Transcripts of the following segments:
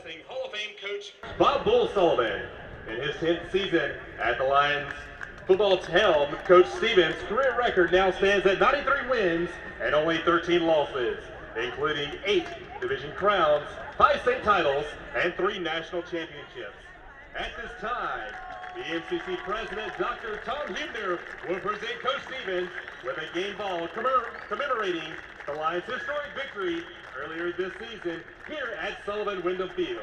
wrestling Hall of Fame coach Bob Bull Sullivan. In his 10th season at the Lions football helm, Coach Stevens' career record now stands at 93 wins and only 13 losses, including 8 division crowns, 5 state titles, and 3 national championships. At this time, the EMCC President, Dr. Tom Huebner, will present Coach Stevens with a game ball commemorating the Lions' historic victory earlier this season here at Sullivan Wyndham Field.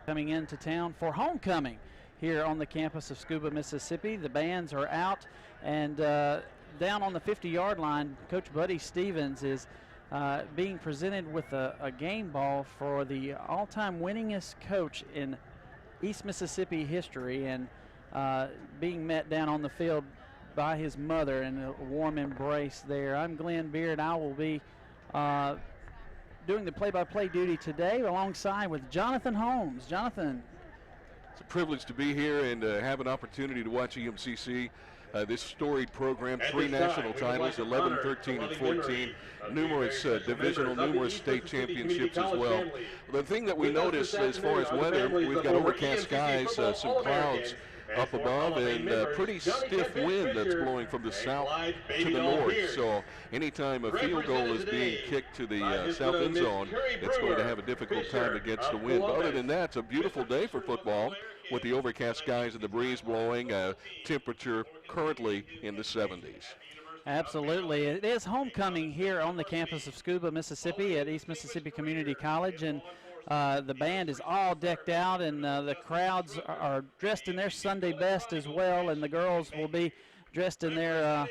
Coming into town for homecoming here on the campus of Scooba, Mississippi. The bands are out, and down on the 50-yard line, Coach Buddy Stevens is being presented with a game ball for the all-time winningest coach in East Mississippi history, and being met down on the field by his mother in a warm embrace there. I'm Glenn Beard. I will be doing the play-by-play duty today alongside with Jonathan Holmes. Jonathan. It's a privilege to be here and have an opportunity to watch EMCC. This storied program, 3 national titles, 11, 13, and 14, numerous divisional, numerous state championships as well. The thing that we notice as far as weather, we've got overcast skies, some clouds up above, and pretty stiff wind that's blowing from the south to the north. So anytime a field goal is being kicked to the south end zone, it's going to have a difficult time against the wind. But other than that, it's a beautiful day for football with the overcast skies and the breeze blowing, temperature currently in the 70s. Absolutely. It is homecoming here on the campus of Scooba, Mississippi at East Mississippi Community College, and the band is all decked out, and the crowds are dressed in their Sunday best as well, and the girls will be dressed in their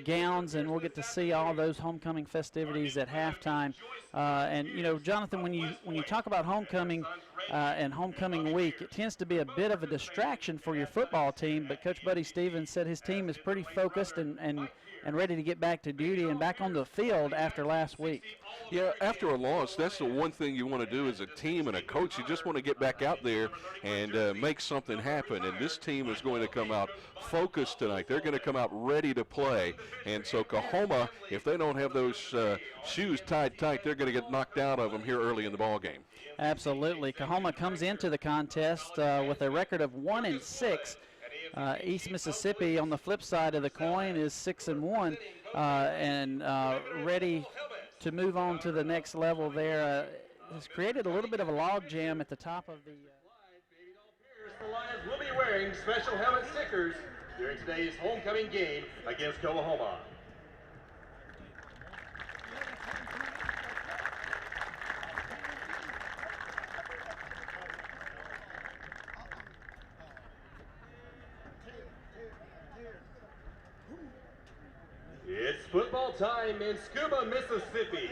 gowns, and we'll get to see all those homecoming festivities at halftime. And you know, Jonathan, when you talk about homecoming and homecoming week, it tends to be a bit of a distraction for your football team, but Coach Buddy Stevens said his team is pretty focused and ready to get back to duty and back on the field after last week. Yeah, after a loss, that's the one thing you want to do as a team and a coach. You just want to get back out there and make something happen. And this team is going to come out focused tonight. They're going to come out ready to play. And so Coahoma, if they don't have those shoes tied tight, they're going to get knocked out of them here early in the ball game. Absolutely. Coahoma comes into the contest with a record of 1-6. East Mississippi, on the flip side of the coin, is 6-1 and ready to move on to the next level there. Has created a little bit of a log jam at the top of the The Lions will be wearing special helmet stickers during today's homecoming game against Coahoma. It's football time in Scooba, Mississippi.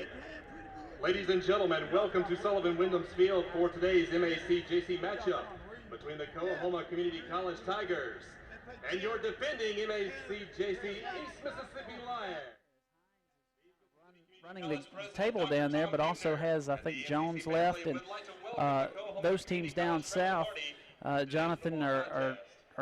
Ladies and gentlemen, welcome to Sullivan Wyndham's Field for today's MAC-JC matchup between the Coahoma Community College Tigers and your defending MAC-JC East Mississippi Lions. Running the table down there, but also has, I think, Jones left, and those teams down south, Jonathan, are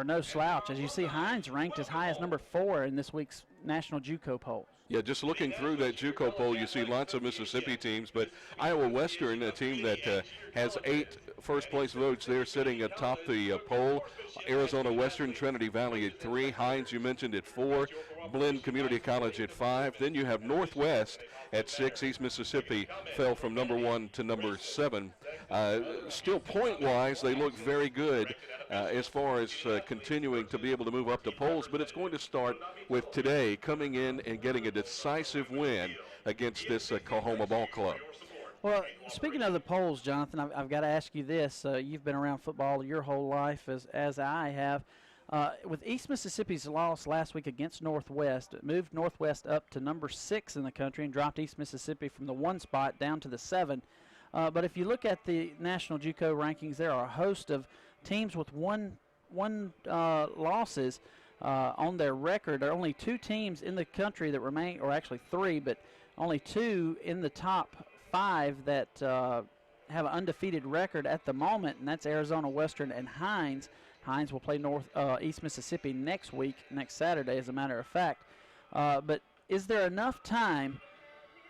no slouch. As you see, Hines ranked as high as number 4 in this week's National JUCO poll. Yeah, just looking through that JUCO poll, you see lots of Mississippi teams, but Iowa Western, a team that has 8 first-place votes, they're sitting atop the poll. Arizona Western, Trinity Valley at 3, Hines, you mentioned, at 4, Blinn Community College at 5. Then you have Northwest at 6. East Mississippi fell from number 1 to number 7. Still point-wise, they look very good as far as continuing to be able to move up the polls, but it's going to start with today coming in and getting a decisive win against this Coahoma ball club. Well, speaking of the polls, Jonathan, I've got to ask you this. You've been around football your whole life, as I have. With East Mississippi's loss last week against Northwest, it moved Northwest up to number 6 in the country and dropped East Mississippi from the 1 spot down to the 7. But if you look at the National JUCO rankings, there are a host of teams with one losses on their record. There are only 2 teams in the country that remain, or actually 3, but only 2 in the top 5 that have an undefeated record at the moment, and that's Arizona Western and Hines. Hines will play East Mississippi next Saturday, as a matter of fact. But is there enough time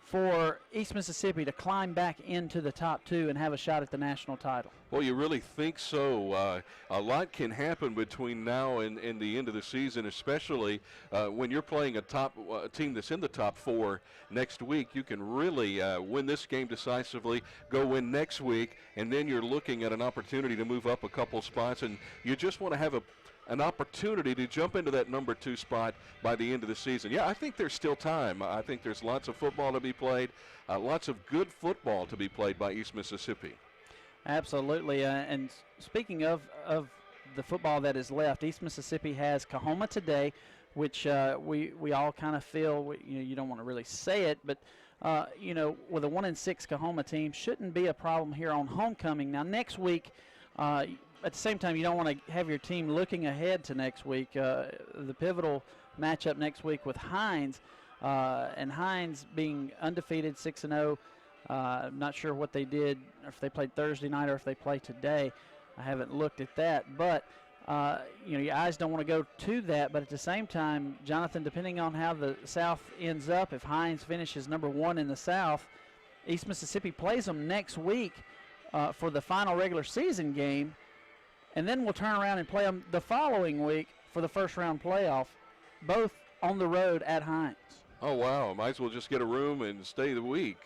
for East Mississippi to climb back into the top 2 and have a shot at the national title? Well, you really think so. A lot can happen between now and the end of the season, especially when you're playing a team that's in the top 4 next week. You can really win this game decisively, go win next week, and then you're looking at an opportunity to move up a couple spots, and you just want to have an opportunity to jump into that number 2 spot by the end of the season. Yeah, I think there's still time. I think there's lots of football to be played, lots of good football to be played by East Mississippi. Absolutely. And speaking of the football that is left, East Mississippi has Coahoma today, which we all kind of feel, you don't want to really say it, but with a 1-6 Coahoma team shouldn't be a problem here on homecoming. Now next week, at the same time, you don't want to have your team looking ahead to next week. The pivotal matchup next week with Hines, and Hines being undefeated 6-0. I'm not sure what they did, or if they played Thursday night or if they play today. I haven't looked at that. But, your eyes don't want to go to that. But at the same time, Jonathan, depending on how the South ends up, if Hines finishes number 1 in the South, East Mississippi plays them next week for the final regular season game. And then we'll turn around and play them the following week for the first round playoff, both on the road at Hines. Oh, wow. Might as well just get a room and stay the week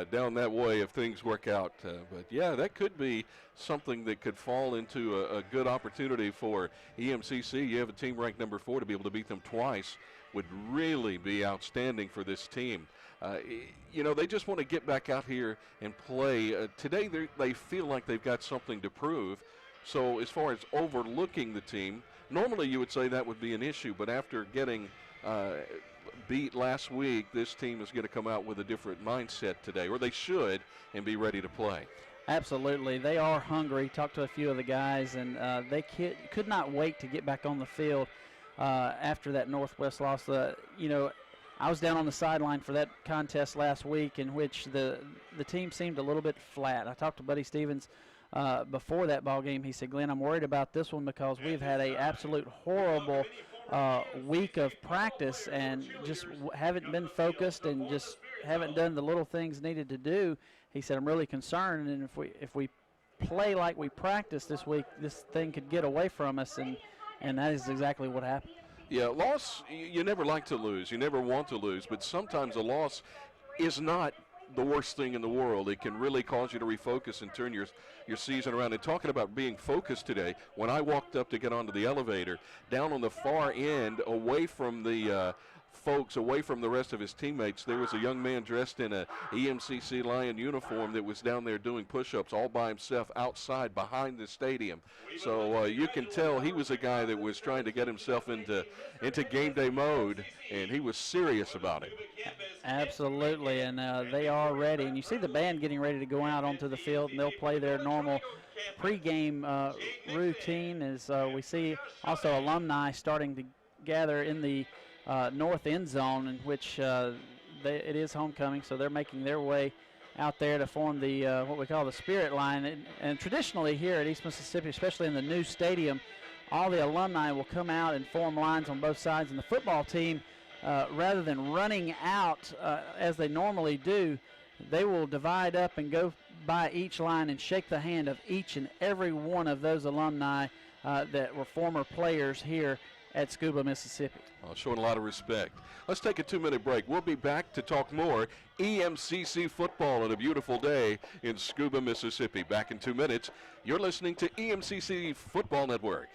down that way if things work out. But, yeah, that could be something that could fall into a good opportunity for EMCC. You have a team ranked number 4 to be able to beat them twice would really be outstanding for this team. They just want to get back out here and play. Today they feel like they've got something to prove. So as far as overlooking the team, normally you would say that would be an issue, but after getting beat last week, this team is going to come out with a different mindset today, or they should, and be ready to play. Absolutely. They are hungry. Talked to a few of the guys, and they could not wait to get back on the field after that Northwest loss. I was down on the sideline for that contest last week in which the team seemed a little bit flat. I talked to Buddy Stevens before that ball game. He said, Glenn, I'm worried about this one because we've had an absolute horrible week of practice and just haven't been focused and just haven't done the little things needed to do. He said, I'm really concerned, and if we play like we practice this week, this thing could get away from us, and that is exactly what happened. Yeah, loss, you never like to lose. You never want to lose, but sometimes a loss is not the worst thing in the world. It can really cause you to refocus and turn your season around. And talking about being focused today, when I walked up to get onto the elevator, down on the far end, away from the folks, away from the rest of his teammates, there was a young man dressed in a EMCC Lion uniform that was down there doing push-ups all by himself outside behind the stadium. So you can tell he was a guy that was trying to get himself into game day mode, and he was serious about it. Absolutely, and they are ready. And you see the band getting ready to go out onto the field, and they'll play their normal pregame routine as we see also alumni starting to gather in the north end zone, in which it is homecoming, so they're making their way out there to form the what we call the spirit line. And traditionally here at East Mississippi, especially in the new stadium, all the alumni will come out and form lines on both sides, and the football team, rather than running out as they normally do, they will divide up and go by each line and shake the hand of each and every one of those alumni that were former players here at Scooba, Mississippi. Showing a lot of respect. Let's take a 2-minute break. We'll be back to talk more EMCC football on a beautiful day in Scooba, Mississippi. Back in 2 minutes. You're listening to EMCC Football Network.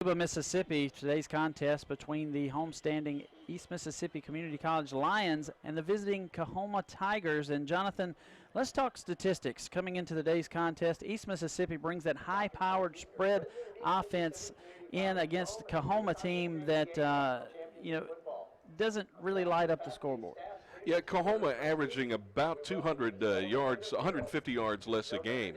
Mississippi, today's contest between the homestanding East Mississippi Community College Lions and the visiting Coahoma Tigers. And Jonathan, let's talk statistics. Coming into today's contest, East Mississippi brings that high-powered spread offense in against the Coahoma team that, doesn't really light up the scoreboard. Yeah, Coahoma averaging about 200 yards, 150 yards less a game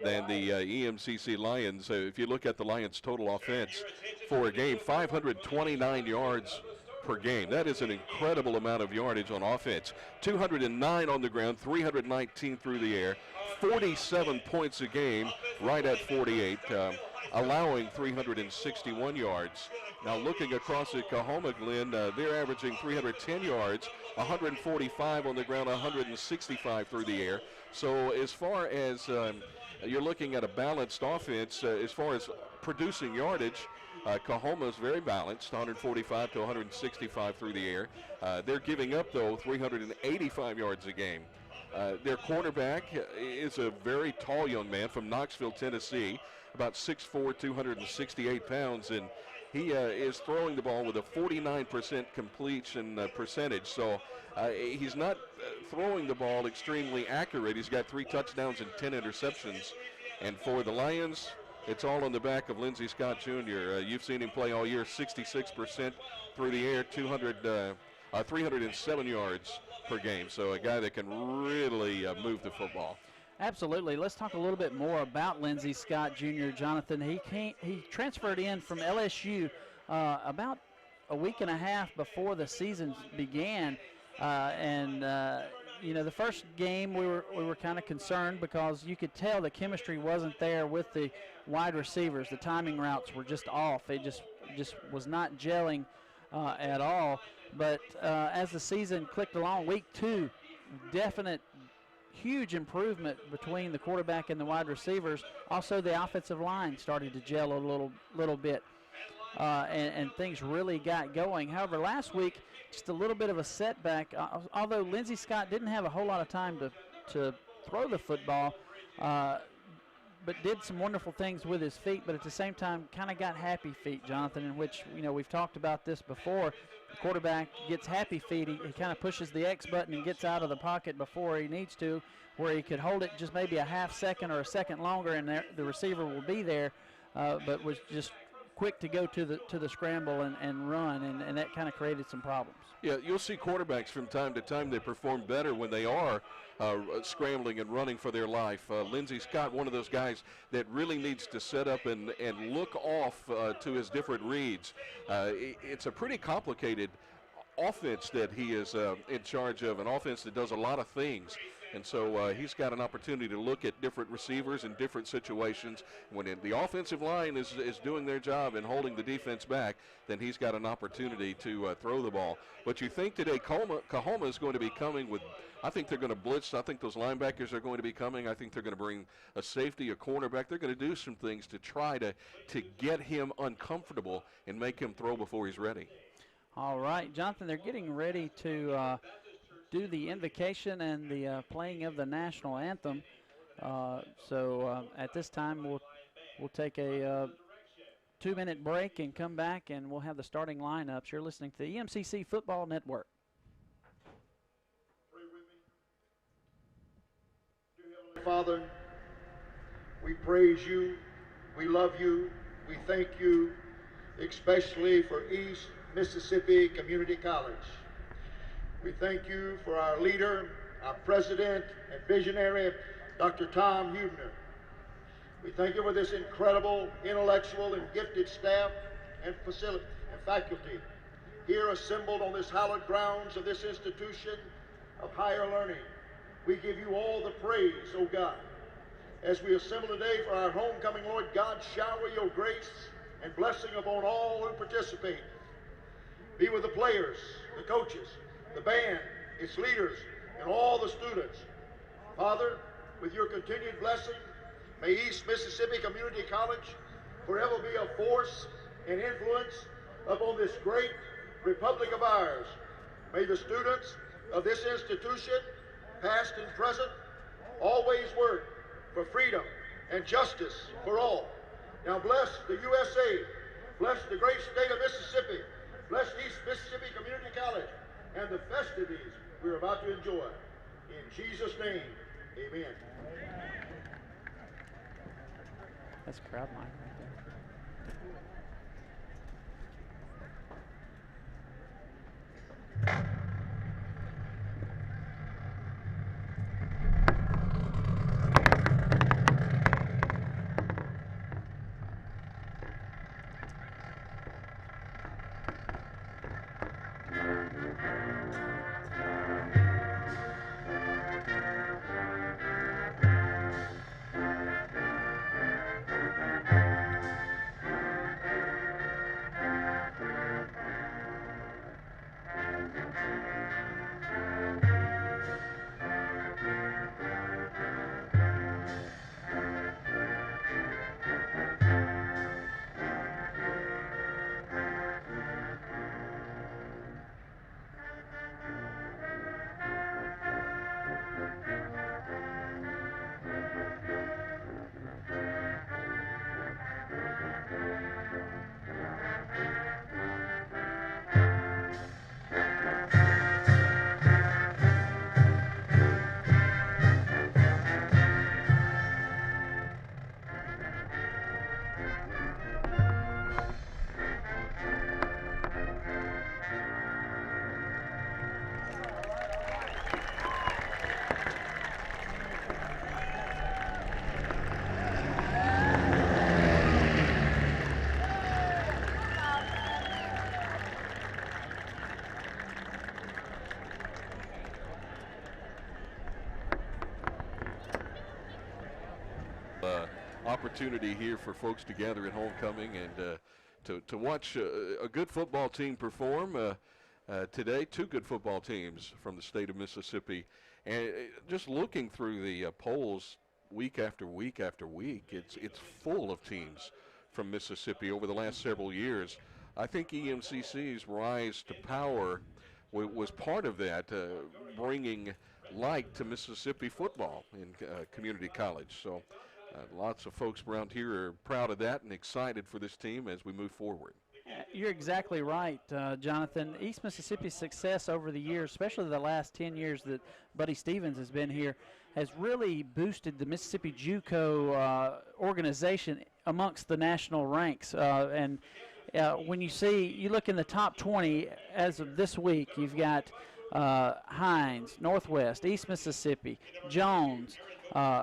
than the EMCC Lions. If you look at the Lions' total offense for a game, 529 yards per game. That is an incredible amount of yardage on offense. 209 on the ground, 319 through the air, 47 points a game, right at 48, allowing 361 yards. Now looking across at Coahoma, Glenn, they're averaging 310 yards, 145 on the ground, 165 through the air. So as far as you're looking at a balanced offense, as far as producing yardage, Coahoma is very balanced, 145 to 165 through the air. They're giving up, though, 385 yards a game. Their quarterback is a very tall young man from Knoxville, Tennessee, about 6'4", 268 pounds, and he is throwing the ball with a 49% completion percentage. So he's not throwing the ball extremely accurate. He's got 3 touchdowns and 10 interceptions. And for the Lions, it's all on the back of Lindsey Scott Jr. You've seen him play all year, 66% through the air, 307 yards per game. So a guy that can really move the football. Absolutely. Let's talk a little bit more about Lindsey Scott Jr., Jonathan. He transferred in from LSU about a week and a half before the season began, the first game we were kind of concerned because you could tell the chemistry wasn't there with the wide receivers. The timing routes were just off. It just was not gelling at all. But as the season clicked along, week 2, definite huge improvement between the quarterback and the wide receivers. Also, the offensive line started to gel a little bit, and things really got going. However, last week, just a little bit of a setback. Although Lindsey Scott didn't have a whole lot of time to throw the football, but did some wonderful things with his feet, but at the same time kind of got happy feet, Jonathan, in which, we've talked about this before. The quarterback gets happy feet. He kind of pushes the X button and gets out of the pocket before he needs to, where he could hold it just maybe a half second or a second longer, and the receiver will be there, but was just quick to go to the scramble and run, and that kind of created some problems. Yeah, you'll see quarterbacks from time to time that perform better when they are scrambling and running for their life. Lindsey Scott, one of those guys that really needs to set up and look off to his different reads. It's a pretty complicated offense that he is in charge of, an offense that does a lot of things. And so he's got an opportunity to look at different receivers in different situations. When the offensive line is doing their job and holding the defense back, then he's got an opportunity to throw the ball. But you think today Coahoma is going to be coming with, I think they're going to blitz. I think those linebackers are going to be coming. I think they're going to bring a safety, a cornerback. They're going to do some things to try to get him uncomfortable and make him throw before he's ready. All right, Jonathan, they're getting ready to do the invocation and the playing of the national anthem. So at this time, we'll take a 2-minute break and come back, and we'll have the starting lineups. You're listening to the EMCC Football Network. Pray with me. Dear Heavenly Father, we praise you, we love you, we thank you, especially for East Mississippi Community College. We thank you for our leader, our president and visionary, Dr. Tom Hubner. We thank you for this incredible, intellectual, and gifted staff and facility and faculty here assembled on this hallowed grounds of this institution of higher learning. We give you all the praise, O God. As we assemble today for our homecoming, Lord God, shower your grace and blessing upon all who participate. Be with the players, the coaches, the band, its leaders, and all the students. Father, with your continued blessing, may East Mississippi Community College forever be a force and influence upon this great republic of ours. May the students of this institution, past and present, always work for freedom and justice for all. Now bless the USA, Bless the great state of Mississippi. Bless East Mississippi Community College and the festivities we're about to enjoy. In Jesus' name, amen. That's crowd mic right there. Opportunity here for folks to gather at homecoming and to watch a good football team perform today. Two good football teams from the state of Mississippi, and just looking through the polls week after week after week, it's full of teams from Mississippi over the last several years. I think EMCC's rise to power was part of that, bringing light to Mississippi football in community college. So lots of folks around here are proud of that and excited for this team as we move forward. You're exactly right, Jonathan. East Mississippi's success over the years, especially the last 10 years that Buddy Stevens has been here, has really boosted the Mississippi JUCO organization amongst the national ranks. And when you look in the top 20 as of this week, you've got Hines, Northwest, East Mississippi, Jones,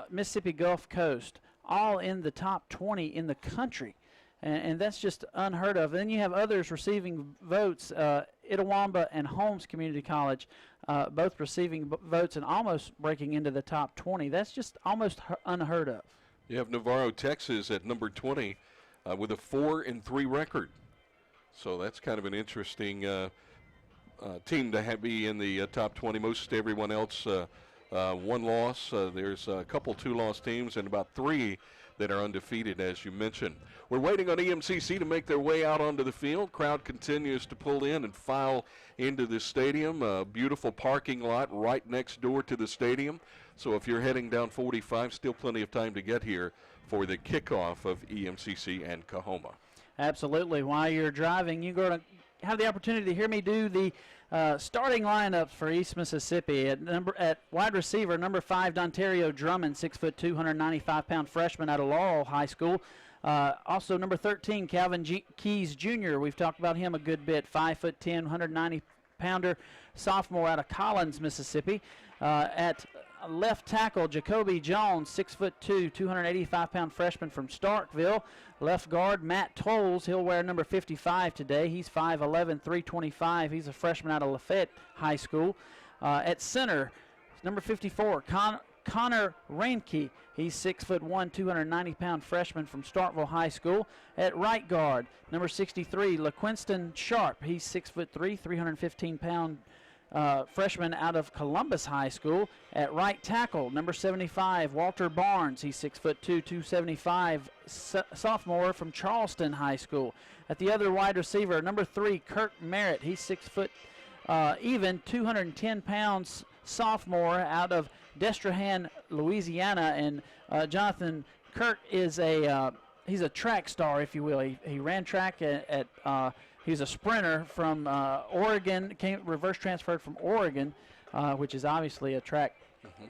Mississippi Gulf Coast, all in the top 20 in the country. And that's just unheard of. Then you have others receiving votes, Itawamba and Holmes Community College, both receiving votes and almost breaking into the top 20. That's just almost unheard of. You have Navarro, Texas at number 20 with a 4-3 record. So that's kind of an interesting team to be in the top 20. Most everyone else one loss. There's a couple two-loss teams and about 3 that are undefeated, as you mentioned. We're waiting on EMCC to make their way out onto the field. Crowd continues to pull in and file into the stadium. A beautiful parking lot right next door to the stadium. So if you're heading down 45, still plenty of time to get here for the kickoff of EMCC and Coahoma. Absolutely. While you're driving, you're going to have the opportunity to hear me do the starting lineups for East Mississippi. At wide receiver, number 5, Dontario Drummond, 6'2", 195-pound freshman out of Laurel High School. Also, number 13, Calvin Keys Jr. We've talked about him a good bit, 5'10", 190-pounder sophomore out of Collins, Mississippi. At left tackle, Jacoby Jones, 6'2", 285-pound freshman from Starkville. Left guard, Matt Tolles. He'll wear number 55 today. He's 5'11", 325. He's a freshman out of Lafayette High School. At center, number 54, Connor Reinke. He's 6'1", 290-pound freshman from Starkville High School. At right guard, number 63, LaQuinston Sharp. He's 6'3", 315-pound freshman out of Columbus High School. At right tackle, number 75, Walter Barnes. He's 6'2", 275, sophomore from Charleston High School. At the other wide receiver, number 3, Kirk Merritt. He's 6 foot even, 210 pounds, sophomore out of Destrehan, Louisiana. And Jonathan, Kirk is a he's a track star, if you will. He ran track at he's a sprinter from Oregon, reverse transferred from Oregon, which is obviously a track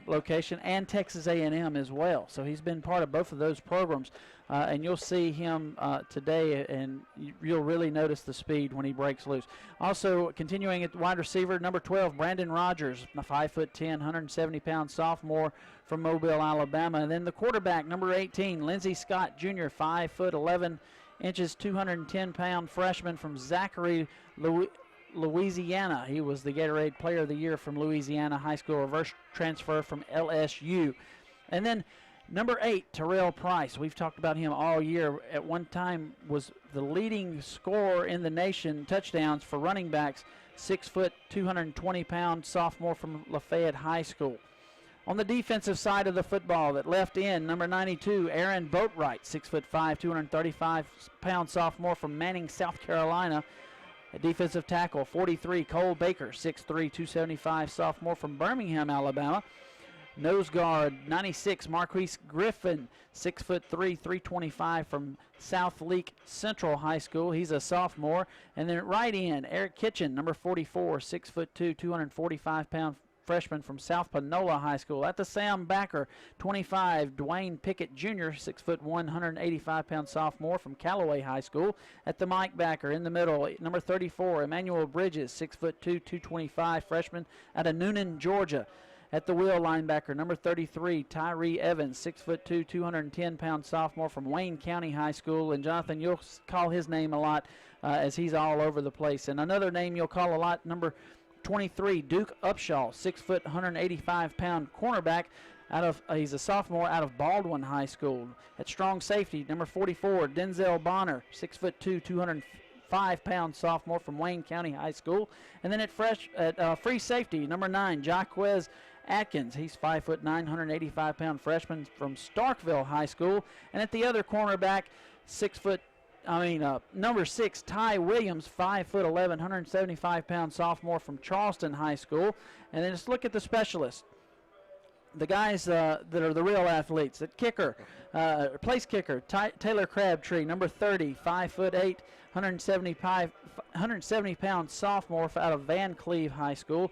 location, and Texas A&M as well. So he's been part of both of those programs, and you'll see him today, and you'll really notice the speed when he breaks loose. Also, continuing at wide receiver, number 12, Brandon Rogers, a 5'10", 170-pound sophomore from Mobile, Alabama. And then the quarterback, number 18, Lindsey Scott Jr., 5'11", 210-pound freshman from Zachary, Louisiana. He was the Gatorade Player of the Year from Louisiana High School, reverse transfer from LSU. And then number 8, Terrell Price. We've talked about him all year. At one time was the leading scorer in the nation, touchdowns for running backs, 6 foot, 220-pound sophomore from Lafayette High School. On the defensive side of the football, that left end, number 92, Aaron Boatwright, 6'5", 235-pound sophomore from Manning, South Carolina. A defensive tackle, 43, Cole Baker, 6'3", 275, sophomore from Birmingham, Alabama. Nose guard, 96, Marquise Griffin, 6'3", 325 from South Leak Central High School. He's a sophomore. And then at right end, Eric Kitchen, number 44, 6'2", 245-pound freshman from South Panola High School. At the Sam backer, 25, Dwayne Pickett Jr., 6'1", 185-pound sophomore from Callaway High School. At the Mike backer in the middle, number 34, Emmanuel Bridges, 6'2", 225, freshman out of Noonan, Georgia. At the wheel linebacker, number 33, Tyree Evans, 6'2", 210-pound sophomore from Wayne County High School. And Jonathan, you'll call his name a lot as he's all over the place. And another name you'll call a lot, number 23, Duke Upshaw, 6 foot, 185-pound cornerback. He's a sophomore out of Baldwin High School. At strong safety, number 44, Denzel Bonner, 6'2", 205-pound sophomore from Wayne County High School. And then at free safety, number 9, Jaquez Atkins. He's 5'9", 185-pound freshman from Starkville High School. And at the other cornerback, number 6, Ty Williams, 5'11", 175-pound sophomore from Charleston High School. And then let's look at the specialists, the guys that are the real athletes. At kicker, place kicker, Taylor Crabtree, number 30, 5'8", 170-pound sophomore out of Van Cleve High School.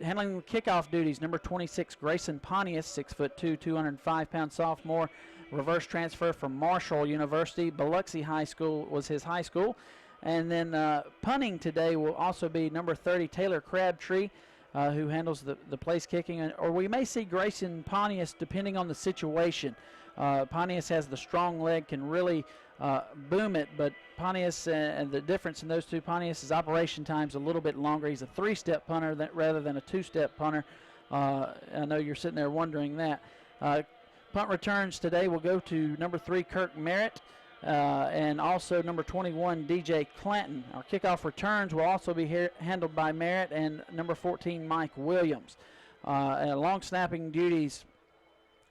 Handling kickoff duties, number 26, Grayson Pontius, 6'2", 205-pound sophomore, reverse transfer from Marshall University. Biloxi High School was his high school. And then punting today will also be number 30, Taylor Crabtree, who handles the place kicking. Or we may see Grayson Pontius depending on the situation. Pontius has the strong leg, can really boom it, but Pontius, and the difference in those two, Pontius' operation time's a little bit longer. He's a 3-step punter rather than a 2-step punter. I know you're sitting there wondering that. Punt returns today will go to number 3, Kirk Merritt, and also number 21, DJ Clanton. Our kickoff returns will also be handled by Merritt and number 14, Mike Williams. And long snapping duties,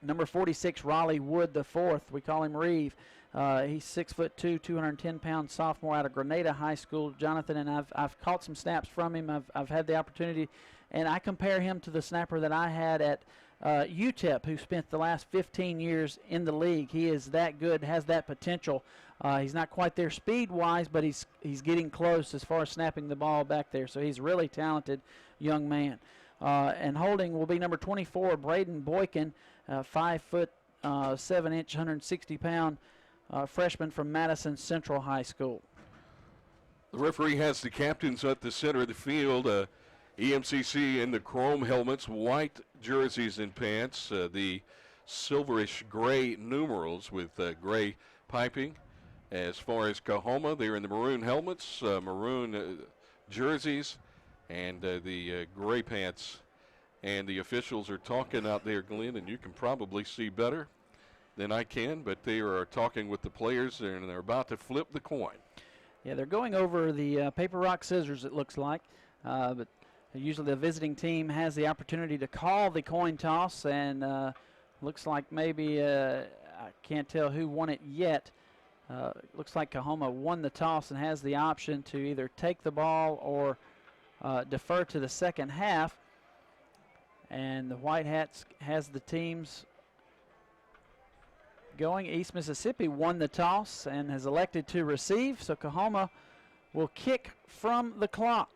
number 46, Raleigh Wood IV. We call him Reeve. He's 6'2", 210-pound sophomore out of Grenada High School. Jonathan, and I've caught some snaps from him. I've had the opportunity, and I compare him to the snapper that I had at UTEP, who spent the last 15 years in the league. He is that good, has that potential. He's not quite there speed-wise, but he's getting close as far as snapping the ball back there. So he's a really talented young man. And holding will be number 24, Braden Boykin, 5'7", 160-pound freshman from Madison Central High School. The referee has the captains at the center of the field. EMCC in the chrome helmets, white jerseys and pants, the silverish gray numerals with gray piping. As far as Coahoma, they're in the maroon helmets, maroon jerseys, and the gray pants. And the officials are talking out there, Glenn, and you can probably see better than I can, but they are talking with the players, and they're about to flip the coin. Yeah, they're going over the paper, rock, scissors, it looks like. But usually the visiting team has the opportunity to call the coin toss, and looks like maybe, I can't tell who won it yet. Looks like Coahoma won the toss and has the option to either take the ball or defer to the second half. And the White Hats has the teams going. East Mississippi won the toss and has elected to receive, so Coahoma will kick from the clock.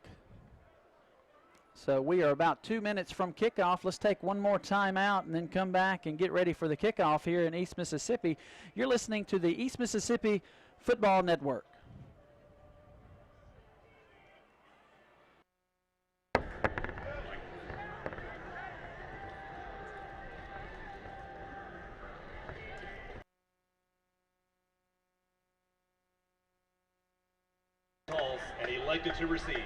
So we are about 2 minutes from kickoff. Let's take one more timeout and then come back and get ready for the kickoff here in East Mississippi. You're listening to the East Mississippi Football Network. And elected to receive.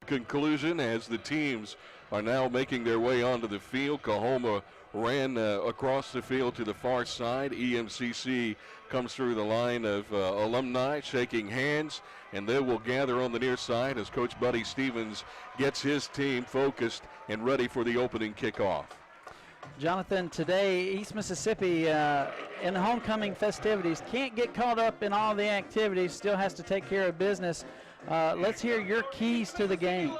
Conclusion as the teams are now making their way onto the field. Coahoma ran across the field to the far side. EMCC comes through the line of alumni shaking hands, and they will gather on the near side as Coach Buddy Stevens gets his team focused and ready for the opening kickoff. Jonathan, today East Mississippi in the homecoming festivities can't get caught up in all the activities, still has to take care of business. Let's hear your keys to the game.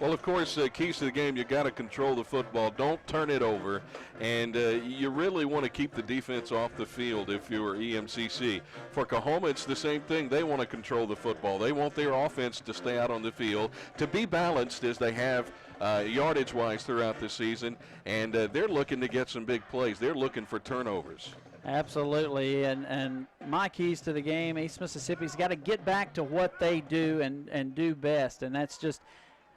Well, of course, keys to the game, you got to control the football. Don't turn it over. And you really want to keep the defense off the field if you're EMCC. For Coahoma, it's the same thing. They want to control the football. They want their offense to stay out on the field, to be balanced as they have yardage-wise throughout the season. And they're looking to get some big plays. They're looking for turnovers. Absolutely, and my keys to the game, East Mississippi's got to get back to what they do and do best, and that's just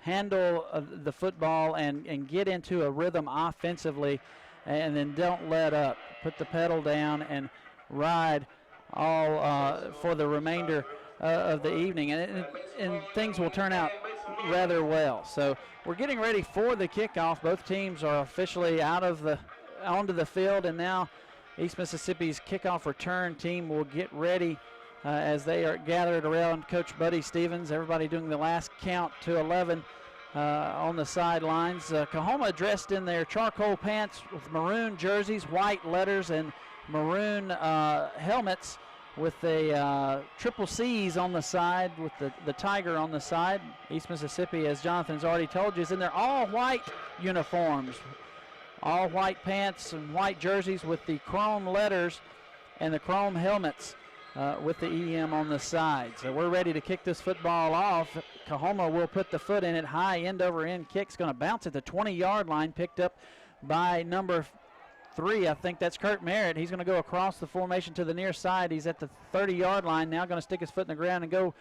handle the football and get into a rhythm offensively, and then don't let up. Put the pedal down and ride all for the remainder of the evening, and things will turn out rather well. So we're getting ready for the kickoff. Both teams are officially onto the field, and now East Mississippi's kickoff return team will get ready as they are gathered around Coach Buddy Stevens. Everybody doing the last count to 11 on the sidelines. Coahoma dressed in their charcoal pants with maroon jerseys, white letters, and maroon helmets with the triple C's on the side with the tiger on the side. East Mississippi, as Jonathan's already told you, is in their all-white uniforms. All white pants and white jerseys with the chrome letters and the chrome helmets with the EM on the side. So we're ready to kick this football off. Coahoma will put the foot in it. High end over end kick's going to bounce at the 20-yard line, picked up by number 3. I think that's Kurt Merritt. He's going to go across the formation to the near side. He's at the 30-yard line, now going to stick his foot in the ground and go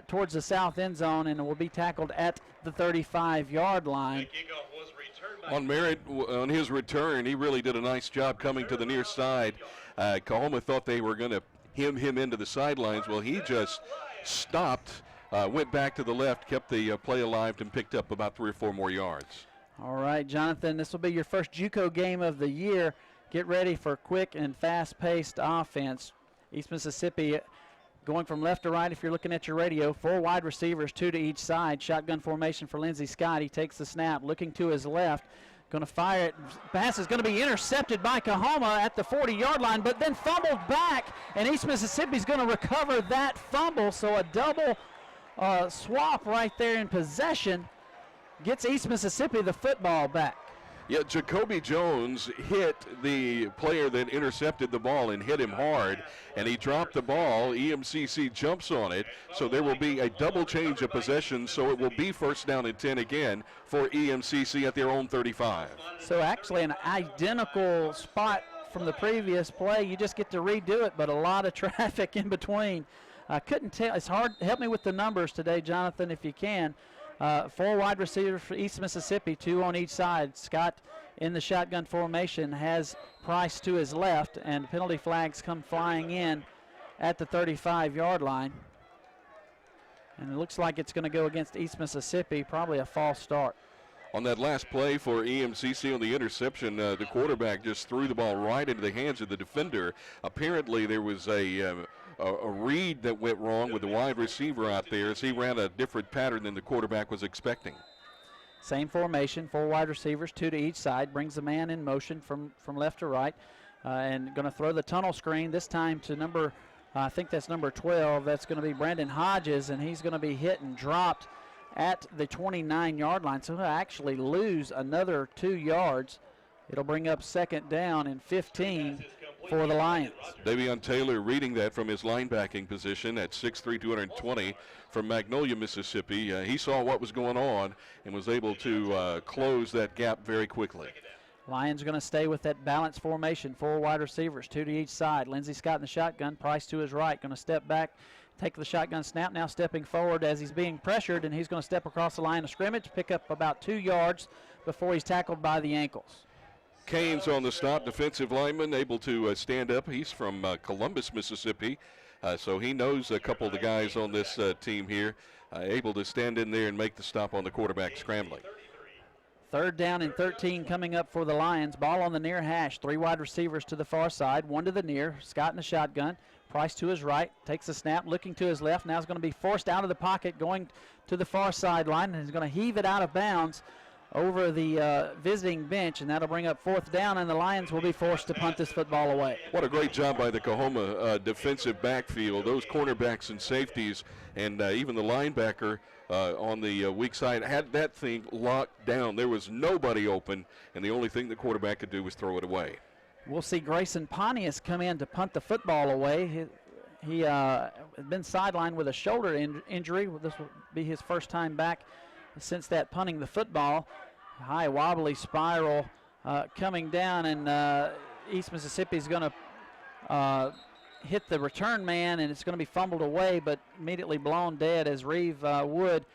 towards the south end zone, and will be tackled at the 35-yard line. The kickoff was returned On Merritt, on his return, he really did a nice job coming to the near side. Coahoma thought they were going to him into the sidelines. Well, he just stopped, went back to the left, kept the play alive, and picked up about 3 or 4 more yards. All right, Jonathan, this will be your first JUCO game of the year. Get ready for quick and fast-paced offense. East Mississippi going from left to right if you're looking at your radio. 4 wide receivers, 2 to each side. Shotgun formation for Lindsey Scott. He takes the snap, looking to his left. Going to fire it. Pass is going to be intercepted by Coahoma at the 40-yard line, but then fumbled back, and East Mississippi's going to recover that fumble. So a double swap right there in possession gets East Mississippi the football back. Yeah, Jacoby Jones hit the player that intercepted the ball and hit him hard, and he dropped the ball. EMCC jumps on it, so there will be a double change of possession, so it will be 1st down and 10 again for EMCC at their own 35. So actually an identical spot from the previous play. You just get to redo it, but a lot of traffic in between. I couldn't tell. It's hard. Help me with the numbers today, Jonathan, if you can. 4 wide receivers for East Mississippi, 2 on each side. Scott in the shotgun formation has Price to his left, and penalty flags come flying in at the 35-yard line. And it looks like it's going to go against East Mississippi, probably a false start. On that last play for EMCC on the interception, the quarterback just threw the ball right into the hands of the defender. Apparently there was a read that went wrong with the wide receiver out there as he ran a different pattern than the quarterback was expecting. Same formation, 4 wide receivers, 2 to each side. Brings the man in motion from left to right. And going to throw the tunnel screen, this time to number, I think that's number 12. That's going to be Brandon Hodges, and he's going to be hit and dropped at the 29-yard line. So he'll actually lose another 2 yards. It'll bring up 2nd down and 15 for the Lions. Davion Taylor reading that from his linebacking position at 6'3", 220 from Magnolia, Mississippi. He saw what was going on and was able to close that gap very quickly. Lions are going to stay with that balanced formation, 4 wide receivers, 2 to each side. Lindsey Scott in the shotgun, Price to his right, going to step back, take the shotgun snap, now stepping forward as he's being pressured, and he's going to step across the line of scrimmage, pick up about 2 yards before he's tackled by the ankles. Canes on the stop, defensive lineman, able to stand up. He's from Columbus, Mississippi, so he knows a couple of the guys on this team here, able to stand in there and make the stop on the quarterback scrambling. 3rd down and 13 coming up for the Lions. Ball on the near hash. 3 wide receivers to the far side, 1 to the near. Scott in the shotgun. Price to his right, takes the snap, looking to his left. Now he's going to be forced out of the pocket, going to the far sideline, and he's going to heave it out of bounds over the visiting bench, and that'll bring up 4th down, and the Lions will be forced to punt this football away. What a great job by the Coahoma defensive backfield. Those cornerbacks and safeties, and even the linebacker on the weak side had that thing locked down. There was nobody open, and the only thing the quarterback could do was throw it away. We'll see Grayson Pontius come in to punt the football away. He had been sidelined with a shoulder injury. This will be his first time back since that punting the football. High wobbly spiral coming down, and East Mississippi is going to hit the return man, and it's going to be fumbled away, but immediately blown dead as Reeve Wood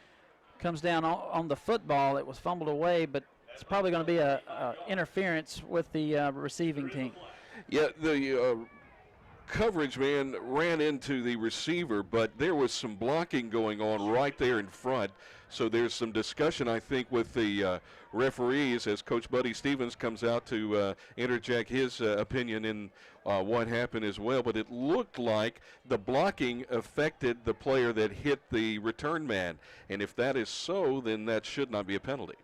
comes down on the football. It was fumbled away, but it's probably going to be a interference with the receiving team. Yeah, the coverage man ran into the receiver, but there was some blocking going on right there in front. So there's some discussion, I think, with the referees as Coach Buddy Stevens comes out to interject his opinion in what happened as well. But it looked like the blocking affected the player that hit the return man. And if that is so, then that should not be a penalty.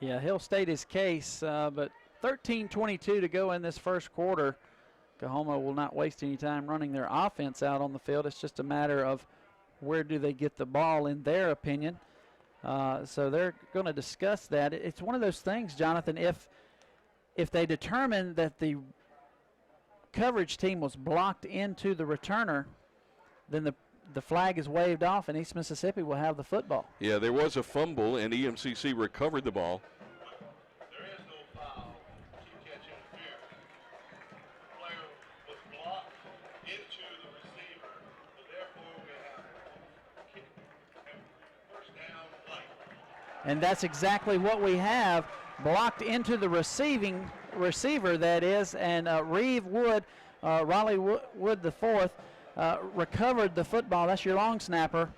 Yeah, he'll state his case, but 13:22 to go in this first quarter. Coahoma will not waste any time running their offense out on the field. It's just a matter of where do they get the ball in their opinion. So they're going to discuss that. It's one of those things, Jonathan, if they determine that the coverage team was blocked into the returner, then the flag is waved off and East Mississippi will have the football. Yeah, there was a fumble and EMCC recovered the ball. There is no foul. Keep catch interference. The player was blocked into the receiver, so therefore we have first down play. And that's exactly what we have. blocked into the receiver, that is, and Reeve Wood, Raleigh Wood the fourth, recovered the football. That's your long snapper.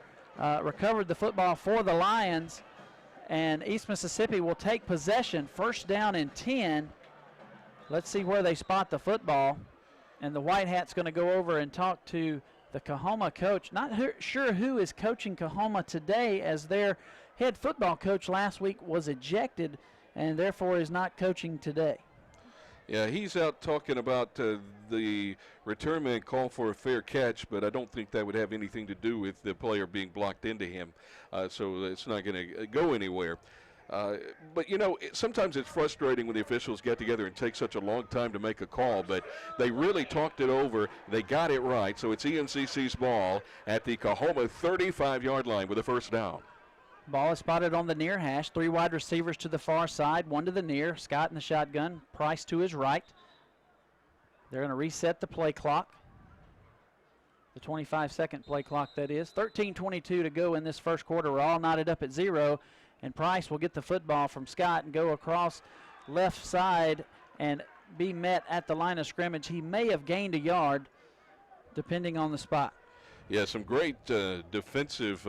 Recovered the football for the Lions, and East Mississippi will take possession. First down and 10. Let's see where they spot the football. And the White Hat's going to go over and talk to the Coahoma coach. Not sure who is coaching Coahoma today, as their head football coach last week was ejected and therefore is not coaching today. Yeah, he's out talking about the return man call for a fair catch, but I don't think that would have anything to do with the player being blocked into him. So it's not going to go anywhere. But, you know, sometimes it's frustrating when the officials get together and take such a long time to make a call, but they really talked it over. They got it right, so it's EMCC's ball at the Coahoma 35-yard line with a first down. Ball is spotted on the near hash. 3 wide receivers to the far side, 1 to the near. Scott in the shotgun, Price to his right. They're going to reset the play clock. The 25-second play clock, that is. 13:22 to go in this first quarter. We're all knotted up at 0. And Price will get the football from Scott and go across left side and be met at the line of scrimmage. He may have gained a yard, depending on the spot. Yeah, some great defensive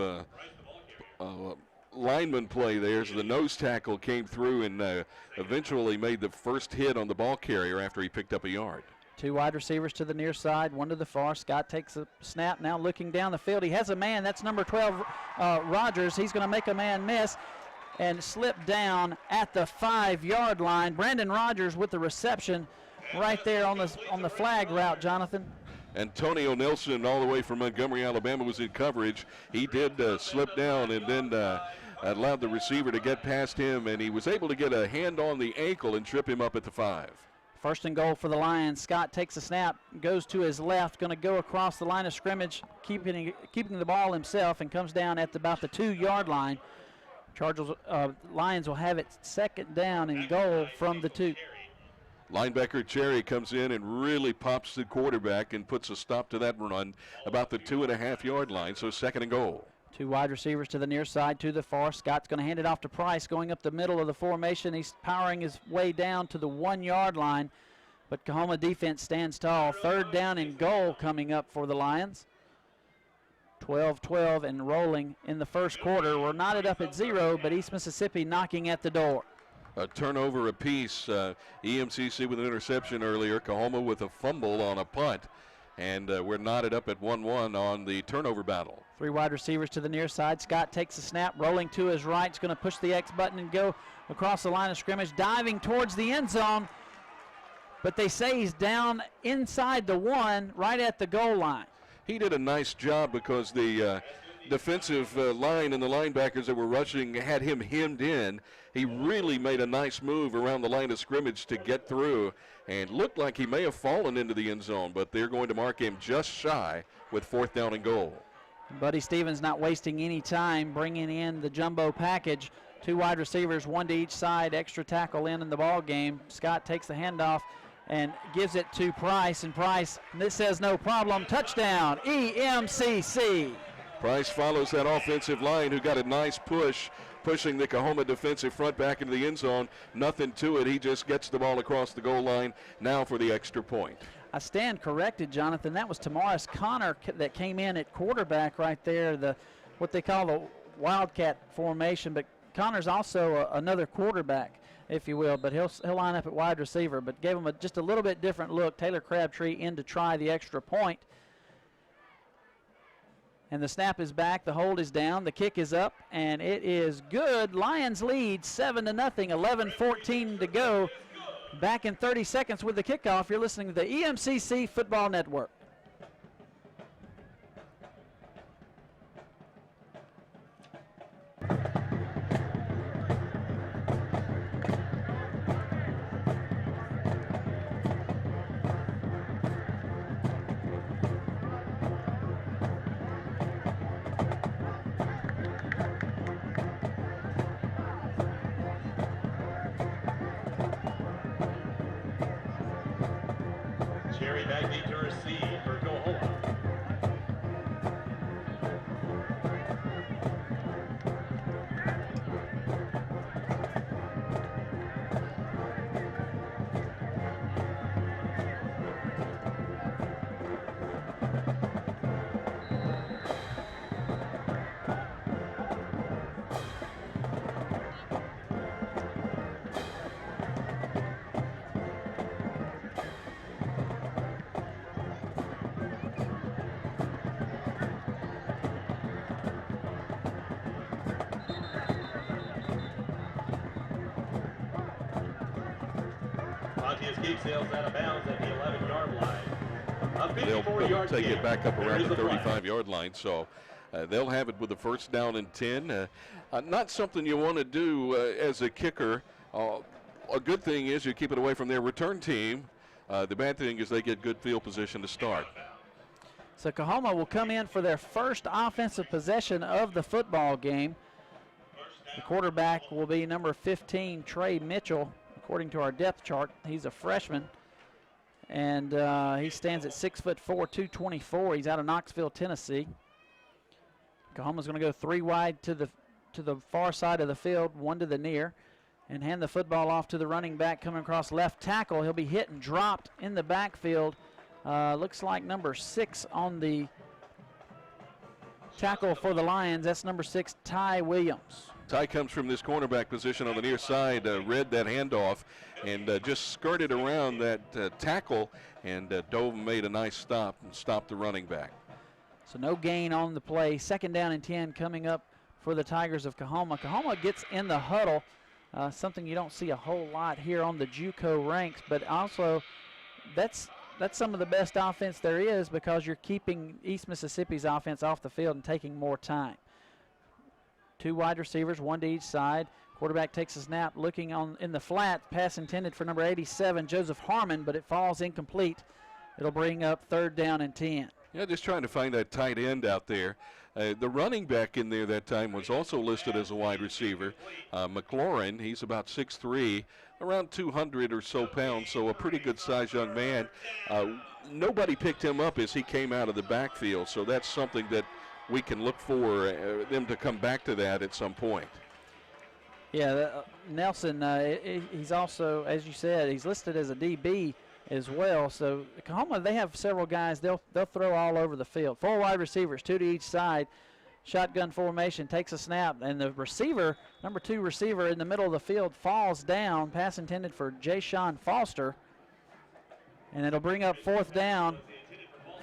lineman play there. So the nose tackle came through and eventually made the first hit on the ball carrier after he picked up a yard. 2 wide receivers to the near side, 1 to the far. Scott takes a snap, now looking down the field. He has a man. That's number 12, Rogers. He's going to make a man miss and slip down at the 5-yard line. Brandon Rogers with the reception right there on the flag route, Jonathan. Antonio Nelson, all the way from Montgomery, Alabama, was in coverage. He did slip down and then allowed the receiver to get past him, and he was able to get a hand on the ankle and trip him up at the 5. First and goal for the Lions. Scott takes a snap, goes to his left, going to go across the line of scrimmage, keeping the ball himself, and comes down at about the 2-yard line. Lions will have it second down and goal from the 2. Linebacker Cherry comes in and really pops the quarterback and puts a stop to that run about the 2.5-yard line, so second and goal. 2 wide receivers to the near side, to the far. Scott's going to hand it off to Price, going up the middle of the formation. He's powering his way down to the 1-yard line, but Coahoma defense stands tall. Third down and goal coming up for the Lions. 12-12 and rolling in the first quarter. We're knotted up at 0, but East Mississippi knocking at the door. A turnover apiece. EMCC with an interception earlier. Coahoma with a fumble on a punt. And we're knotted up at 1-1 on the turnover battle. 3 wide receivers to the near side. Scott takes a snap, rolling to his right. He's going to push the X button and go across the line of scrimmage, diving towards the end zone. But they say he's down inside the 1, right at the goal line. He did a nice job because the defensive line and the linebackers that were rushing had him hemmed in. He really made a nice move around the line of scrimmage to get through and looked like he may have fallen into the end zone, but they're going to mark him just shy with 4th down and goal. Buddy Stevens not wasting any time, bringing in the jumbo package. 2 wide receivers, 1 to each side, extra tackle in the ball game. Scott takes the handoff and gives it to Price, and Price, this says no problem, touchdown, EMCC. Price follows that offensive line who got a nice push, pushing the Coahoma defensive front back into the end zone. Nothing to it. He just gets the ball across the goal line now for the extra point. I stand corrected, Jonathan. That was Tamaris Connor that came in at quarterback right there, what they call the Wildcat formation, but Connor's also another quarterback, if you will, but he'll line up at wide receiver, but gave him just a little bit different look. Taylor Crabtree in to try the extra point. And the snap is back, the hold is down, the kick is up, and it is good. Lions lead 7-0, 11:14 to go. Back in 30 seconds with the kickoff. You're listening to the EMCC Football Network. Cherry back deep to receive. His kick sails out of bounds at the 11-yard line. A They'll 54-yard take kick. it back up There around is the the flag. 35-yard line. So they'll have it with the first down and 10. Not something you want to do as a kicker. A good thing is you keep it away from their return team. The bad thing is they get good field position to start. So Coahoma will come in for their first offensive possession of the football game. The quarterback will be number 15, Trey Mitchell, according to our depth chart. He's a freshman, and he stands at 6'4", 224. He's out of Knoxville, Tennessee. Coahoma's going to go 3 wide to the far side of the field, 1 to the near, and hand the football off to the running back coming across left tackle. He'll be hit and dropped in the backfield. Looks like number 6 on the tackle for the Lions. That's number 6, Ty Williams. Ty comes from this cornerback position on the near side, read that handoff, and just skirted around that tackle and dove and made a nice stop and stopped the running back. So no gain on the play. 2nd down and 10 coming up for the Tigers of Coahoma. Coahoma gets in the huddle, something you don't see a whole lot here on the JUCO ranks, but also that's some of the best offense there is because you're keeping East Mississippi's offense off the field and taking more time. 2 wide receivers, 1 to each side. Quarterback takes a snap, looking in the flat. Pass intended for number 87, Joseph Harmon, but it falls incomplete. It'll bring up 3rd down and 10. Yeah, just trying to find that tight end out there. The running back in there that time was also listed as a wide receiver. McLaurin, he's about 6'3", around 200 or so pounds, so a pretty good-sized young man. Nobody picked him up as he came out of the backfield, so that's something that we can look for them to come back to that at some point. Yeah, Nelson, he's also, as you said, he's listed as a DB as well. So Coahoma, they have several guys. They'll throw all over the field. 4 wide receivers, 2 to each side. Shotgun formation, takes a snap, and the receiver, number 2 receiver in the middle of the field, falls down. Pass intended for Ja'Shawn Foster. And it'll bring up 4th down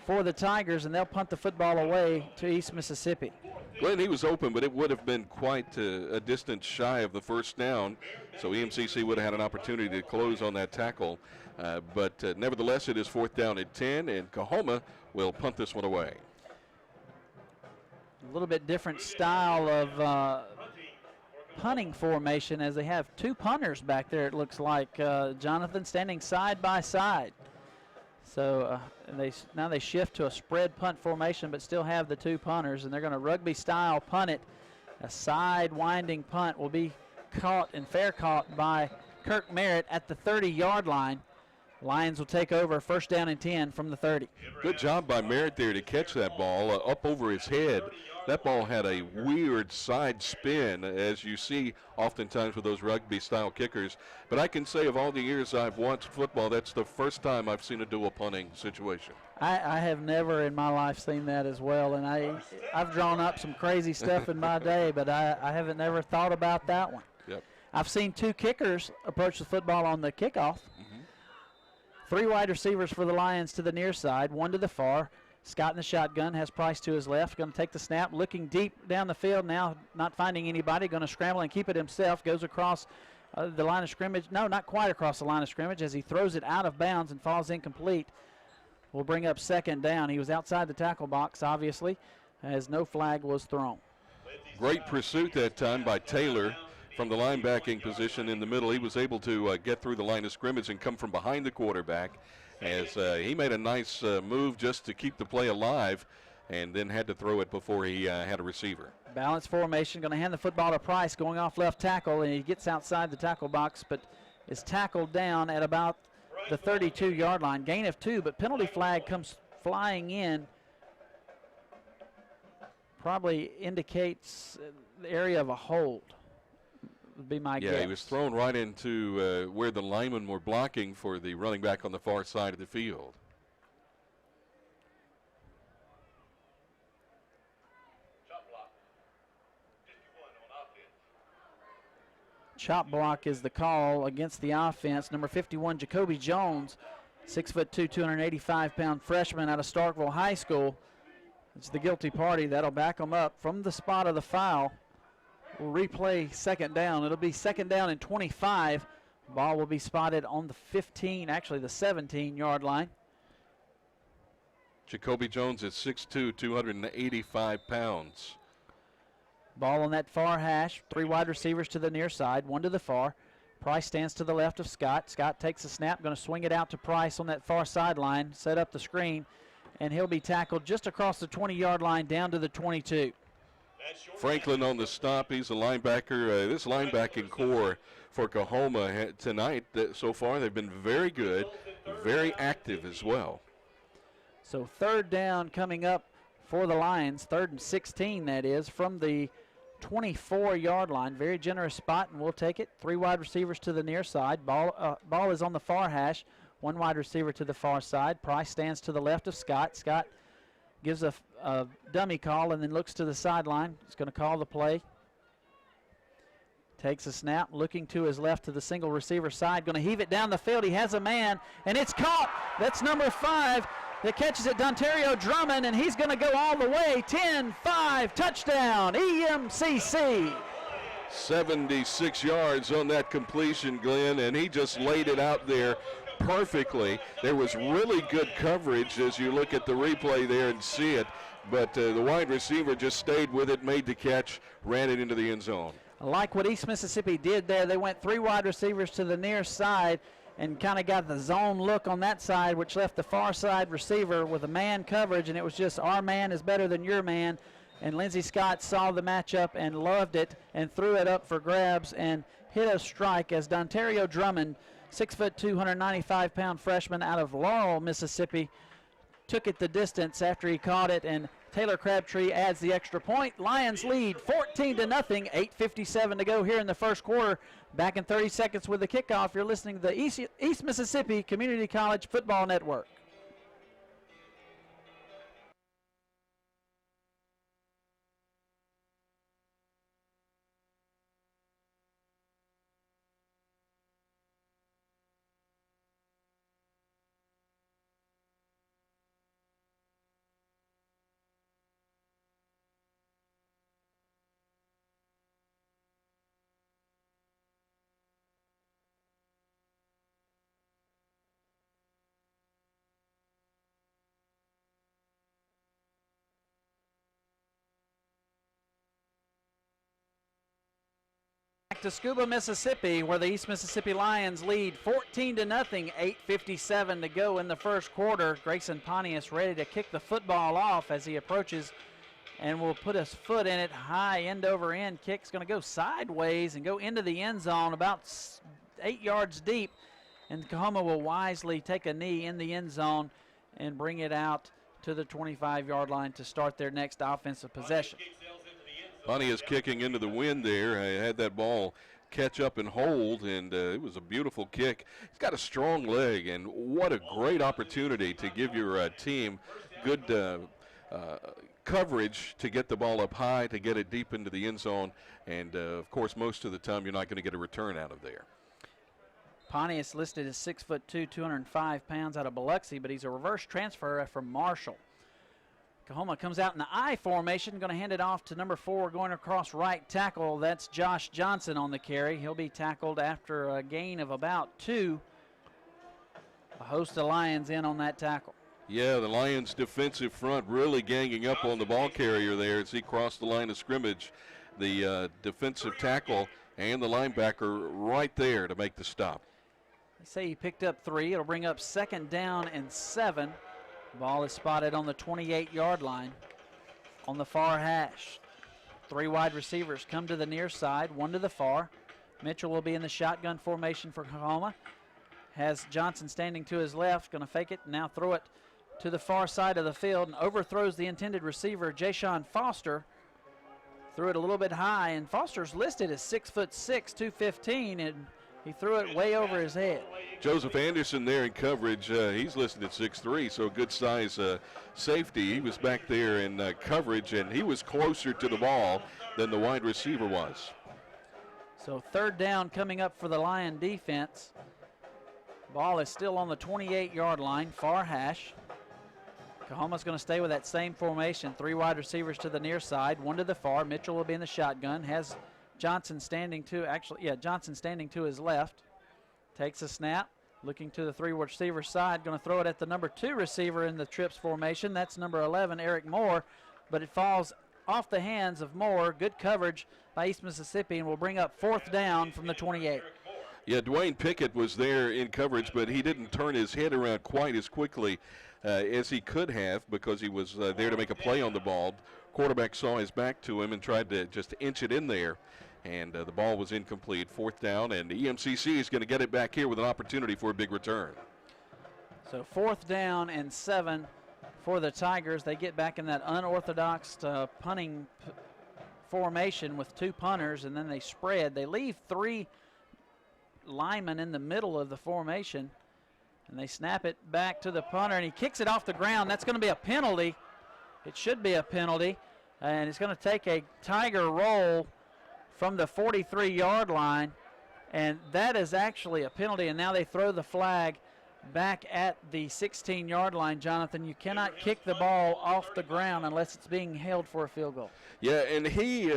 for the Tigers, and they'll punt the football away to East Mississippi. Glenn, he was open, but it would have been quite a distance shy of the first down, so EMCC would have had an opportunity to close on that tackle. But nevertheless, it is 4th down and 10, and Coahoma will punt this one away. A little bit different style of punting formation as they have 2 punters back there, it looks like. Jonathan standing side by side. So now they shift to a spread punt formation, but still have the 2 punters, and they're going to rugby style punt it. A side winding punt will be caught and fair caught by Kirk Merritt at the 30-yard line. Lions will take over 1st down and 10 from the 30. Good job by Merritt there to catch that ball up over his head. That ball had a weird side spin, as you see oftentimes with those rugby-style kickers. But I can say of all the years I've watched football, that's the first time I've seen a dual punting situation. I have never in my life seen that as well, and I've drawn up some crazy stuff in my day, but I haven't never thought about that one. Yep. I've seen 2 kickers approach the football on the kickoff. 3 wide receivers for the Lions to the near side, 1 to the far. Scott in the shotgun, has Price to his left, going to take the snap, looking deep down the field now, not finding anybody, going to scramble and keep it himself, goes across the line of scrimmage. No, not quite across the line of scrimmage as he throws it out of bounds and falls incomplete. Will bring up 2nd down. He was outside the tackle box, obviously, as no flag was thrown. Great pursuit that time by Taylor from the linebacking position in the middle. He was able to get through the line of scrimmage and come from behind the quarterback as he made a nice move just to keep the play alive and then had to throw it before he had a receiver. Balance formation, going to hand the football to Price, going off left tackle, and he gets outside the tackle box, but is tackled down at about the 32-yard line. Gain of 2, but penalty flag comes flying in. Probably indicates the area of a hold, would be my guess. Yeah, he was thrown right into where the linemen were blocking for the running back on the far side of the field. Chop block is the call against the offense. Number 51, Jacoby Jones, 6'2", 285-pound freshman out of Starkville High School. It's the guilty party. That'll back them up from the spot of the foul. We'll replay 2nd down. It'll be 2nd down and 25. Ball will be spotted on the 15, actually the 17-yard line. Jacoby Jones is 6'2", 285 pounds. Ball on that far hash. 3 wide receivers to the near side, 1 to the far. Price stands to the left of Scott. Scott takes a snap, going to swing it out to Price on that far sideline, set up the screen, and he'll be tackled just across the 20-yard line down to the 22. Franklin on the stop. He's a linebacker. This linebacking core for Coahoma tonight, so far, they've been very good, very active as well. So 3rd down coming up for the Lions, 3rd and 16 that is, from the 24-yard line. Very generous spot, and we'll take it. 3 wide receivers to the near side. Ball is on the far hash. 1 wide receiver to the far side. Price stands to the left of Scott. Scott gives a dummy call and then looks to the sideline. He's going to call the play. Takes a snap, looking to his left to the single receiver side. Going to heave it down the field. He has a man, and it's caught. That's number 5. That catches it, Dontario Drummond, and he's going to go all the way. 10-5, touchdown, EMCC. 76 yards on that completion, Glenn, and he just laid it out there perfectly. There was really good coverage as you look at the replay there and see it, but the wide receiver just stayed with it, made the catch, ran it into the end zone. I like what East Mississippi did there. They went 3 wide receivers to the near side and kind of got the zone look on that side, which left the far side receiver with a man coverage, and it was just our man is better than your man. And Lindsey Scott saw the matchup and loved it and threw it up for grabs and hit a strike as Dontario Drummond, 6'2", 295-pound freshman out of Laurel, Mississippi, took it the distance after he caught it, and Taylor Crabtree adds the extra point. Lions lead 14-0, 8:57 to go here in the first quarter. Back in 30 seconds with the kickoff. You're listening to the East Mississippi Community College Football Network. To Scuba, Mississippi, where the East Mississippi Lions lead 14-0, 8:57 to go in the first quarter. Grayson Pontius ready to kick the football off as he approaches and will put his foot in it. High end over end kick's going to go sideways and go into the end zone about 8 yards deep, and Coahoma will wisely take a knee in the end zone and bring it out to the 25-yard line to start their next offensive possession. Pontius kicking into the wind there. Had that ball catch up and hold, and it was a beautiful kick. He's got a strong leg, and what a great opportunity to give your team good coverage to get the ball up high, to get it deep into the end zone, and of course most of the time you're not going to get a return out of there. Pontius listed as 6'2", 205 pounds out of Biloxi, but he's a reverse transfer from Marshall. Coahoma comes out in the I formation, going to hand it off to number 4, going across right tackle. That's Josh Johnson on the carry. He'll be tackled after a gain of about 2. A host of Lions in on that tackle. Yeah, the Lions defensive front really ganging up on the ball carrier there as he crossed the line of scrimmage. The defensive tackle and the linebacker right there to make the stop. They say he picked up 3. It'll bring up 2nd down and 7. Ball is spotted on the 28-yard line on the far hash. 3 wide receivers come to the near side, 1 to the far. Mitchell will be in the shotgun formation for Coahoma. Has Johnson standing to his left, going to fake it, now throw it to the far side of the field and overthrows the intended receiver, Jashawn Foster. Threw it a little bit high, and Foster's listed as 6'6", 215, and he threw it way over his head. Joseph Anderson there in coverage. He's listed at 6'3", so a good size safety. He was back there in coverage, and he was closer to the ball than the wide receiver was. So 3rd down coming up for the Lion defense. Ball is still on the 28-yard line, far hash. Coahoma's going to stay with that same formation. 3 wide receivers to the near side, 1 to the far. Mitchell will be in the shotgun. Has Johnson standing to, Johnson standing to his left. Takes a snap, looking to the three receiver side, going to throw it at the number 2 receiver in the trips formation. That's number 11, Eric Moore, but it falls off the hands of Moore. Good coverage by East Mississippi, and will bring up 4th down from the 28. Yeah, Dwayne Pickett was there in coverage, but he didn't turn his head around quite as quickly as he could have because he was there to make a play on the ball. Quarterback saw his back to him and tried to just inch it in there, and the ball was incomplete. 4th down, and the EMCC is going to get it back here with an opportunity for a big return. So 4th down and 7 for the Tigers. They get back in that unorthodox punting formation with 2 punters, and then they spread. They leave 3 linemen in the middle of the formation, and they snap it back to the punter, and he kicks it off the ground. That's going to be a penalty. It should be a penalty, and it's going to take a Tiger roll from the 43-yard line, and that is actually a penalty, and now they throw the flag back at the 16-yard line. Jonathan, you cannot kick the ball off the ground unless it's being held for a field goal. Yeah, and he,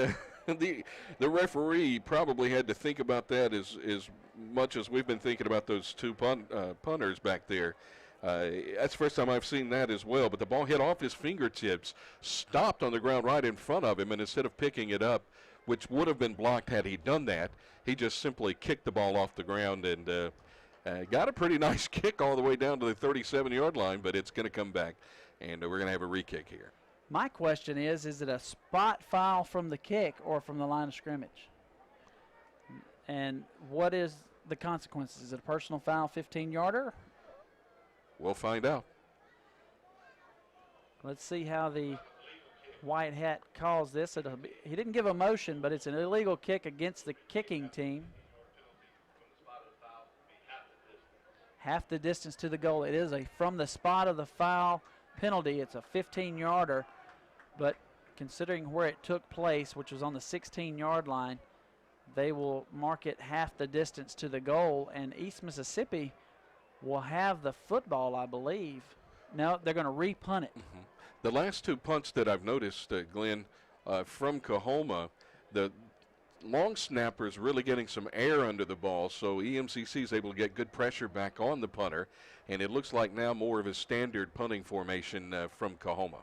the referee probably had to think about that as much as we've been thinking about those 2 punters back there. That's the first time I've seen that as well, but the ball hit off his fingertips, stopped on the ground right in front of him, and instead of picking it up, which would have been blocked had he done that, he just simply kicked the ball off the ground and got a pretty nice kick all the way down to the 37-yard line, but it's going to come back, and we're going to have a re-kick here. My question is it a spot foul from the kick or from the line of scrimmage? And what is the consequences? Is it a personal foul, 15-yarder? We'll find out. Let's see how the white hat calls this. He didn't give a motion, but it's an illegal kick against the kicking team. Half the distance to the goal. It is a from the spot of the foul penalty. It's a 15-yarder, but considering where it took place, which was on the 16-yard line, they will mark it half the distance to the goal, and East Mississippi will have the football, I believe. No, they're going to re-punt it. Mm-hmm. The last 2 punts that I've noticed, Glenn, from Coahoma, the long snappers really getting some air under the ball, so EMCC is able to get good pressure back on the punter, and it looks like now more of a standard punting formation from Coahoma.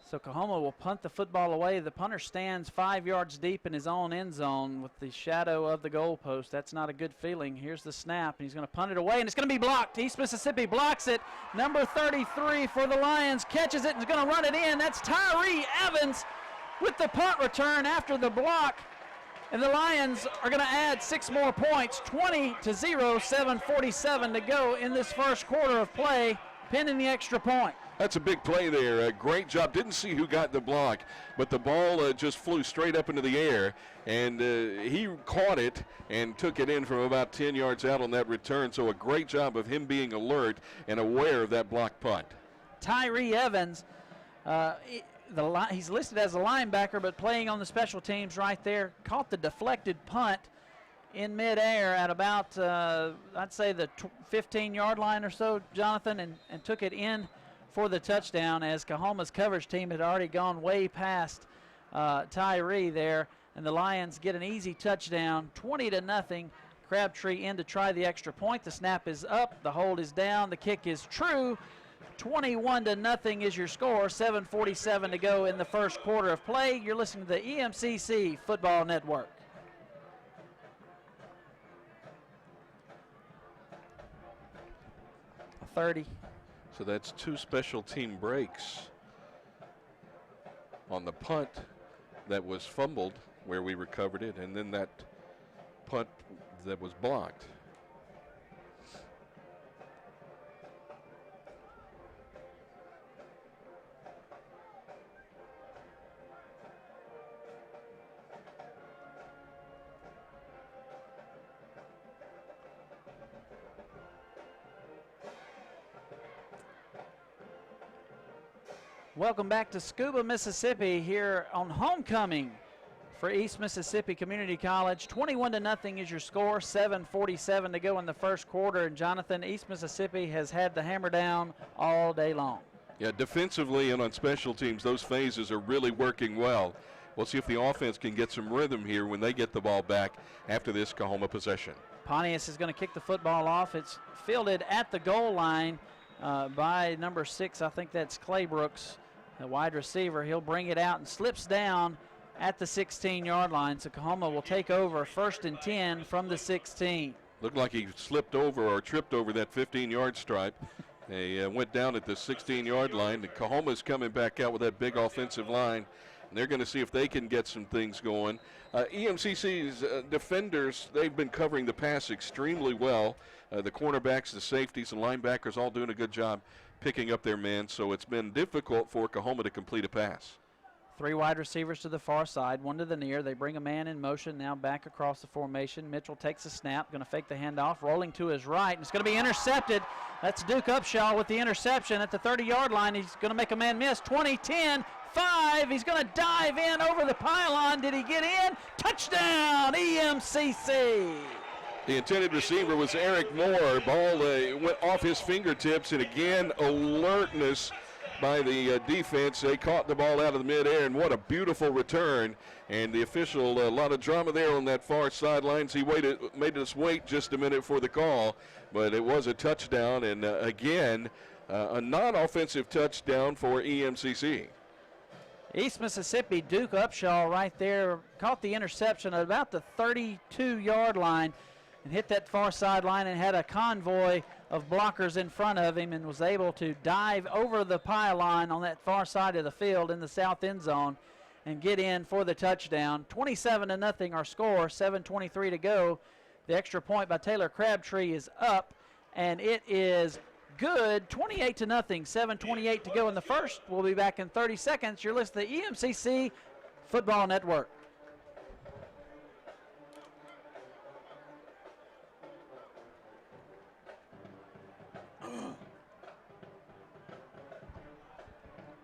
So Coahoma will punt the football away. The punter stands 5 yards deep in his own end zone with the shadow of the goalpost. That's not a good feeling. Here's the snap, and he's going to punt it away, and it's going to be blocked. East Mississippi blocks it. Number 33 for the Lions catches it and is going to run it in. That's Tyree Evans with the punt return after the block. And the Lions are going to add 6 more points, 20-0, 7:47 to go in this first quarter of play, pending the extra point. That's a big play there. Great job. Didn't see who got the block, but the ball just flew straight up into the air, and he caught it and took it in from about 10 yards out on that return. So a great job of him being alert and aware of that block punt. Tyree Evans, he's listed as a linebacker, but playing on the special teams right there, caught the deflected punt in midair at about, I'd say, the 15-yard line or so, Jonathan, and took it in for the touchdown, as Coahoma's coverage team had already gone way past Tyree there, and the Lions get an easy touchdown, 20-0. Crabtree in to try the extra point. The snap is up, the hold is down, the kick is true. 21-0 is your score. 7:47 to go in the first quarter of play. You're listening to the EMCC Football Network. A 30. So that's 2 special team breaks on the punt that was fumbled where we recovered it, and then that punt that was blocked. Welcome back to Scuba, Mississippi here on homecoming for East Mississippi Community College. 21-0 is your score, 7:47 to go in the first quarter. And Jonathan, East Mississippi has had the hammer down all day long. Yeah, defensively and on special teams, those phases are really working well. We'll see if the offense can get some rhythm here when they get the ball back after this Coahoma possession. Pontius is going to kick the football off. It's fielded at the goal line by number 6. I think that's Clay Brooks, the wide receiver. He'll bring it out and slips down at the 16-yard line. So Coahoma will take over 1st and 10 from the 16. Looked like he slipped over or tripped over that 15-yard stripe. They went down at the 16-yard line. The Coahoma's coming back out with that big offensive line. And they're going to see if they can get some things going. EMCC's defenders, they've been covering the pass extremely well. The cornerbacks, the safeties, and linebackers all doing a good job picking up their men. So it's been difficult for Coahoma to complete a pass. 3 wide receivers to the far side, 1 to the near. They bring a man in motion, now back across the formation. Mitchell takes a snap, going to fake the handoff, rolling to his right, and it's going to be intercepted. That's Duke Upshaw with the interception at the 30-yard line. He's going to make a man miss. 20, 10, 5. He's going to dive in over the pylon. Did he get in? Touchdown, EMCC. The intended receiver was Eric Moore. Ball went off his fingertips, and again, alertness by the defense. They caught the ball out of the midair, and what a beautiful return. And the official, a lot of drama there on that far sidelines. He made us wait just a minute for the call, but it was a touchdown, and again, a non-offensive touchdown for EMCC. East Mississippi, Duke Upshaw right there, caught the interception at about the 32-yard line and hit that far sideline and had a convoy of blockers in front of him and was able to dive over the pylon on that far side of the field in the south end zone and get in for the touchdown. 27-0 our score, 7:23 to go. The extra point by Taylor Crabtree is up, and it is good. 28-0, 7:28 to go in the first. We'll be back in 30 seconds. You're listening to the EMCC Football Network.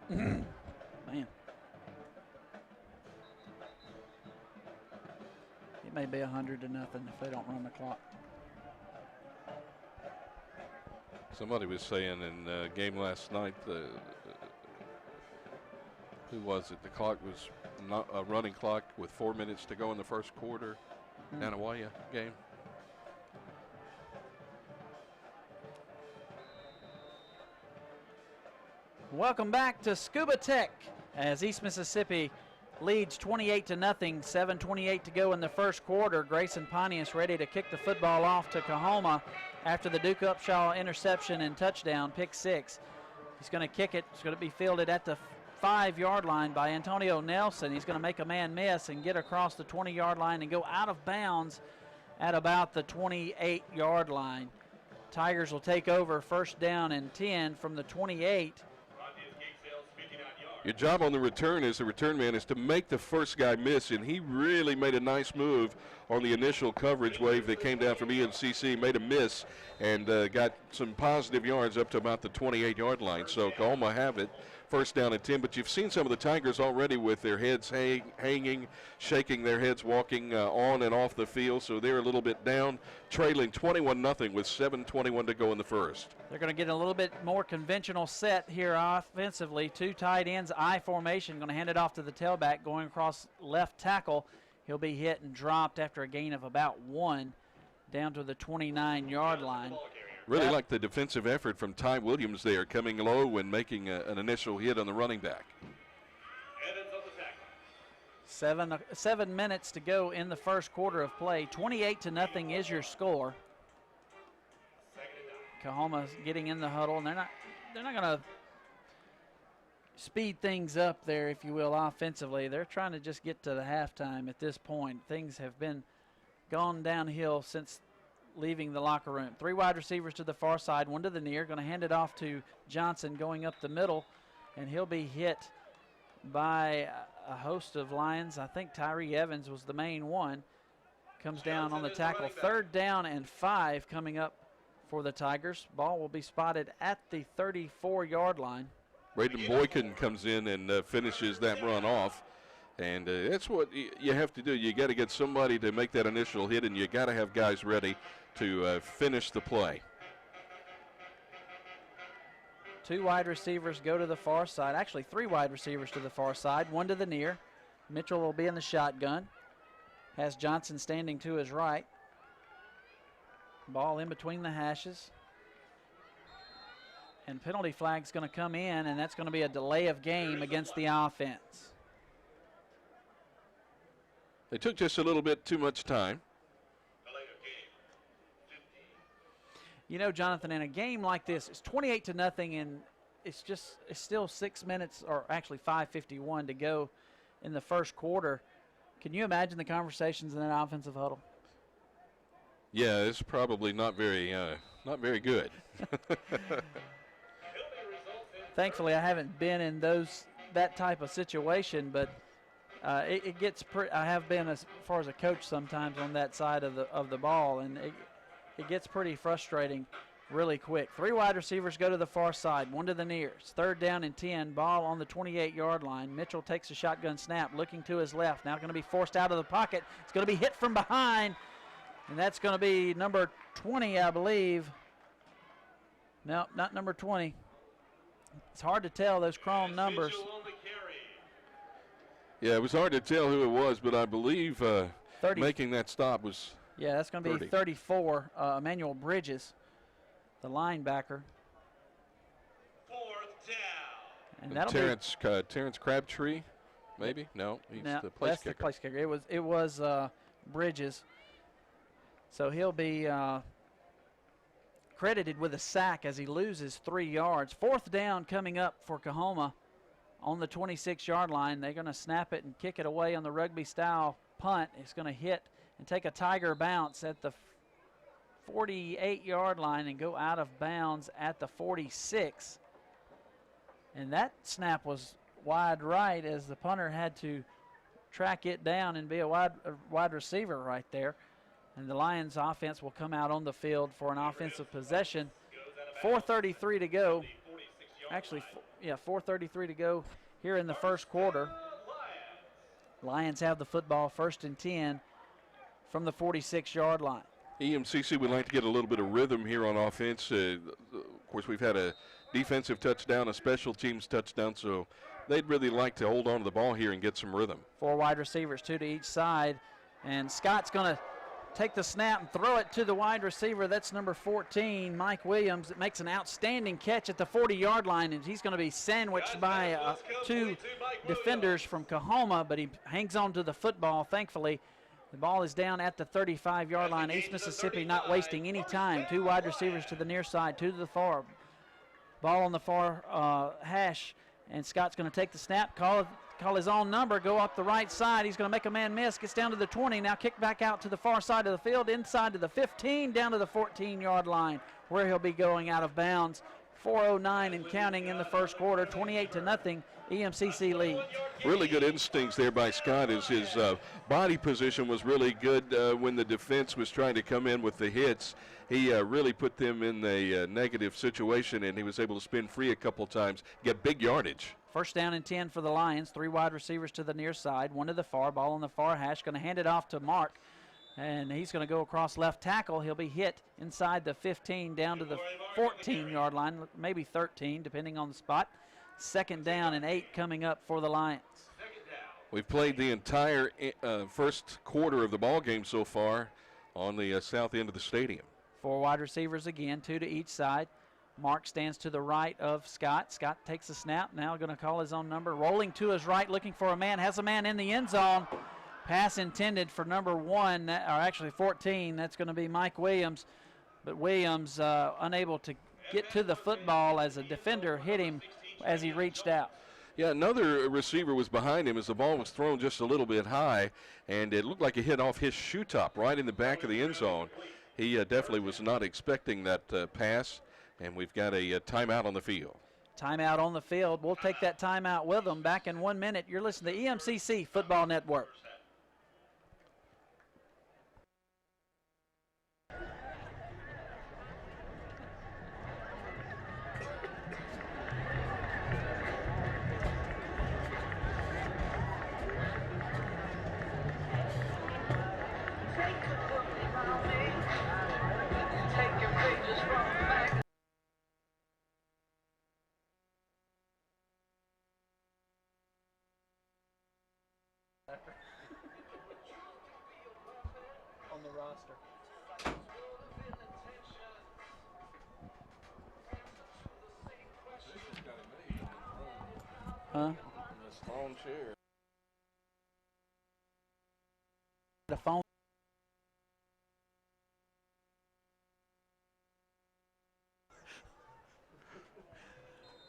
Man. It may be 100-0 if they don't run the clock. Somebody was saying in the game last night, who was it? The clock was not a running clock with 4 minutes to go in the first quarter. Anawaya game. Welcome back to Scuba Tech as East Mississippi leads 28-0, 7:28 to go in the first quarter. Grayson Pontius ready to kick the football off to Coahoma after the Duke Upshaw interception and touchdown, pick 6. He's going to kick it. It's going to be fielded at the 5-yard line by Antonio Nelson. He's going to make a man miss and get across the 20-yard line and go out of bounds at about the 28-yard line. Tigers will take over 1st down and 10 from the 28. Your job on the return as the return man is to make the first guy miss, and he really made a nice move on the initial coverage wave that came down from EMCC, made a miss, and got some positive yards up to about the 28-yard line. So Coahoma have it, 1st down and 10, but you've seen some of the Tigers already with their heads hanging, shaking their heads, walking on and off the field, so they're a little bit down, trailing 21-0 with 7:21 to go in the first. They're going to get a little bit more conventional set here offensively. 2 tight ends, I formation, going to hand it off to the tailback, going across left tackle. He'll be hit and dropped after a gain of about 1 down to the 29-yard line. Really like the defensive effort from Ty Williams there, coming low and making an initial hit on the running back. 7 minutes to go in the first quarter of play. 28-0 is your score. Coahoma's getting in the huddle, and they're not going to speed things up there, if you will, offensively. They're trying to just get to the halftime at this point. Things have been gone downhill since leaving the locker room. 3 wide receivers to the far side, 1 to the near. Going to hand it off to Johnson going up the middle, and he'll be hit by a host of Lions. I think Tyree Evans was the main one. Comes down on the tackle. 3rd down and 5 coming up for the Tigers. Ball will be spotted at the 34-yard line. Braden Boykin comes in and finishes that run off. And that's what you have to do. You got to get somebody to make that initial hit, and you got to have guys ready to finish the play. 2 wide receivers go to the far side. Actually, 3 wide receivers to the far side. 1 to the near. Mitchell will be in the shotgun. Has Johnson standing to his right. Ball in between the hashes. And penalty flag's going to come in, and that's going to be a delay of game against the offense. They took just a little bit too much time. You know, Jonathan, in a game like this, it's 28-0, and it's still 6 minutes, or actually 5:51 to go in the first quarter. Can you imagine the conversations in that offensive huddle? Yeah, it's probably not very good. Thankfully, I haven't been in that type of situation, but it gets I have been as far as a coach sometimes on that side of the ball, and it gets pretty frustrating really quick. 3 wide receivers go to the far side, 1 to the near. It's 3rd down and 10, ball on the 28-yard line. Mitchell takes a shotgun snap, looking to his left. Now going to be forced out of the pocket. It's going to be hit from behind, and that's going to be number 20, I believe. No, not number 20. It's hard to tell those chrome numbers. Yeah, it was hard to tell who it was, but I believe making that stop was. Yeah, that's going to be 34, Emmanuel Bridges, the linebacker. 4th down. And that'll Terrence Crabtree, maybe? No, he's the place that's kicker. The place kicker. It was Bridges. So he'll be credited with a sack as he loses 3 yards. 4th down coming up for Coahoma on the 26-yard line. They're going to snap it and kick it away on the rugby-style punt. It's going to hit and take a tiger bounce at the 48-yard line and go out of bounds at the 46. And that snap was wide right as the punter had to track it down and be a wide receiver right there. And the Lions offense will come out on the field for an offensive possession. 4:33 to go. Actually, 4:33 to go here in the first quarter. Lions have the football, 1st and 10 from the 46-yard line. EMCC would like to get a little bit of rhythm here on offense. Of course, we've had a defensive touchdown, a special teams touchdown, so they'd really like to hold on to the ball here and get some rhythm. 4 wide receivers, 2 to each side. And Scott's going to take the snap and throw it to the wide receiver. That's number 14, Mike Williams. It makes an outstanding catch at the 40-yard line, and he's going to be sandwiched by 2 defenders from Coahoma, but he hangs on to the football, thankfully. The ball is down at the 35-yard line. East Mississippi not wasting any time. 2 wide receivers to the near side, 2 to the far. Ball on the far hash, and Scott's going to take the snap, call his own number, go up the right side. He's going to make a man miss, gets down to the 20, now kick back out to the far side of the field, inside to the 15, down to the 14-yard line, where he'll be going out of bounds. 4:09 and counting in the first quarter, 28-0, EMCC lead. Really good instincts there by Scott as his body position was really good when the defense was trying to come in with the hits. He really put them in a negative situation, and he was able to spin free a couple times, get big yardage. 1st down and 10 for the Lions. 3 wide receivers to the near side, 1 to the far, ball on the far hash, going to hand it off to Mark. And he's going to go across left tackle. He'll be hit inside the 15 down to the 14-yard line, maybe 13, depending on the spot. 2nd down and 8 coming up for the Lions. We've played the entire first quarter of the ball game so far on the south end of the stadium. 4 wide receivers again, 2 to each side. Mark stands to the right of Scott. Scott takes a snap, now going to call his own number. Rolling to his right, looking for a man, has a man in the end zone. Pass intended for number 1, or actually 14. That's going to be Mike Williams. But Williams unable to get to the football as a defender hit him as he reached out. Yeah, another receiver was behind him as the ball was thrown just a little bit high, and it looked like it hit off his shoe top right in the back of the end zone. He definitely was not expecting that pass, and we've got a timeout on the field. Timeout on the field. We'll take that timeout with them. Back in 1 minute. You're listening to EMCC Football Network. On the roster. Huh? This long chair. The phone.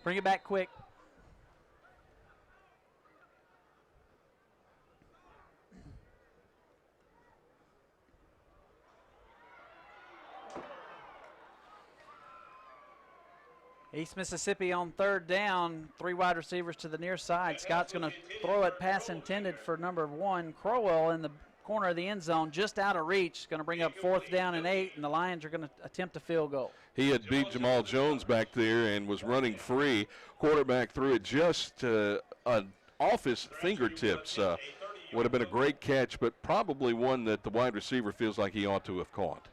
Bring it back quick. East Mississippi on third down, 3 wide receivers to the near side. Scott's going to throw it, pass intended for number 1, Crowell, in the corner of the end zone, just out of reach. Going to bring up 4th down and 8, and the Lions are going to attempt a field goal. He had beat Jamal Jones back there and was running free. Quarterback threw it just off his fingertips. Would have been a great catch, but probably one that the wide receiver feels like he ought to have caught.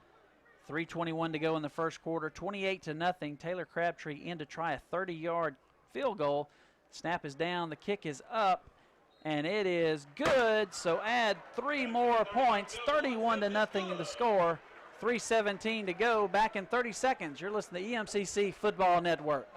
3:21 to go in the first quarter, 28-0. Taylor Crabtree in to try a 30-yard field goal. Snap is down, the kick is up, and it is good. So add 3 more points, 31-0 in the score. 3:17 to go, back in 30 seconds. You're listening to EMCC Football Network.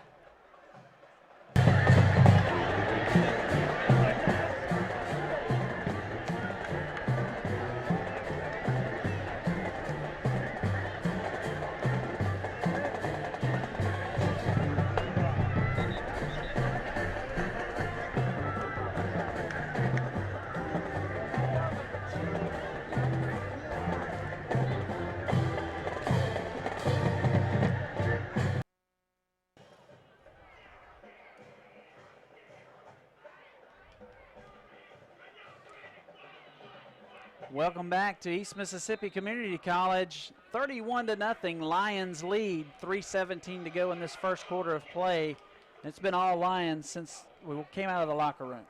Welcome back to East Mississippi Community College. 31-0, Lions lead. 3:17 to go in this first quarter of play. It's been all Lions since we came out of the locker room.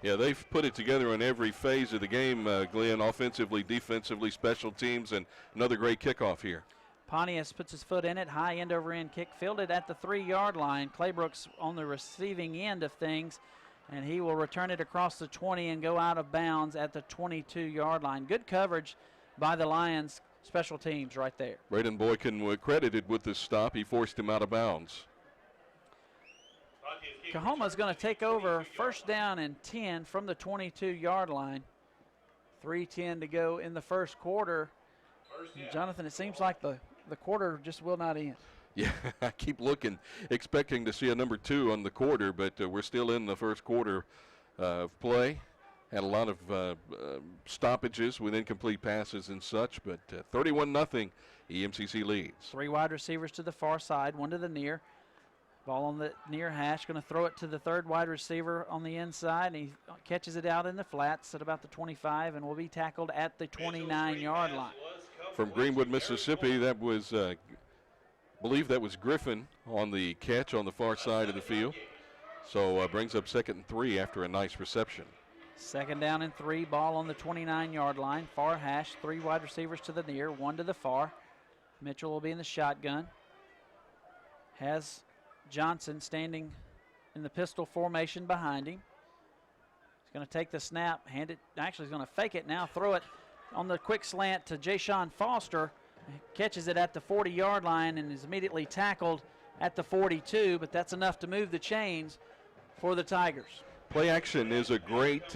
Yeah, they've put it together in every phase of the game, Glenn, offensively, defensively, special teams, and another great kickoff here. Pontius puts his foot in it, high end over end kick, fielded at the 3-yard line. Claybrook's on the receiving end of things, and he will return it across the 20 and go out of bounds at the 22-yard line. Good coverage by the Lions special teams right there. Braden Boykin credited with this stop. He forced him out of bounds. Coahoma is going to take over, first down and 10 from the 22-yard line. 3:10 to go in the first quarter. Jonathan, it seems like the quarter just will not end. Yeah, I keep looking, expecting to see a number 2 on the quarter, but we're still in the first quarter of play. Had a lot of stoppages with incomplete passes and such, but 31-0, EMCC leads. 3 wide receivers to the far side, 1 to the near. Ball on the near hash, going to throw it to the 3rd wide receiver on the inside, and he catches it out in the flats at about the 25 and will be tackled at the 29-yard line. From Greenwood, Mississippi, that was believe that was Griffin on the catch on the far side of the field. So brings up 2nd and 3 after a nice reception. 2nd down and 3, ball on the 29-yard line. Far hash, 3 wide receivers to the near, 1 to the far. Mitchell will be in the shotgun. Has Johnson standing in the pistol formation behind him. He's going to take the snap, hand it, actually he's going to fake it now, throw it on the quick slant to Jashawn Foster. Catches it at the 40-yard line and is immediately tackled at the 42, but that's enough to move the chains for the Tigers. Play action is a great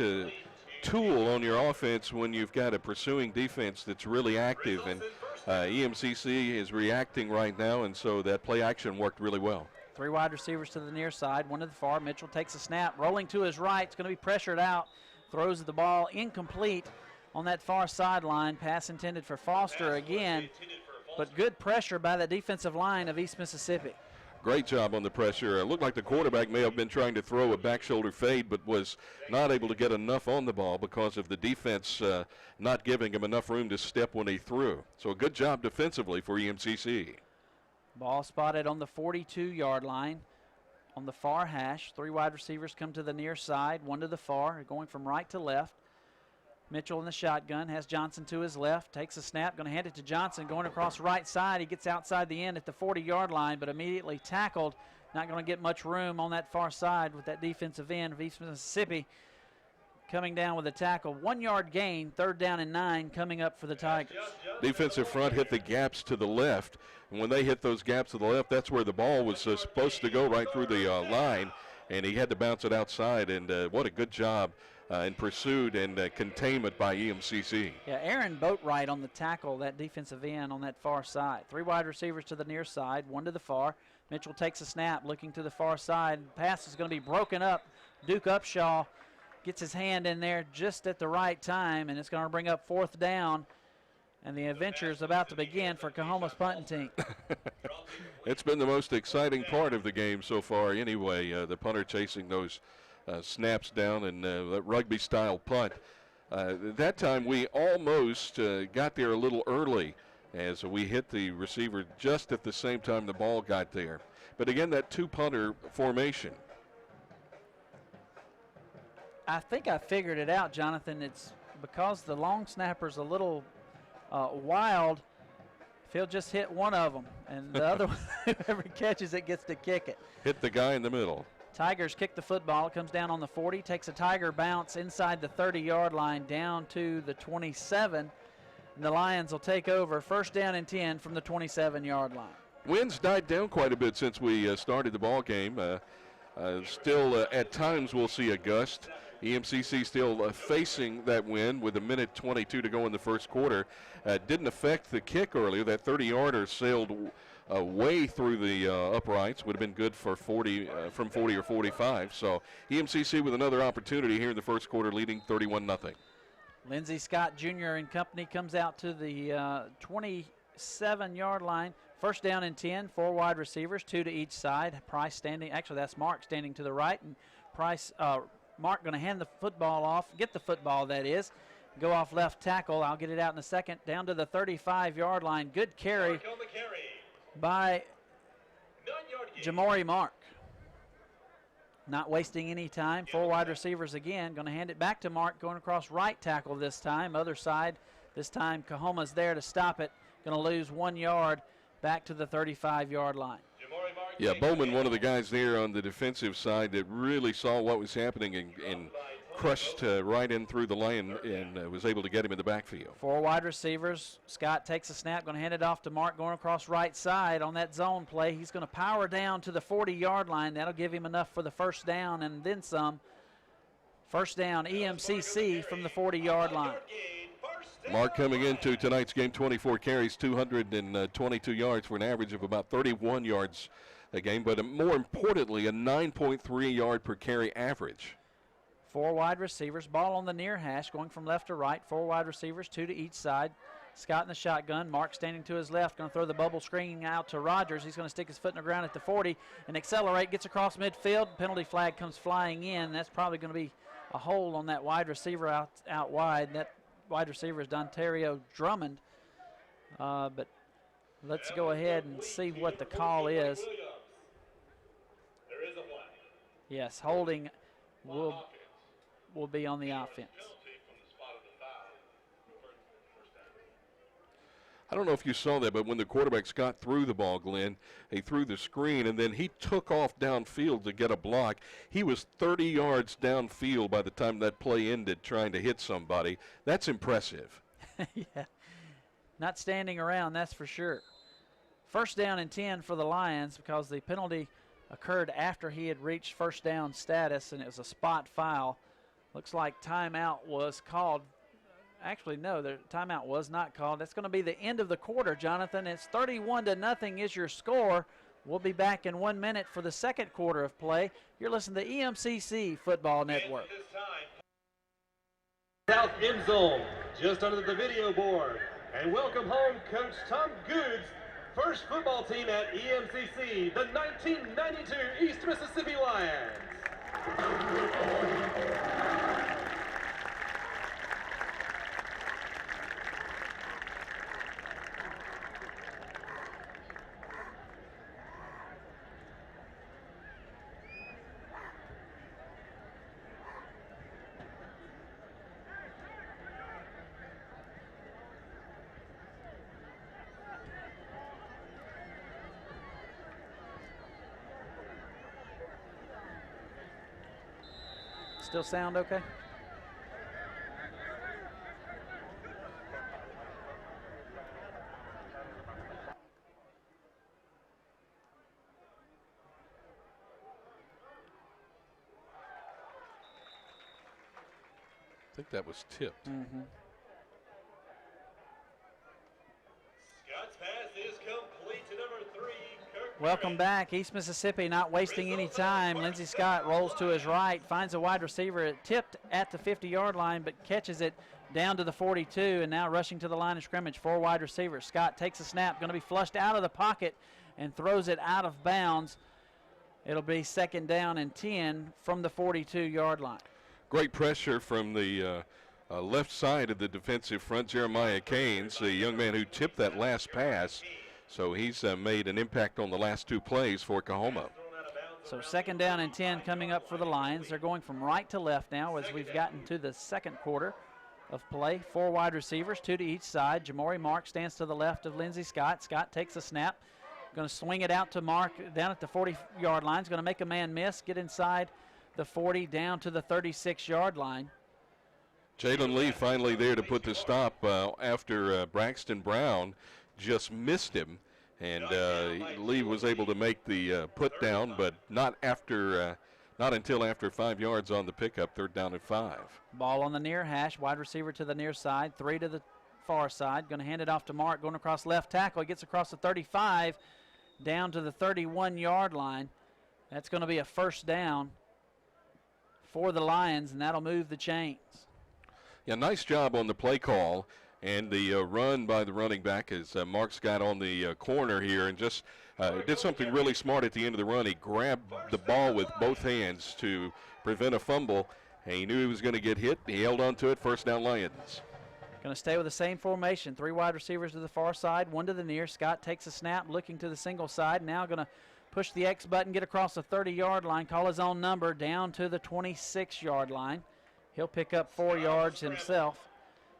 tool on your offense when you've got a pursuing defense that's really active, and EMCC is reacting right now, and so that play action worked really well. 3 wide receivers to the near side, 1 to the far. Mitchell takes a snap, rolling to his right. It's going to be pressured out, throws the ball incomplete on that far sideline. Pass intended for Foster again, but good pressure by the defensive line of East Mississippi. Great job on the pressure. It looked like the quarterback may have been trying to throw a back shoulder fade, but was not able to get enough on the ball because of the defense not giving him enough room to step when he threw. So a good job defensively for EMCC. Ball spotted on the 42-yard line on the far hash. 3 wide receivers come to the near side, 1 to the far, going from right to left. Mitchell in the shotgun, has Johnson to his left, takes a snap, going to hand it to Johnson, going across right side. He gets outside the end at the 40-yard line, but immediately tackled. Not going to get much room on that far side with that defensive end of East Mississippi. coming down with a tackle. 1 yard gain, 3rd down and 9 coming up for the Tigers. Defensive front hit the gaps to the left. And when they hit those gaps to the left, that's where the ball was supposed to go, right through the line. And he had to bounce it outside. And what a good job in pursuit and containment by EMCC. Yeah, Aaron Boatwright on the tackle, that defensive end on that far side. 3 wide receivers to the near side, 1 to the far. Mitchell takes a snap, looking to the far side. Pass is going to be broken up. Duke Upshaw gets his hand in there just at the right time, and it's going to bring up 4th down. And the adventure is about to begin for Coahoma's punting team. It's been the most exciting part of the game so far anyway, the punter chasing those snaps down and that rugby-style punt. That time we almost got there a little early as we hit the receiver just at the same time the ball got there. But again, that 2-punter formation. I think I figured it out, Jonathan. It's because the long snapper's a little wild. If he'll just hit one of them, and the other one, whoever catches it gets to kick it. Hit the guy in the middle. Tigers kick the football. It comes down on the 40, takes a Tiger bounce inside the 30-yard line down to the 27. And the Lions will take over 1st down and 10 from the 27-yard line. Winds died down quite a bit since we started the ball game. Still, at times, we'll see a gust. EMCC still facing that wind with 1:22 to go in the first quarter. Didn't affect the kick earlier. That 30-yarder sailed way through the uprights. Would have been good for 40 from 40 or 45. So EMCC with another opportunity here in the first quarter, leading 31-0. Lindsey Scott Jr. and company comes out to the 27-yard line. 1st down and 10, 4 wide receivers, 2 to each side. Price standing, actually that's Mark standing to the right, and Mark going to hand the football off, get the football that is, go off left tackle. I'll get it out in a second. Down to the 35-yard line. Good carry by Jamori Mark. Not wasting any time. 4 wide receivers again. Going to hand it back to Mark, going across right tackle this time. Other side. This time Coahoma's there to stop it. Going to lose 1 yard back to the 35-yard line. Yeah, Bowman, one of the guys there on the defensive side that really saw what was happening and crushed right in through the lane and was able to get him in the backfield. 4 wide receivers. Scott takes a snap, going to hand it off to Mark, going across right side on that zone play. He's going to power down to the 40-yard line. That'll give him enough for the 1st down and then some. 1st down, EMCC from the 40-yard line. Mark coming into tonight's game, 24 carries, 222 yards for an average of about 31 yards a game, but more importantly, a 9.3 yard per carry average. 4 wide receivers, ball on the near hash, going from left to right. 4 wide receivers, 2 to each side. Scott in the shotgun, Mark standing to his left, going to throw the bubble screen out to Rogers. He's going to stick his foot in the ground at the 40 and accelerate, gets across midfield. Penalty flag comes flying in. That's probably going to be a hold on that wide receiver out wide. That wide receiver is Dontario Drummond. But let's go ahead and see what the call is. Yes, holding will be on the offense. I don't know if you saw that, but when the quarterback Scott threw the ball, Glenn, he threw the screen, and then he took off downfield to get a block. He was 30 yards downfield by the time that play ended trying to hit somebody. That's impressive. Yeah, not standing around, that's for sure. 1st down and 10 for the Lions because the penalty occurred after he had reached 1st down status, and it was a spot foul. Looks like timeout was called. Actually, no, the timeout was not called. That's going to be the end of the quarter, Jonathan. It's 31-0 is your score. We'll be back in 1 minute for the second quarter of play. You're listening to EMCC Football Network. South end zone, just under the video board. And welcome home, Coach Tom Goods, first football team at EMCC, the 1992 East Mississippi Lions. Still sound okay? I think that was tipped. Scott's pass is complete to number 3, Kirk. Welcome back. East Mississippi not wasting any time. Lindsey Scott rolls to his right, finds a wide receiver. It tipped at the 50-yard line, but catches it down to the 42, and now rushing to the line of scrimmage. 4 wide receivers. Scott takes a snap, going to be flushed out of the pocket and throws it out of bounds. It'll be 2nd down and 10 from the 42-yard line. Great pressure from the left side of the defensive front, Jeremiah Keynes, the young man who tipped that last pass. So he's made an impact on the last 2 plays for Coahoma. So 2nd down and 10 coming up for the Lions. They're going from right to left now as we've gotten to the 2nd quarter of play. 4 wide receivers, 2 to each side. Jamori Mark stands to the left of Lindsey Scott. Scott takes a snap. Going to swing it out to Mark down at the 40-yard line. He's going to make a man miss, get inside the 40 down to the 36-yard line. Jalen Lee finally there to put the stop after Braxton Brown just missed him. And Lee was able to make the put down, but not until after 5 yards on the pickup, 3rd down and 5. Ball on the near hash, wide receiver to the near side, 3 to the far side. Going to hand it off to Mark, going across left tackle. He gets across the 35, down to the 31-yard line. That's going to be a 1st down for the Lions, and that'll move the chains. Yeah, nice job on the play call and the run by the running back as Mark's got on the corner here and just did something really smart at the end of the run. He grabbed the ball with both hands to prevent a fumble, and he knew he was going to get hit. He held on to it. 1st down Lions. Going to stay with the same formation. 3 wide receivers to the far side, 1 to the near. Scott takes a snap, looking to the single side. Now going to push the X button, get across the 30-yard line, call his own number down to the 26-yard line. He'll pick up 4 yards himself.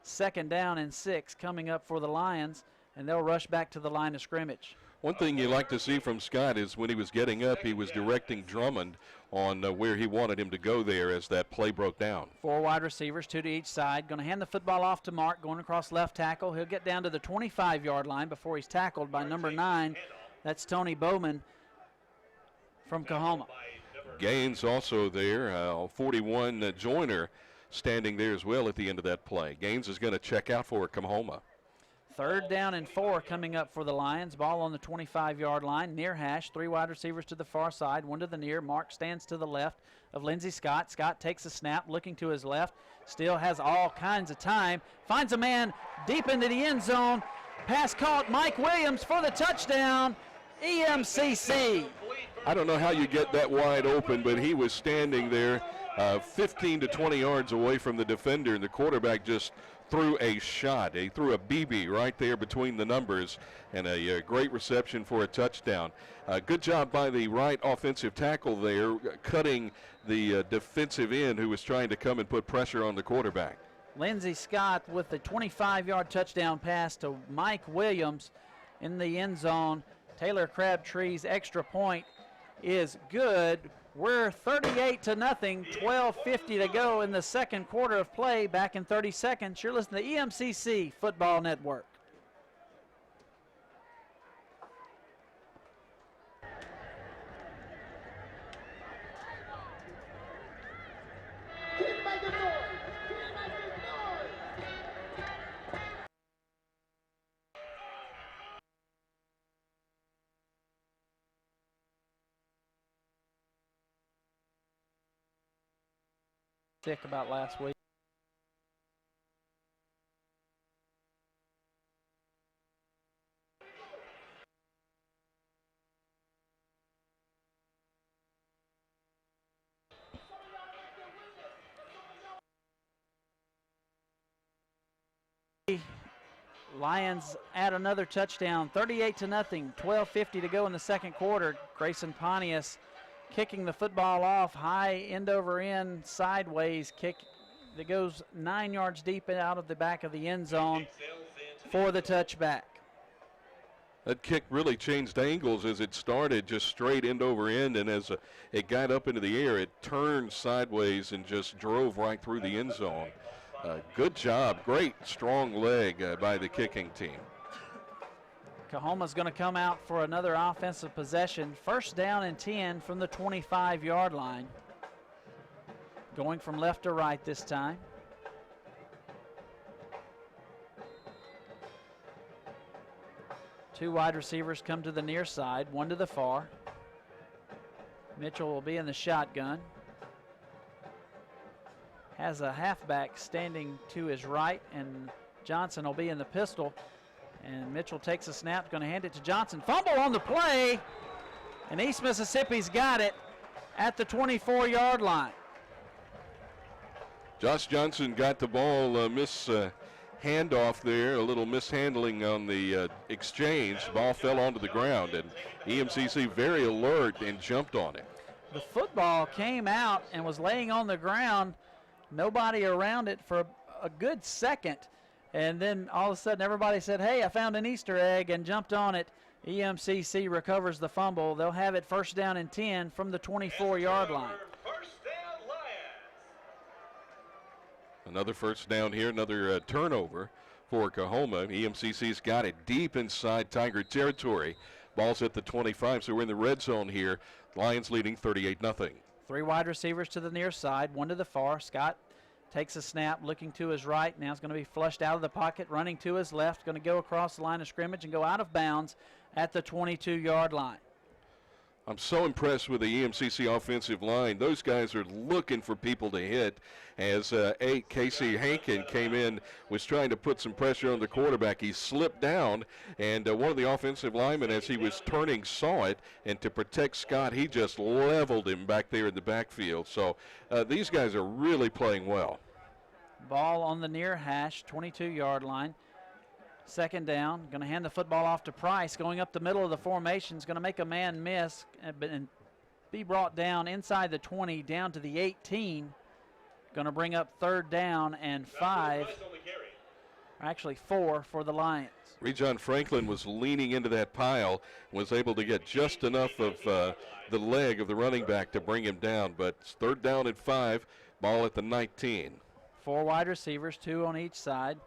2nd down and 6 coming up for the Lions, and they'll rush back to the line of scrimmage. One thing you like to see from Scott is when he was getting up, he was directing Drummond on where he wanted him to go there as that play broke down. 4 wide receivers, 2 to each side. Going to hand the football off to Mark, going across left tackle. He'll get down to the 25-yard line before he's tackled by number 9. That's Tony Bowman from Coahoma. Gaines also there, 41 Joyner standing there as well at the end of that play. Gaines is going to check out for Coahoma. 3rd down and 4 coming up for the Lions. Ball on the 25-yard line, near hash. 3 wide receivers to the far side, 1 to the near. Mark stands to the left of Lindsey Scott. Scott takes a snap, looking to his left. Still has all kinds of time. Finds a man deep into the end zone. Pass caught. Mike Williams for the touchdown. EMCC. I don't know how you get that wide open, but he was standing there 15 to 20 yards away from the defender, and the quarterback just threw a shot. He threw a BB right there between the numbers, and a great reception for a touchdown. Good job by the right offensive tackle there, cutting the defensive end who was trying to come and put pressure on the quarterback. Lindsey Scott with the 25-yard touchdown pass to Mike Williams in the end zone. Taylor Crabtree's extra point is good. We're 38-0, 12:50 to go in the 2nd quarter of play. Back in 30 seconds. You're listening to EMCC Football Network. Sick about last week. Lions add another touchdown, 38-0, 12:50 to go in the 2nd quarter. Grayson Pontius kicking the football off, high end over end, sideways kick that goes 9 yards deep and out of the back of the end zone for the touchback. That kick really changed angles as it started just straight end over end, and as it got up into the air, it turned sideways and just drove right through the end zone. Good job, great strong leg by the kicking team. Coahoma's going to come out for another offensive possession. 1st down and 10 from the 25-yard line. Going from left to right this time. Two wide receivers come to the near side, one to the far. Mitchell will be in the shotgun. Has a halfback standing to his right, and Johnson will be in the pistol. And Mitchell takes a snap, going to hand it to Johnson. Fumble on the play, and East Mississippi's got it at the 24-yard line. Josh Johnson got the ball, handoff there, a little mishandling on the exchange. Ball fell onto the ground, and EMCC very alert and jumped on it. The football came out and was laying on the ground, nobody around it for a good second. And then all of a sudden everybody said, hey, I found an Easter egg, and jumped on it. EMCC recovers the fumble. They'll have it first down and 10 from the 24-yard line. First down, Lions. Another first down here, another turnover for Coahoma. EMCC's got it deep inside Tiger territory. Ball's at the 25, so we're in the red zone here. Lions leading 38-0. Three wide receivers to the near side, one to the far. Scott takes a snap, looking to his right. Now it's going to be flushed out of the pocket, running to his left, going to go across the line of scrimmage and go out of bounds at the 22-yard line. I'm so impressed with the EMCC offensive line. Those guys are looking for people to hit. As Casey Hankin came in, was trying to put some pressure on the quarterback. He slipped down, and one of the offensive linemen, as he was turning, saw it, and to protect Scott, he just leveled him back there in the backfield. So these guys are really playing well. Ball on the near hash, 22-yard line. Second down, going to hand the football off to Price, going up the middle of the formation. Is going to make a man miss and be brought down inside the 20, down to the 18. Going to bring up third down and 5, or actually 4 for the Lions. Rejon Franklin was leaning into that pile, was able to get just enough of the leg of the running back to bring him down. But it's third down and 5, ball at the 19. 4 wide receivers, 2 on each side.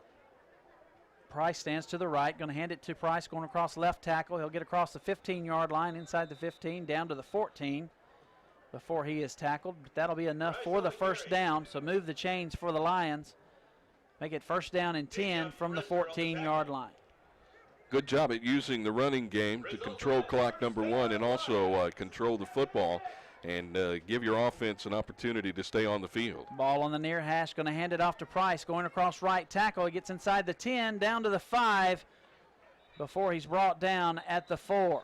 Price stands to the right, going to hand it to Price, going across left tackle. He'll get across the 15-yard line, inside the 15, down to the 14 before he is tackled. But that'll be enough for the first down, so move the chains for the Lions. Make it first down and 10 from the 14-yard line. Good job at using the running game to control clock, number one, and also control the football and give your offense an opportunity to stay on the field. Ball on the near hash, going to hand it off to Price, going across right tackle. He gets inside the 10, down to the 5 before he's brought down at the 4.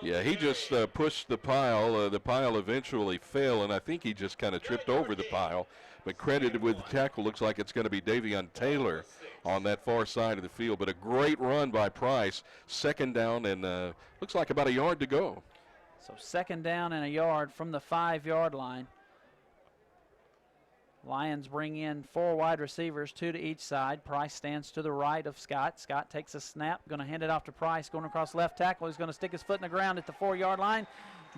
Yeah, he just pushed the pile. The pile eventually fell, and I think he just kind of tripped over the pile. But credited with the tackle, looks like it's going to be Davion Taylor on that far side of the field. But a great run by Price. Second down, and looks like about a yard to go. So second down and a yard from the 5-yard line. Lions bring in 4 wide receivers, 2 to each side. Price stands to the right of Scott. Scott takes a snap, going to hand it off to Price, going across left tackle. He's going to stick his foot in the ground at the 4-yard line,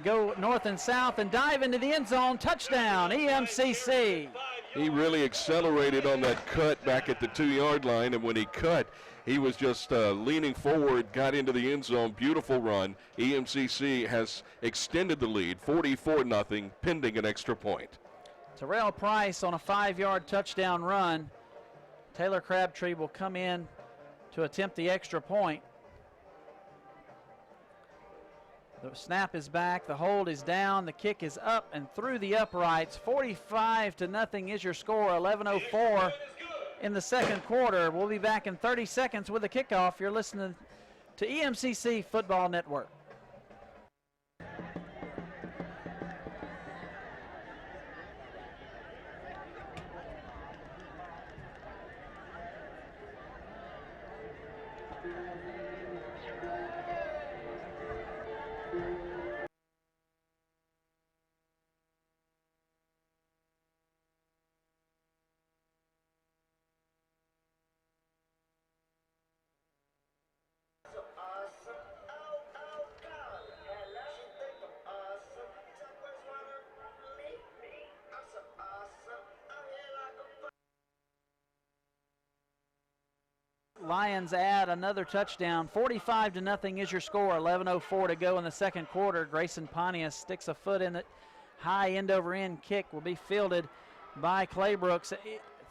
go north and south, and dive into the end zone. Touchdown, EMCC. He really accelerated on that cut back at the 2-yard line, and when he cut, he was just leaning forward, got into the end zone. Beautiful run. EMCC has extended the lead, 44-0, pending an extra point. Terrell Price on a 5-yard touchdown run. Taylor Crabtree will come in to attempt the extra point. The snap is back, the hold is down, the kick is up and through the uprights. 45-0 is your score, 11:04 in the second quarter. We'll be back in 30 seconds with a kickoff. You're listening to EMCC Football Network. Lions add another touchdown. 45-0 is your score. 11:04 to go in the second quarter. Grayson Pontius sticks a foot in it. High end over end kick will be fielded by Claybrooks.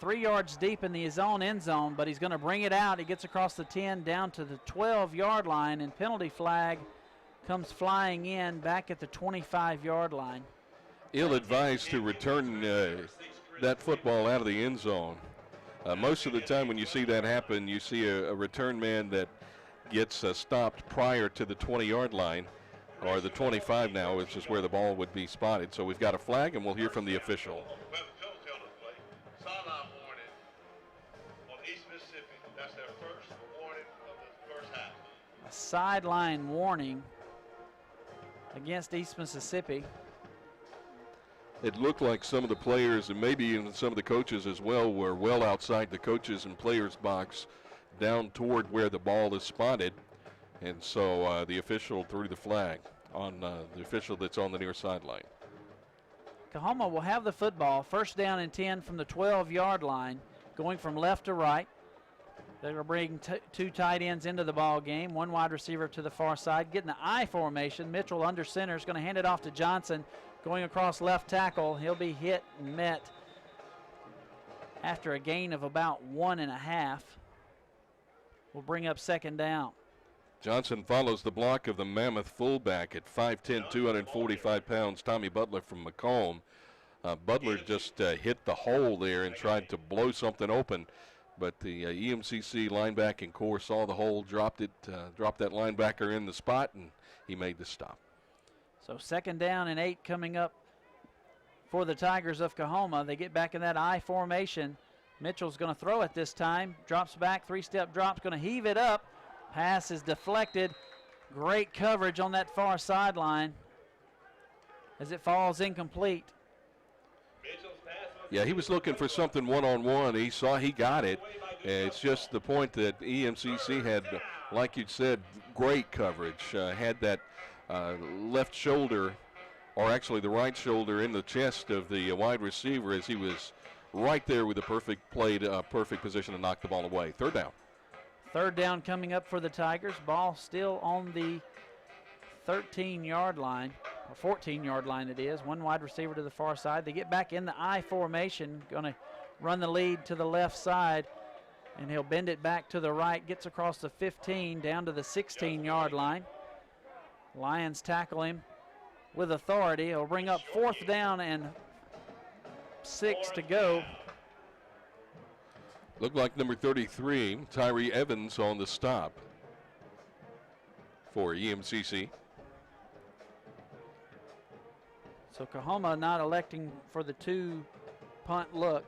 3 yards deep in his own end zone, but he's going to bring it out. He gets across the 10 down to the 12-yard line, and penalty flag comes flying in back at the 25-yard line. Ill-advised to return that football out of the end zone. Most of the time when you see that happen, you see a return man that gets stopped prior to the 20-yard line, or the 25 now, which is where the ball would be spotted. So we've got a flag, and we'll hear from the official. Sideline warning on East Mississippi. That's their first warning of the first half. A sideline warning against East Mississippi. It looked like some of the players, and maybe even some of the coaches as well, were well outside the coaches and players box down toward where the ball is spotted. And so the official threw the flag on the official that's on the near sideline. Coahoma will have the football, first down and 10 from the 12-yard line, going from left to right. They're going to bring two tight ends into the ball game, one wide receiver to the far side, getting the I formation. Mitchell under center is going to hand it off to Johnson, going across left tackle. He'll be hit and met after a gain of about 1.5. We'll bring up second down. Johnson follows the block of the mammoth fullback at 5'10", 245 pounds, Tommy Butler from Macomb. Butler just hit the hole there and tried to blow something open, but the EMCC linebacking corps saw the hole, dropped that linebacker in the spot, and he made the stop. So second down and 8 coming up for the Tigers of Coahoma. They get back in that I formation. Mitchell's going to throw it this time. Drops back, 3-step drops, going to heave it up. Pass is deflected. Great coverage on that far sideline as it falls incomplete. Yeah, he was looking for something one-on-one. He saw he got it. It's just the point that EMCC had, like you said, great coverage. Had that left shoulder, or actually the right shoulder, in the chest of the wide receiver as he was right there with the perfect play, perfect position to knock the ball away. Third down. Third down coming up for the Tigers. Ball still on the 13-yard line, or 14-yard line it is. One wide receiver to the far side. They get back in the I formation, going to run the lead to the left side, and he'll bend it back to the right, gets across the 15 down to the 16-yard line. Lions tackle him with authority. He'll bring up fourth down and 6 to go. Looked like number 33, Tyree Evans, on the stop for EMCC. So Coahoma not electing for the two-punter look.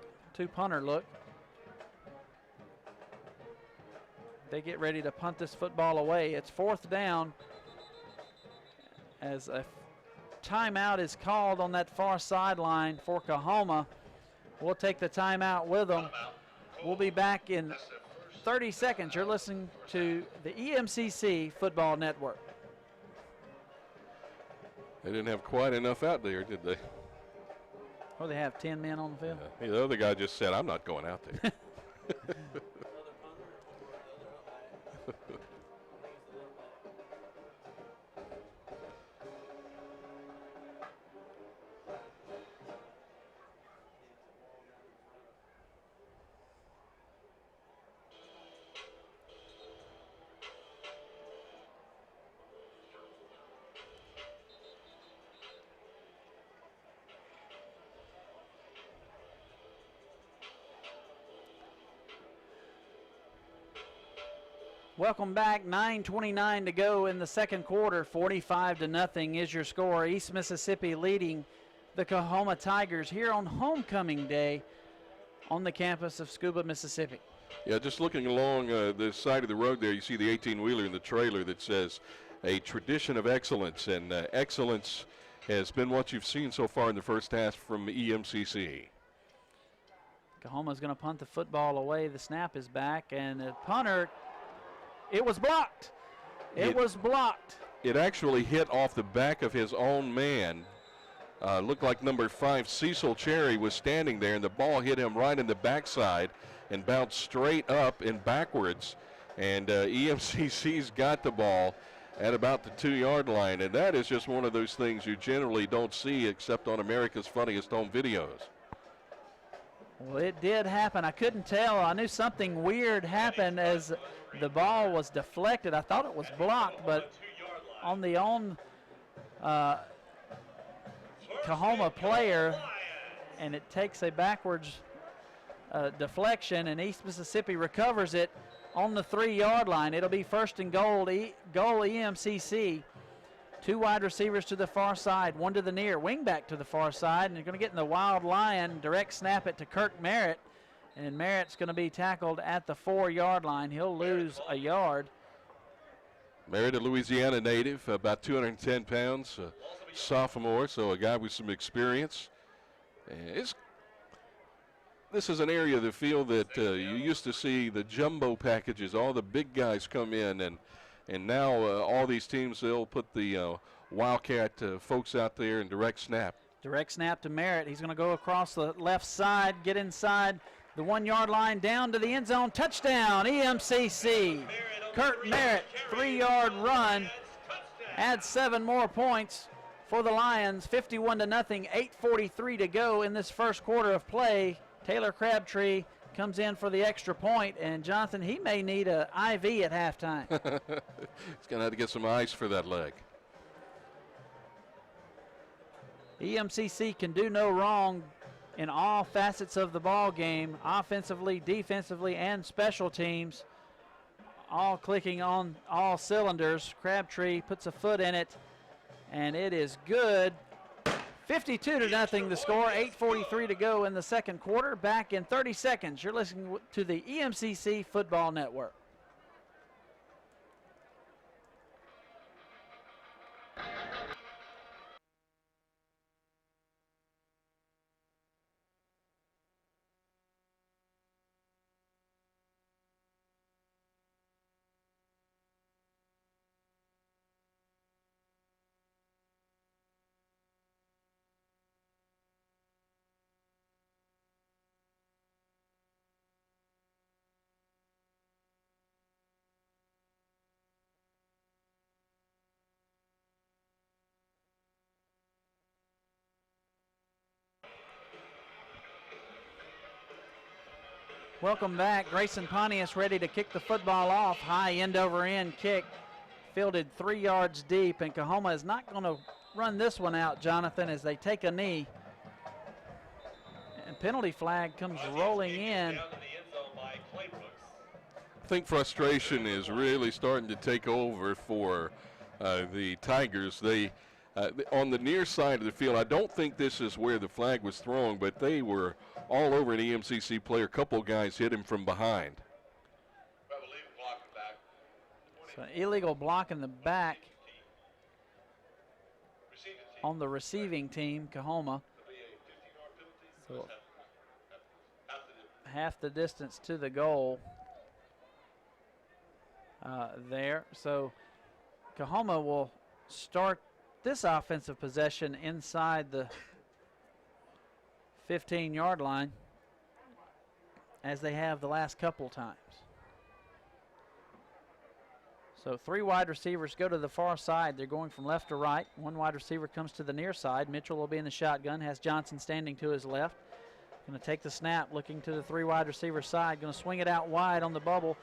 They get ready to punt this football away. It's fourth down as a timeout is called on that far sideline for Coahoma. We'll take the timeout with them. We'll be back in 30 seconds. You're listening to the EMCC Football Network. They didn't have quite enough out there, did they? Oh, they have 10 men on the field? Yeah. The other guy just said, I'm not going out there. Welcome back. 9:29 to go in the second quarter. 45-0 is your score. East Mississippi leading the Coahoma Tigers here on homecoming day on the campus of Scuba, Mississippi. Yeah, just looking along the side of the road there, you see the 18-wheeler in the trailer that says a tradition of excellence, and excellence has been what you've seen so far in the first half from EMCC. Coahoma's going to punt the football away. The snap is back, and the punter, it was blocked. It was blocked. It actually hit off the back of his own man. Looked like number 5, Cecil Cherry, was standing there, and the ball hit him right in the backside and bounced straight up and backwards. And EMCC's got the ball at about the 2-yard line, and that is just one of those things you generally don't see except on America's Funniest Home Videos. Well, it did happen. I couldn't tell. I knew something weird happened as the ball was deflected. I thought it was blocked, but on the Coahoma player, and it takes a backwards deflection, and East Mississippi recovers it on the 3-yard line. It'll be first and goal EMCC. 2 wide receivers to the far side, 1 to the near, wing back to the far side, and they're going to get in the wild lion, direct snap it to Kirk Merritt, and Merritt's going to be tackled at the 4-yard line. He'll lose a yard. Merritt, a Louisiana native, about 210 pounds, sophomore, so a guy with some experience. This is an area of the field that you used to see the jumbo packages, all the big guys come in, and now all these teams, they'll put the Wildcat folks out there in direct snap. Direct snap to Merritt. He's going to go across the left side, get inside the 1-yard line, down to the end zone. Touchdown, EMCC. Kurt Merritt, 3-yard run, adds 7 more points for the Lions. 51-0, 8:43 to go in this first quarter of play. Taylor Crabtree comes in for the extra point, and Jonathan, he may need an IV at halftime. He's going to have to get some ice for that leg. EMCC can do no wrong in all facets of the ball game, offensively, defensively, and special teams, all clicking on all cylinders. Crabtree puts a foot in it, and it is good. 52-0 the score, 8:43 to go in the second quarter. Back in 30 seconds. You're listening to the EMCC Football Network. Welcome back. Grayson Pontius ready to kick the football off. High end-over-end kick, fielded 3 yards deep, and Coahoma is not going to run this one out, Jonathan, as they take a knee. And penalty flag comes rolling in. I think frustration is really starting to take over for the Tigers. They on the near side of the field, I don't think this is where the flag was thrown, but they were all over an EMCC player. A couple guys hit him from behind. So illegal block in the back on the receiving team, Coahoma. So half the distance to the goal there. So Coahoma will start this offensive possession inside the 15-yard line, as they have the last couple times. So 3 wide receivers go to the far side. They're going from left to right. 1 wide receiver comes to the near side. Mitchell will be in the shotgun, has Johnson standing to his left. Going to take the snap, looking to the 3 wide receiver side. Going to swing it out wide on the bubble.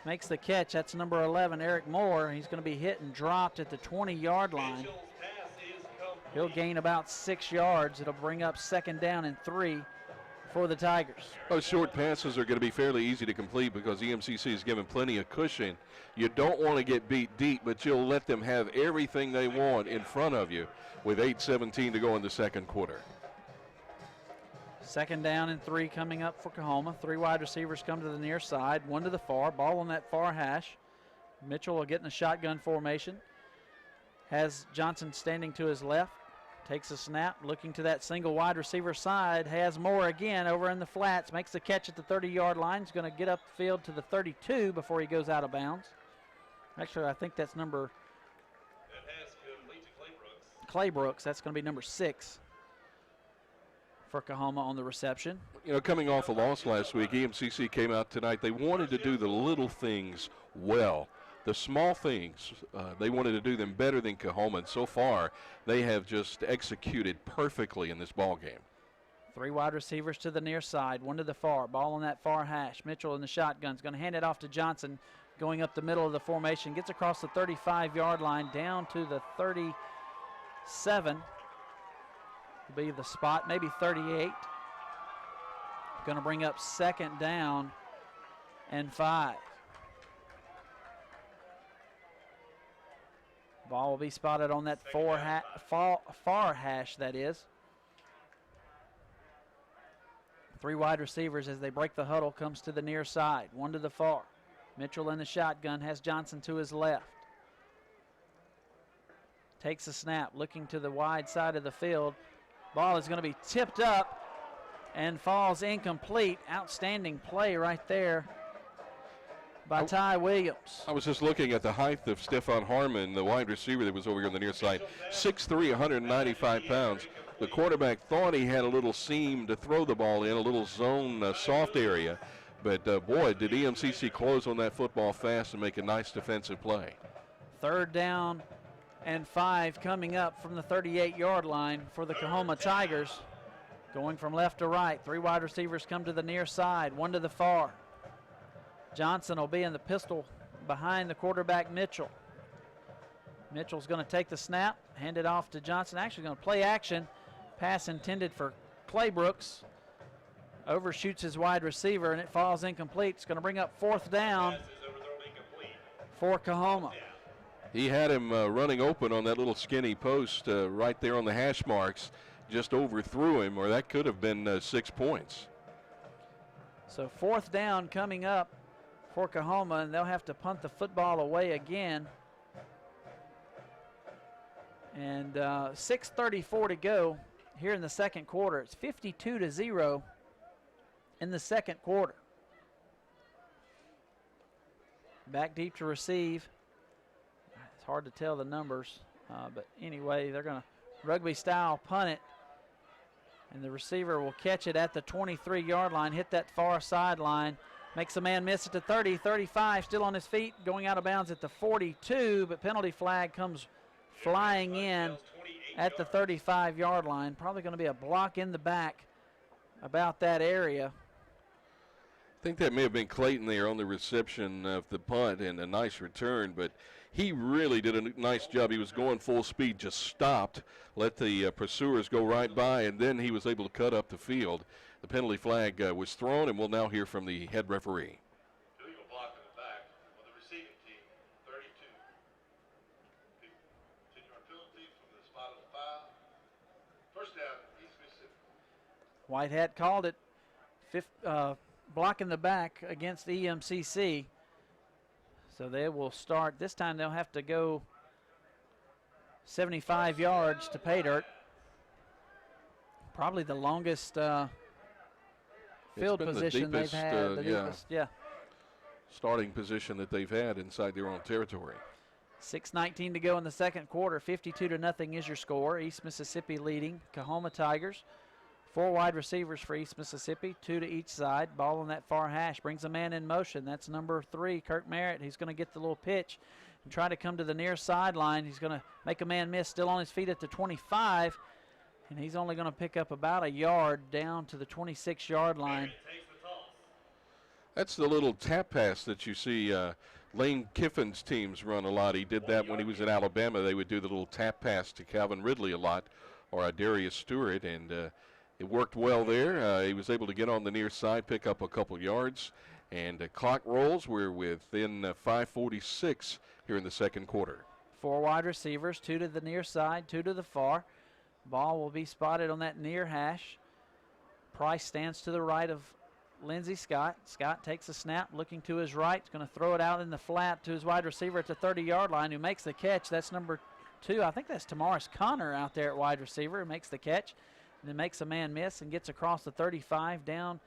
Makes the catch. That's number 11, Eric Moore. He's going to be hit and dropped at the 20-yard line. He'll gain about 6 yards. It'll bring up 2nd down and 3 for the Tigers. Those short passes are going to be fairly easy to complete because EMCC is given plenty of cushion. You don't want to get beat deep, but you'll let them have everything they want in front of you with 8:17 to go in the second quarter. 2nd down and 3 coming up for Coahoma. 3 wide receivers come to the near side, 1 to the far. Ball on that far hash. Mitchell will get in a shotgun formation. Has Johnson standing to his left. Takes a snap, looking to that single wide receiver side. Has Moore again over in the flats. Makes the catch at the 30-yard line. He's going to get up the field to the 32 before he goes out of bounds. Actually, I think that's number Claybrooks. That's going to be number 6 for Coahoma on the reception. You know, coming off a loss last week, EMCC came out tonight. They wanted to do the little things well. The small things, they wanted to do them better than Coahoma, and so far they have just executed perfectly in this ball game. Three wide receivers to the near side, one to the far. Ball on that far hash. Mitchell in the shotgun is going to hand it off to Johnson, going up the middle of the formation. Gets across the 35-yard line down to the 37. Will be the spot, maybe 38. Going to bring up 2nd down and 5. Ball will be spotted on that far hash, that is. Three wide receivers as they break the huddle comes to the near side, one to the far. Mitchell in the shotgun has Johnson to his left. Takes a snap, looking to the wide side of the field. Ball is going to be tipped up and falls incomplete. Outstanding play right there by Ty Williams. I was just looking at the height of Stephon Harmon, the wide receiver that was over here on the near side. 6'3", 195 pounds. The quarterback thought he had a little seam to throw the ball in, a little zone soft area. But, boy, did EMCC close on that football fast and make a nice defensive play. 3rd down and 5 coming up from the 38-yard line for the Coahoma Tigers. Going from left to right. Three wide receivers come to the near side, one to the far. Johnson will be in the pistol behind the quarterback, Mitchell. Mitchell's going to take the snap, hand it off to Johnson. Actually going to play action. Pass intended for Clay Brooks. Overshoots his wide receiver, and it falls incomplete. It's going to bring up 4th down for Coahoma. He had him running open on that little skinny post right there on the hash marks. Just overthrew him, or that could have been 6 points. So 4th down coming up for Coahoma, and they'll have to punt the football away again. And 6:34 to go here in the second quarter. It's 52-0 in the second quarter. Back deep to receive. It's hard to tell the numbers, but anyway, they're going to rugby-style punt it. And the receiver will catch it at the 23-yard line, hit that far sideline, makes a man miss at the 30, 35, still on his feet, going out of bounds at the 42, but penalty flag comes flying in at the 35-yard line. Probably going to be a block in the back about that area. I think that may have been Clayton there on the reception of the punt, and a nice return, but he really did a nice job. He was going full speed, just stopped, let the pursuers go right by, and then he was able to cut up the field. The penalty flag was thrown, and we'll now hear from the head referee. Illegal block in the back on the receiving team, 32. Continuing penalty from the spot of the foul. First down, East Mississippi. Whitehead called it. Block in the back against EMCC. So they will start. This time they'll have to go 75 yards to pay dirt. Probably the longest field position they've had. Yeah. Starting position that they've had inside their own territory. 6:19 to go in the second quarter. 52-0 is your score. East Mississippi leading. Coahoma Tigers. 4 wide receivers for East Mississippi, 2 to each side. Ball on that far hash, brings a man in motion. That's number 3, Kirk Merritt. He's going to get the little pitch and try to come to the near sideline. He's going to make a man miss, still on his feet at the 25, and he's only going to pick up about a yard down to the 26-yard line. That's the little tap pass that you see Lane Kiffin's teams run a lot. He did that when he was in Alabama. They would do the little tap pass to Calvin Ridley a lot, or Darius Stewart, and it worked well there. He was able to get on the near side, pick up a couple yards, and clock rolls. We're within 5:46 here in the second quarter. 4 wide receivers, 2 to the near side, 2 to the far. Ball will be spotted on that near hash. Price stands to the right of Lindsey Scott. Scott takes a snap, looking to his right. He's going to throw it out in the flat to his wide receiver at the 30-yard line, who makes the catch. That's number 2. I think that's Tamaris Connor out there at wide receiver who makes the catch. And then makes a man miss and gets across the 35 down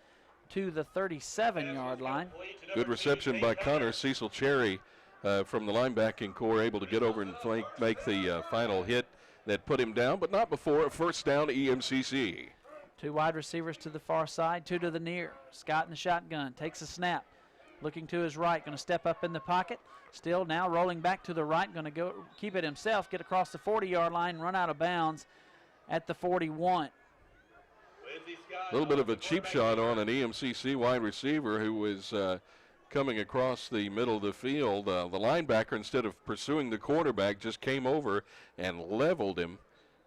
to the 37-yard line. Good reception by Connor. Cecil Cherry from the linebacking core able to get over and make the final hit that put him down, but not before a first down to EMCC. 2 wide receivers to the far side, 2 to the near. Scott in the shotgun, takes a snap. Looking to his right, going to step up in the pocket. Still now rolling back to the right, going to go keep it himself, get across the 40-yard line, run out of bounds at the 41. A little bit of a cheap shot on an EMCC wide receiver who was coming across the middle of the field. The linebacker, instead of pursuing the quarterback, just came over and leveled him.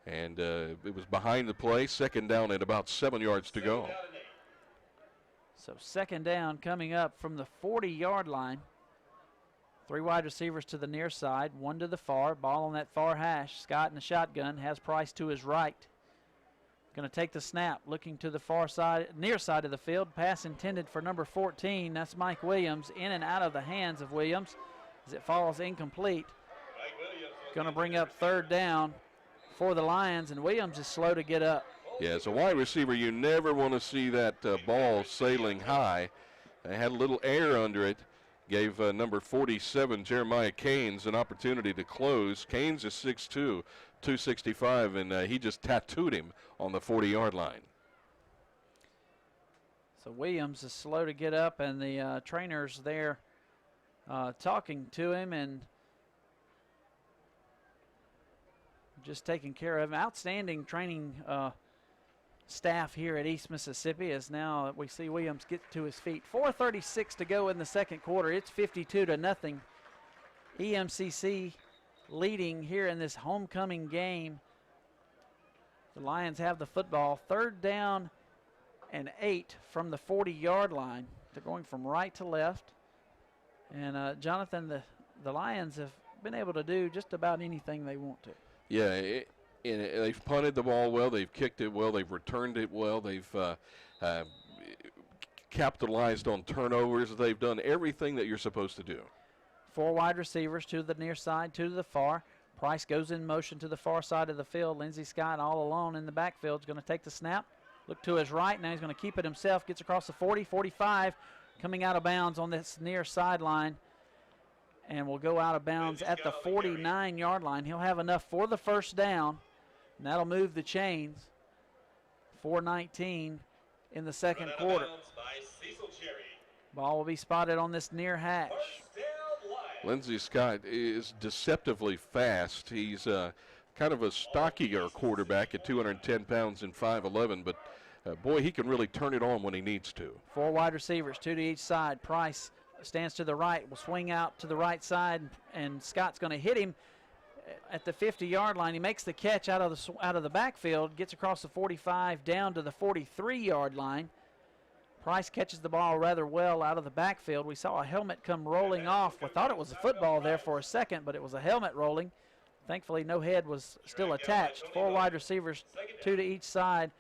And it was behind the play, second down at about 7 yards to go. So second down coming up from the 40-yard line. 3 wide receivers to the near side, 1 to the far. Ball on that far hash. Scott in the shotgun has Price to his right. Going to take the snap, looking to the far side, near side of the field. Pass intended for number 14. That's Mike Williams, in and out of the hands of Williams as it falls incomplete. Going to bring up third down for the Lions, and Williams is slow to get up. Yeah, as a wide receiver, you never want to see that ball sailing high. They had a little air under it. Gave number 47, Jeremiah Canes, an opportunity to close. Canes is 6'2", 265, and he just tattooed him on the 40-yard line. So Williams is slow to get up, and the trainers there talking to him and just taking care of him. Outstanding training staff here at East Mississippi, as now we see Williams get to his feet. 4:36 to go in the second quarter. It's 52-0. EMCC leading here in this homecoming game. The Lions have the football. Third down and 8 from the 40-yard line. They're going from right to left. And Jonathan, the Lions have been able to do just about anything they want to. Yeah, they've punted the ball well, they've kicked it well, they've returned it well, they've capitalized on turnovers, they've done everything that you're supposed to do. 4 wide receivers to the near side, 2 to the far. Price goes in motion to the far side of the field. Lindsey Scott all alone in the backfield is going to take the snap, look to his right, now he's going to keep it himself, gets across the 40, 45, coming out of bounds on this near sideline. And will go out of bounds at the 49-yard line. He'll have enough for the first down, and that'll move the chains. 4:19 in the second quarter. Ball will be spotted on this near hash. Lindsey Scott is deceptively fast. He's kind of a stockier quarterback at 210 pounds and 5'11", but boy, he can really turn it on when he needs to. 4 wide receivers, 2 to each side. Price stands to the right, will swing out to the right side, and Scott's going to hit him at the 50-yard line. He makes the catch out of the backfield, gets across the 45 down to the 43-yard line. Price catches the ball rather well out of the backfield. We saw a helmet come rolling off. We thought it was a football there for a second, but it was a helmet rolling. Thankfully, no head was still attached. 4 wide receivers, 2 to each side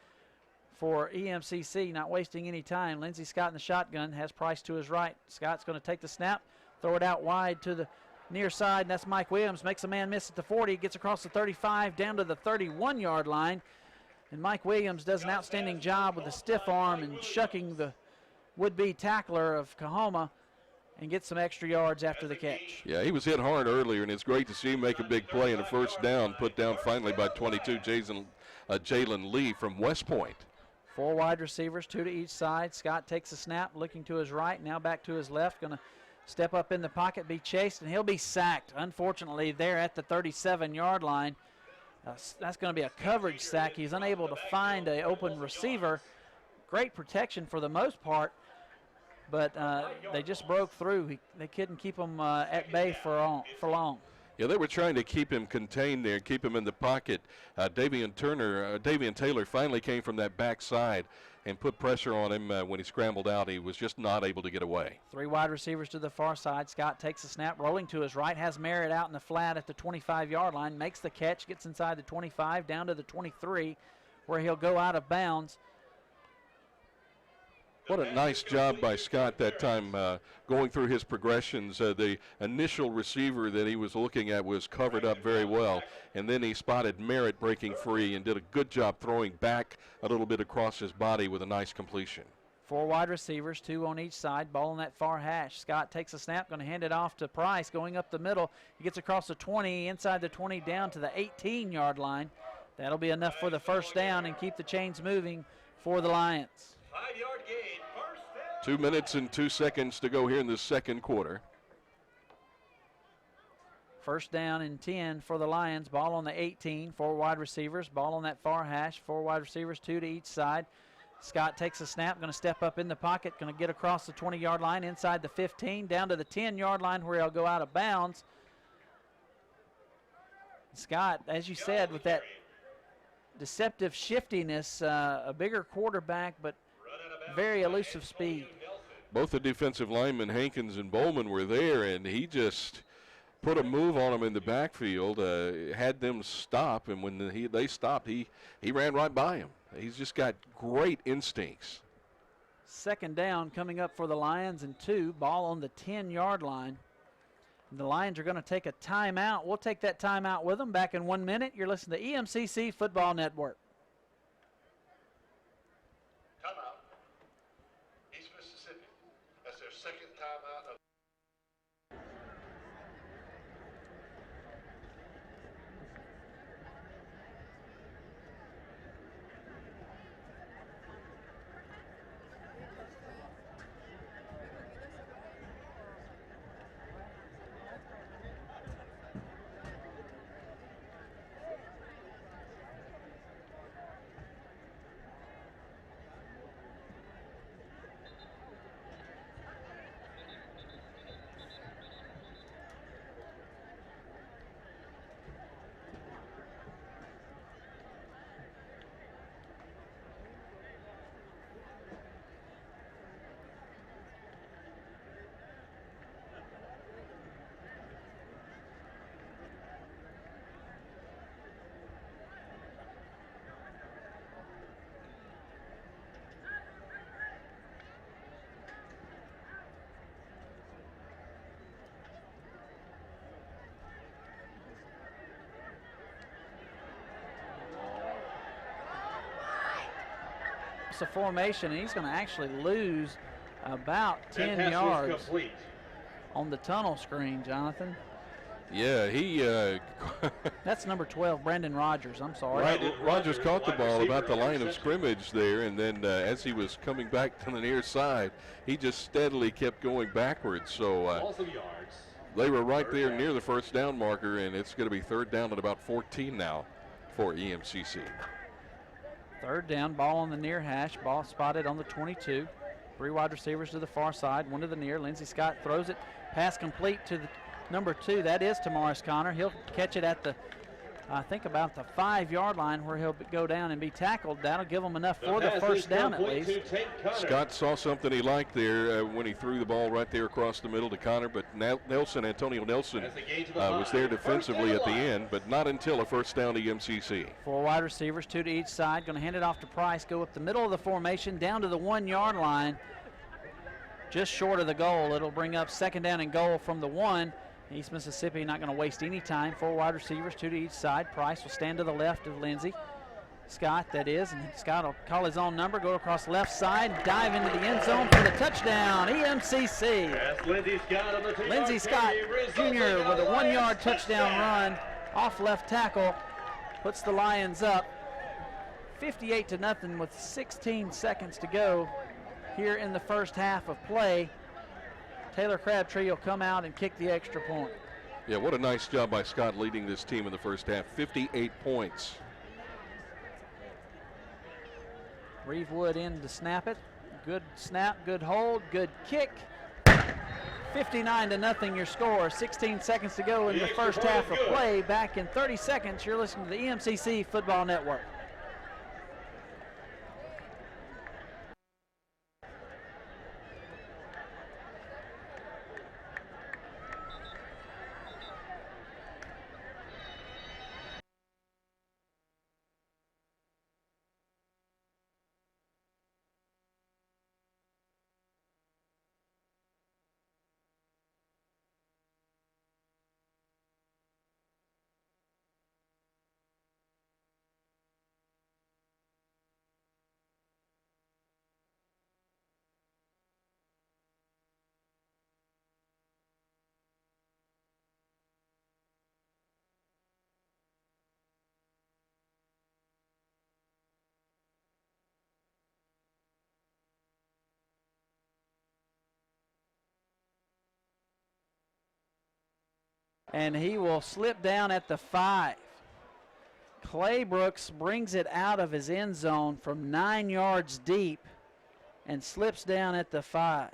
for EMCC, not wasting any time. Lindsey Scott in the shotgun has Price to his right. Scott's going to take the snap, throw it out wide to the near side, and that's Mike Williams. Makes a man miss at the 40, gets across the 35 down to the 31-yard line. And Mike Williams does an outstanding job with the stiff arm and shucking the would-be tackler of Coahoma and gets some extra yards after the catch. Yeah, he was hit hard earlier, and it's great to see him make a big play in a first down, put down finally by 22, Jalen Lee from West Point. 4 wide receivers, 2 to each side. Scott takes a snap, looking to his right, now back to his left. Going to step up in the pocket, be chased, and he'll be sacked. Unfortunately, there at the 37-yard line. That's going to be a coverage sack. He's unable to find an open receiver. Great protection for the most part, but they just broke through. They couldn't keep him at bay for long. Yeah, they were trying to keep him contained there, keep him in the pocket. Davian Taylor finally came from that backside and put pressure on him when he scrambled out. He was just not able to get away. 3 wide receivers to the far side. Scott takes the snap, rolling to his right, has Merritt out in the flat at the 25-yard line, makes the catch, gets inside the 25, down to the 23, where he'll go out of bounds. What a nice job by Scott that time going through his progressions. The initial receiver that he was looking at was covered up very well, and then he spotted Merritt breaking free and did a good job throwing back a little bit across his body with a nice completion. 4 wide receivers, 2 on each side, ball on that far hash. Scott takes a snap, going to hand it off to Price, going up the middle. He gets across the 20, inside the 20, down to the 18-yard line. That'll be enough for the first down and keep the chains moving for the Lions. 5-yard gain, first down. 2 minutes and 2 seconds to go here in the second quarter. First down and 10 for the Lions. Ball on the 18, 4 wide receivers. Ball on that far hash, 4 wide receivers, 2 to each side. Scott takes a snap, going to step up in the pocket, going to get across the 20-yard line, inside the 15, down to the 10-yard line where he'll go out of bounds. Scott, as you said, with that deceptive shiftiness, a bigger quarterback, but very elusive speed. Both the defensive linemen, Hankins and Bowman, were there, and he just put a move on them in the backfield, had them stop, and when they stopped, he ran right by him. He's just got great instincts. Second down coming up for the Lions and 2, ball on the 10-yard line. The Lions are going to take a timeout. We'll take that timeout with them. Back in 1 minute. You're listening to EMCC Football Network. Timeout. East Mississippi. That's their second timeout of a formation, and he's going to actually lose about That 10 pass was yards complete. on the tunnel screen, Jonathan. Yeah, That's number 12, Brandon Rogers. I'm sorry. Rogers caught the wide ball receiver about the on line of interception. scrimmage there, and then as he was coming back to the near side, he just steadily kept going backwards. So Loss of yards. they were right there near the first down marker, and it's going to be third down at about 14 now for EMCC. Third down, ball on the near hash, ball spotted on the 22. 3 wide receivers to the far side, 1 to the near. Lindsey Scott throws it, pass complete to the number 2. That is Tamaris Connor. He'll catch it at the, I think, about the 5-yard line where he'll go down and be tackled. That'll give him enough for the pass first is down at complete least. to Tank Connor. Scott saw something he liked there when he threw the ball right there across the middle to Connor, but Antonio Nelson That's a gain to the was there 5. defensively First at the down line. end, but not until a first down to EMCC. 4 wide receivers, 2 to each side. Going to hand it off to Price, go up the middle of the formation, down to the 1-yard line, just short of the goal. It'll bring up second down and goal from the 1. East Mississippi not going to waste any time. 4 wide receivers, 2 to each side. Price will stand to the left of Lindsey. Scott, that is, and Scott will call his own number, go across left side, dive into the end zone for the touchdown. EMCC. That's Lindsey Scott on the 2-yard Lindsey Scott carry, Jr. with a 1-yard touchdown run off left tackle, puts the Lions up 58-0 with 16 seconds to go here in the first half of play. Taylor Crabtree will come out and kick the extra point. Yeah, what a nice job by Scott leading this team in the first half. 58 points. Reeve Wood in to snap it. Good snap, good hold, good kick. 59-0 your score. 16 seconds to go in the first half of play. Back in 30 seconds, you're listening to the EMCC Football Network. And he will slip down at the 5. Claybrooks brings it out of his end zone from 9 yards deep and slips down at the 5.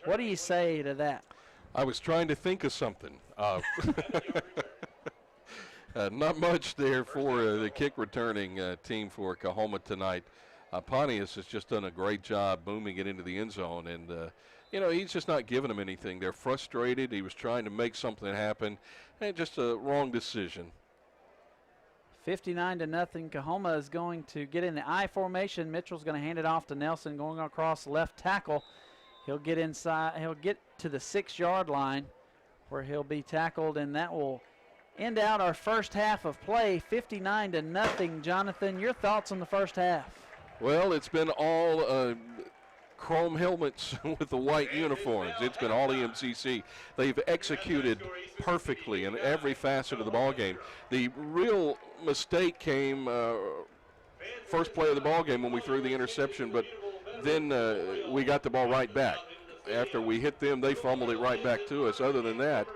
What do you say to that? I was trying to think of something. Not much there for the kick returning team for Coahoma tonight. Pontius has just done a great job booming it into the end zone, and he's just not giving them anything. They're frustrated. He was trying to make something happen, and just a wrong decision. 59-0. Coahoma is going to get in the I formation. Mitchell's going to hand it off to Nelson, going across left tackle. He'll get inside. He'll get to the 6-yard line where he'll be tackled, and that will end out our first half of play, 59-0. Jonathan, your thoughts on the first half? Well, it's been all chrome helmets with the white uniforms. It's been all EMCC. They've executed perfectly in every facet of the ball game. The real mistake came first play of the ball game when we threw the interception, but then we got the ball right back. After we hit them, they fumbled it right back to us. Other than that,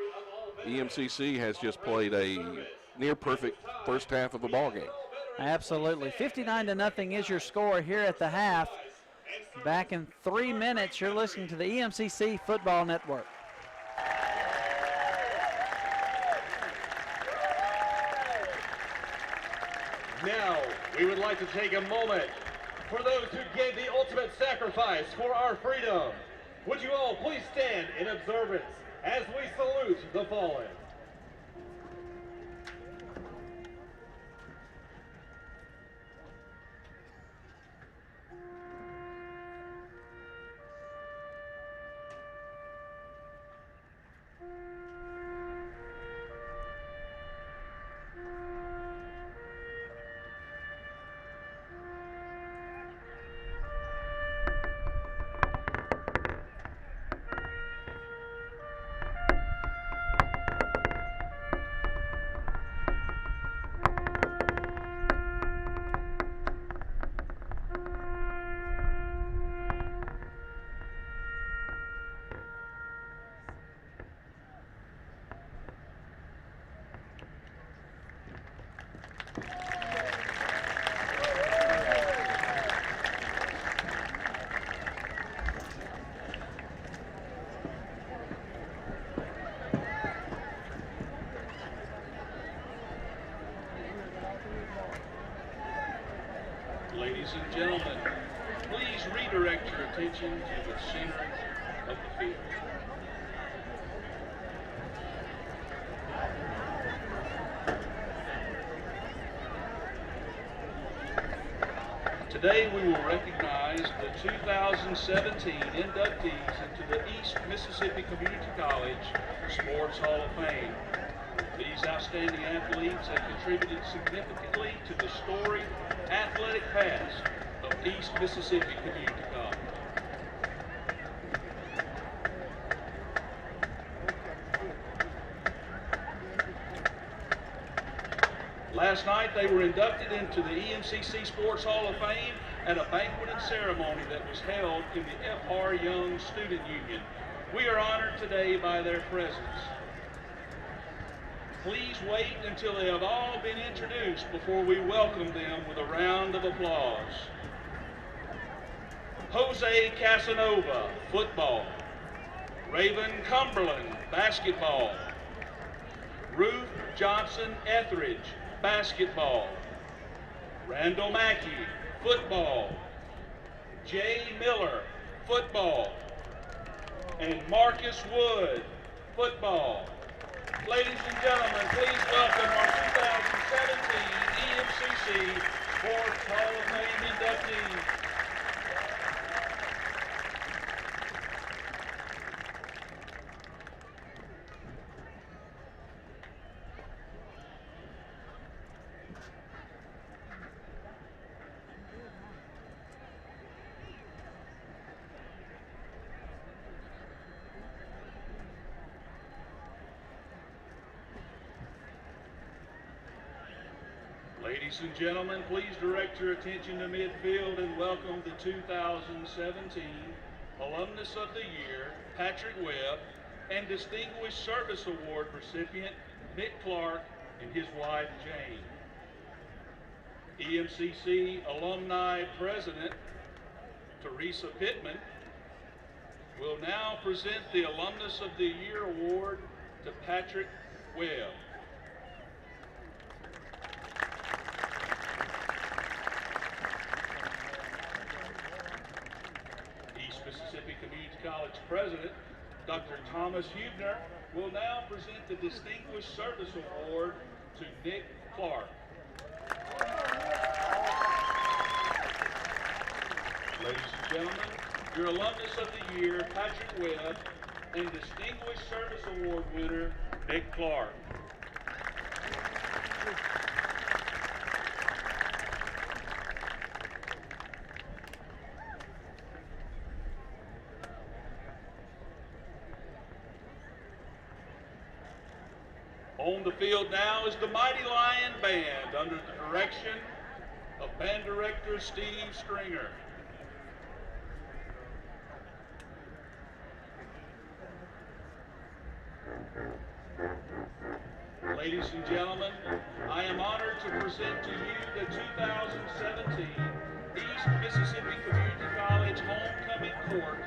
EMCC has just played a near perfect first half of a ball game. Absolutely. 59-0 is your score here at the half. Back in 3 minutes, you're listening to the EMCC Football Network. Now, we would like to take a moment for those who gave the ultimate sacrifice for our freedom. Would you all please stand in observance as we salute the fallen? Ladies and gentlemen, please redirect your attention to the center of the field. Today we will recognize the 2017 inductees into the East Mississippi Community College Sports Hall of Fame. These outstanding athletes have contributed significantly to the storied athletic past of East Mississippi Community College. Last night they were inducted into the EMCC Sports Hall of Fame at a banqueting ceremony that was held in the F.R. Young Student Union. We are honored today by their presence. Please wait until they have all been introduced before we welcome them with a round of applause. Jose Casanova, football. Raven Cumberland, basketball. Ruth Johnson Etheridge, basketball. Randall Mackey, football. Jay Miller, football. And Marcus Wood, football. Ladies and gentlemen, please welcome our 2017 EMCC Sports Hall of Fame inductees. Ladies and gentlemen, please direct your attention to midfield and welcome the 2017 Alumnus of the Year, Patrick Webb, and Distinguished Service Award recipient Nick Clark and his wife Jane. EMCC Alumni President Teresa Pittman will now present the Alumnus of the Year Award to Patrick Webb. East Mississippi Community College President Dr. Thomas Hubner will now present the Distinguished Service Award to Nick Clark. Ladies and gentlemen, your Alumnus of the Year, Patrick Webb, and Distinguished Service Award winner, Nick Clark. On the field now is the Mighty Lion Band under the direction of band director Steve Stringer. Ladies and gentlemen, I am honored to present to you the 2017 East Mississippi Community College Homecoming Court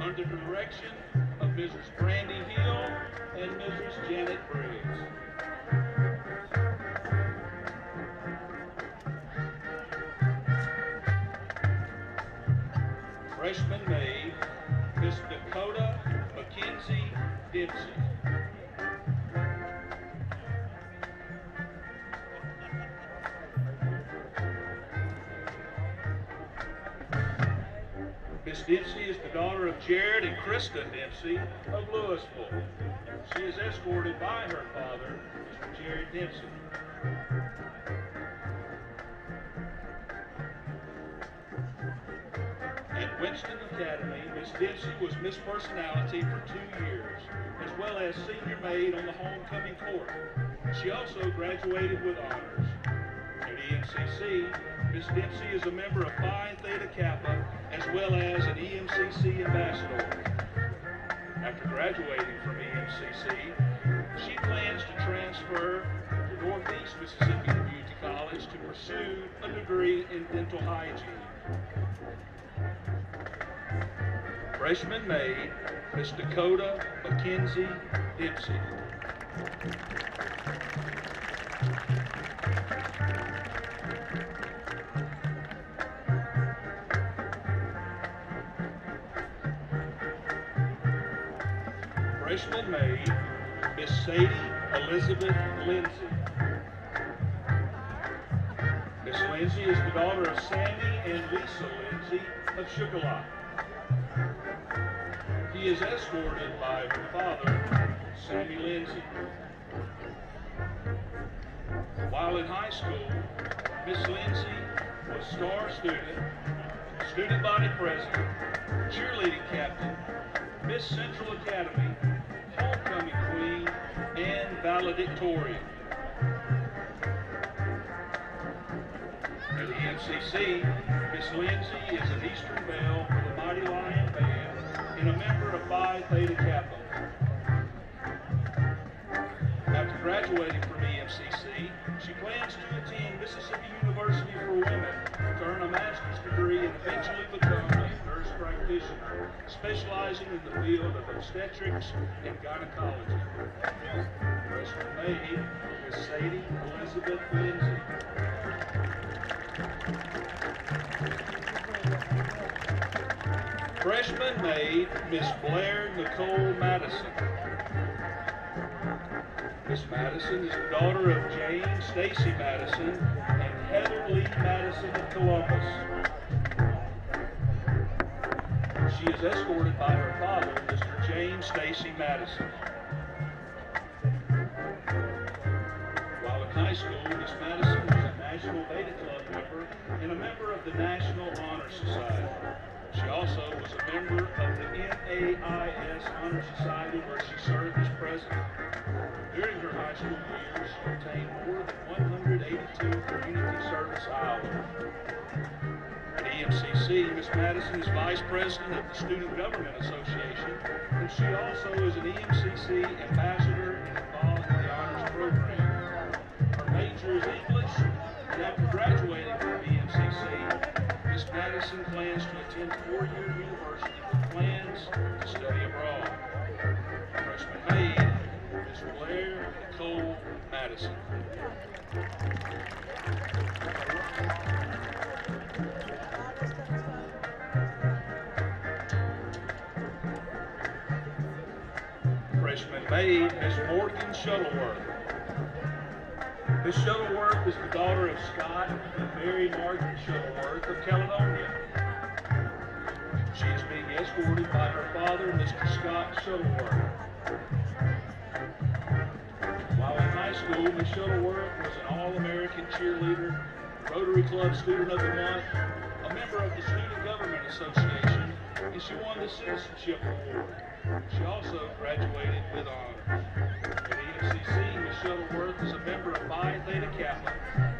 under the direction of Mrs. Brandy Hill and Mrs. Janet Briggs. Freshman maid, Miss Dakota Mackenzie Dempsey. Miss Dempsey is the daughter of Jared and Kristen Dempsey of Louisville. She is escorted by her father, Mr. Jared Dempsey. At Winston Academy, Miss Dempsey was Miss Personality for 2 years, as well as senior maid on the homecoming court. She also graduated with honors. At EMCC, Miss Dempsey is a member of Phi Theta Kappa, as well as an EMCC ambassador. After graduating from EMCC, she plans to transfer to Northeast Mississippi Community College to pursue a degree in dental hygiene. Freshman maid, Miss Dakota Mackenzie Dempsey. Freshman maid, Miss Sadie Elizabeth Lindsay. Miss Lindsay is the daughter of Sandy and Lisa Lindsay of Sugar Lock. He is escorted by her father, Sammy Lindsay. While in high school, Miss Lindsay was star student, student body president, cheerleading captain, Miss Central Academy, homecoming queen, and valedictorian. At EMCC, Miss Lindsay is an Eastern Belle for the Mighty Lion Band and a member of Phi Theta Kappa. After graduating from EMCC, she plans to attend Mississippi University for Women to earn a master's degree and eventually become a nurse practitioner, specializing in the field of obstetrics and gynecology. Freshman maid is Sadie Elizabeth Lindsay. Freshman maid, Miss Blair Nicole Madison. Miss Madison is the daughter of Jane Stacy Madison and Heather Lee Madison of Columbus. She is escorted by her father, Mr. James Stacy Madison. While in high school, Miss Madison was a National Beta Club member and a member of the National Honor Society. She also was a member of the NAIS Honor Society, where she served as president. During her high school years, she obtained more than 182 community service hours. At EMCC, Miss Madison is Vice President of the Student Government Association, and she also is an EMCC ambassador and involved in the honors program. Her major is English, and after graduating from EMCC, Miss Madison plans to attend four-year university with plans to study abroad. Freshman maid, Miss Blair Nicole Madison. Freshman maid, Miss Morgan Shuttleworth. Miss Shuttleworth is the daughter of Scott and Mary Margaret Shuttleworth of Caledonia. She is being escorted by her father, Mr. Scott Shuttleworth. While in high school, Miss Shuttleworth was an All-American cheerleader, Rotary Club Student of the Month, a member of the Student Government Association, and she won the Citizenship Award. She also graduated with honors. At EMCC, Ms. Shuttleworth is a member of Phi Theta Kappa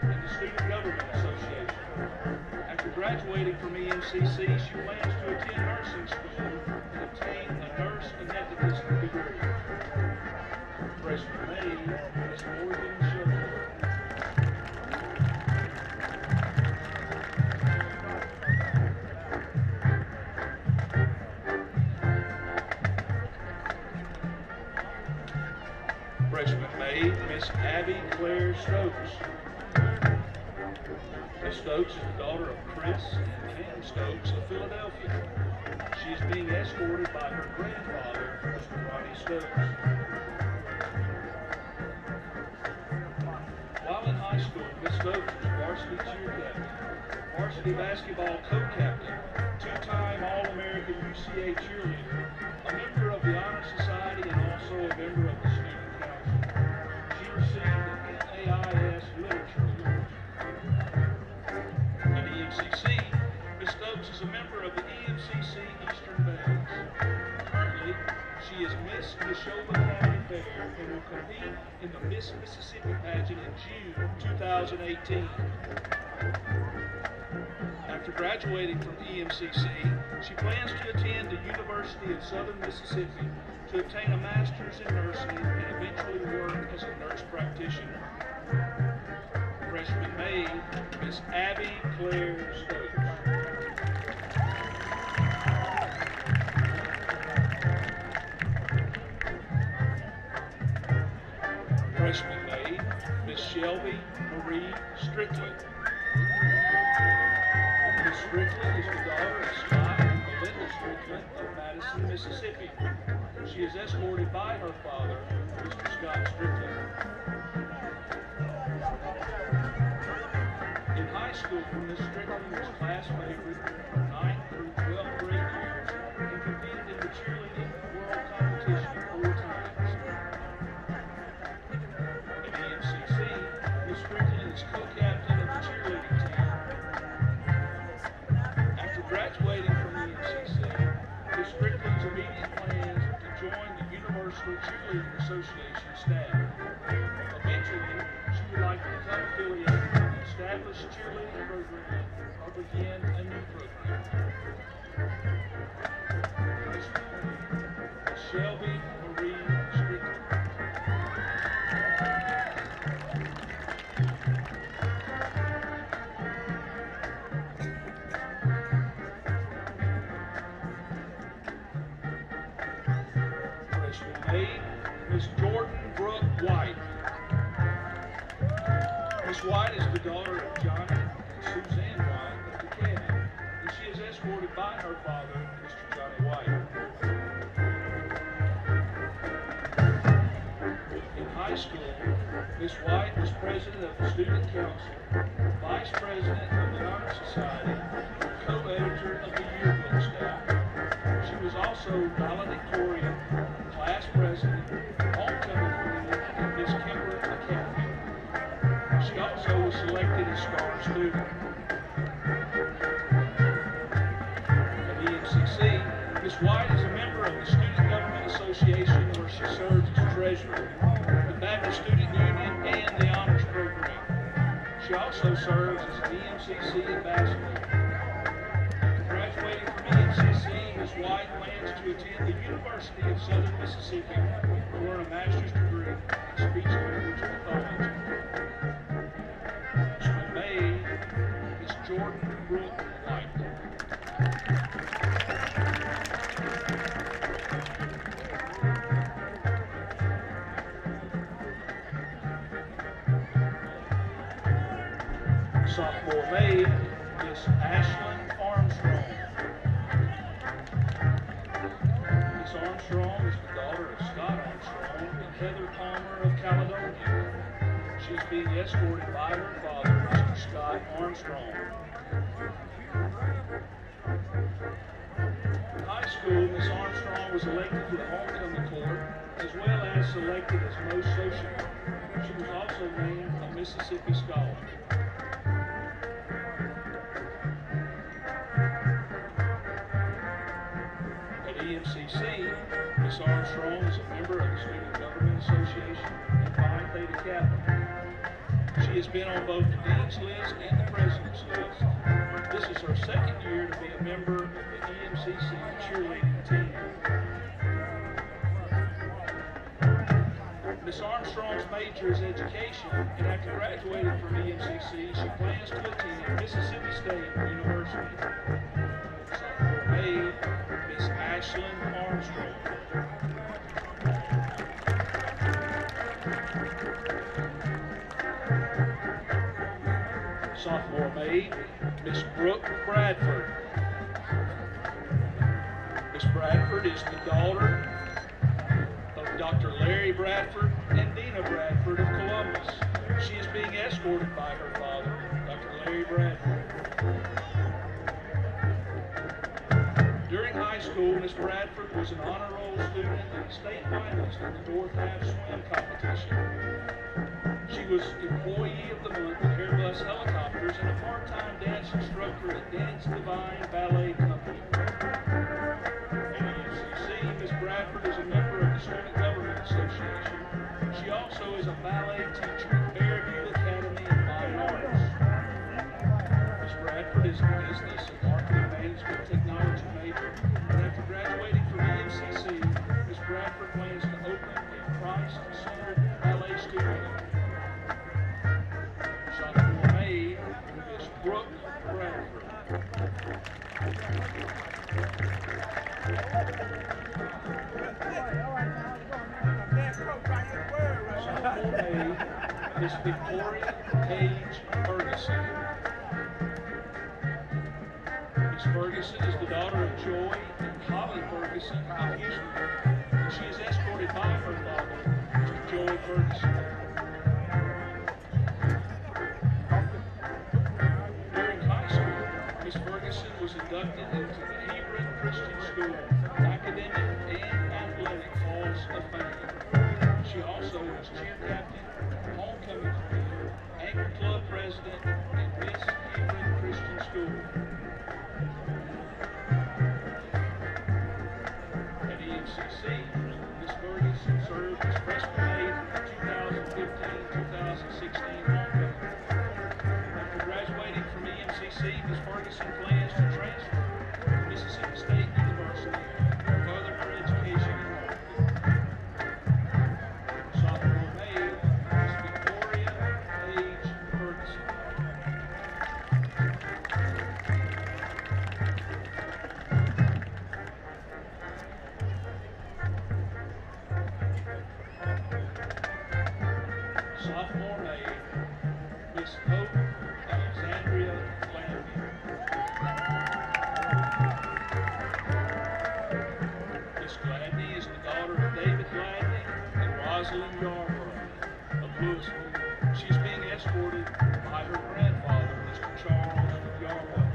and the Student Government Association. After graduating from EMCC, she plans to attend nursing school and obtain a nurse anesthetist degree. Freshman maid, Ms. Morgan Shuttleworth. Freshman maid, Miss Abby Claire Stokes. Miss Stokes is the daughter of Chris and Pam Stokes of Philadelphia. She is being escorted by her grandfather, Mr. Ronnie Stokes. While in high school, Miss Stokes was varsity cheer captain, varsity basketball co-captain, two-time All-American UCA cheerleader, a member of the Honor Society, and also a member of the Student Council. She received an NAIS Literature Award. At EMCC, Ms. Stokes is a member of the EMCC Eastern Bands. Currently, she is Miss Neshoba County Fair and will compete in the Miss Mississippi pageant in June 2018. After graduating from EMCC, she plans to attend the University of Southern Mississippi to obtain a master's in nursing and eventually work as a nurse practitioner. Freshman maid, Miss Abby Claire Stokes. Freshman maid, Miss Shelby Marie Strickland. Miss Strickland is the daughter of Scott and Melinda Strickland of Madison, Mississippi. She is escorted by her father, Mr. Scott Strickland. In high school, Miss Strickland was class favorite from 9th through 12th grade years and competed in the cheerleading world competition 4 times. At EMCC, Miss Strickland is co-captain of the cheerleading team. After graduating from EMCC, Miss Strickland's immediate plans to join the University Cheerleading Association staff. Eventually, she would like to become affiliated with the established cheerleading program or begin a new program. Shelby Marie Strickland. Freshman maid, Miss Jordan Brooke White. Miss White is the daughter of Johnny and Suzanne White of Decatur, and she is escorted by her father, Mr. Johnny White. In high school, Miss White was president of the Student Council, vice president of the Honor Society, and co-editor of the yearbook staff. She was also valedictorian, class president, homecoming queen, and Miss Kimber Academy. She also was selected as star student. At EMCC, Ms. White is a member of the Student Government Association where she serves as treasurer, the Baptist Student Union, and the Honors Program. She also serves as an EMCC ambassador. attend the University of Southern Mississippi to earn a master's degree in speech language pathology. Swim maid, Miss Jordan Brooke White. Sophomore maid, Miss Ashlyn Armstrong. Miss Armstrong is the daughter of Scott Armstrong and Heather Palmer of Caledonia. She is being escorted by her father, Mr. Scott Armstrong. In high school, Miss Armstrong was elected to the homecoming court, as well as selected as most sociable. She was also named a Mississippi Scholar. At EMCC, Miss Armstrong is a member of the Student Government Association and Phi Theta Kappa. She has been on both the Dean's List and the President's List. This is her second year to be a member of the EMCC cheerleading team. Miss Armstrong's major is education, and after graduating from EMCC, she plans to attend Mississippi State University. Sophomore maid, Miss Ashlyn Armstrong. Sophomore maid, Miss Brooke Bradford. Miss Bradford is the daughter of Dr. Larry Bradford and Dina Bradford of Columbus. She is being escorted by her father, Dr. Larry Bradford. During high school, Miss Bradford was an honor roll student and a state finalist in the North Half Swim competition. She was Employee of the Month at Airbus Helicopters and a part-time dance instructor at Dance Divine Ballet Company. At EMCC, Miss Bradford is a member of the Student Government Association. She also is a ballet teacher at Fairview Academy of Fine Arts. Miss Bradford is a business and marketing management technology major, and after graduating from EMCC, Miss Bradford plans to open a Christ-centered ballet studio. Sophomore maid, Miss Brooke Bradford. Sophomore maid, Miss Victoria Page Ferguson. Miss Ferguson is the daughter of Joy and Holly Ferguson of Houston, and she is escorted by her father, Mr. Joy Ferguson. During high school, Miss Ferguson was inducted into the Hebron Christian School Academic and Athletic Halls of Fame. She also was cheer captain, homecoming queen, anchor club president, and Miss Hebron Christian School. At EMCC, Miss Ferguson served as freshman maid for the 2015-2016 homecoming. After graduating from EMCC, Miss Ferguson plans to transfer to Mississippi State University to further her education in marketing. Sophomore maid, Miss Victoria Page Ferguson. Sophomore maid, Miss Hope Alexandria Gladney. Miss Gladney is the daughter of David Gladney and Rosalind Yarborough of Louisville. She's being escorted by her grandfather, Mr. Charles Yarborough.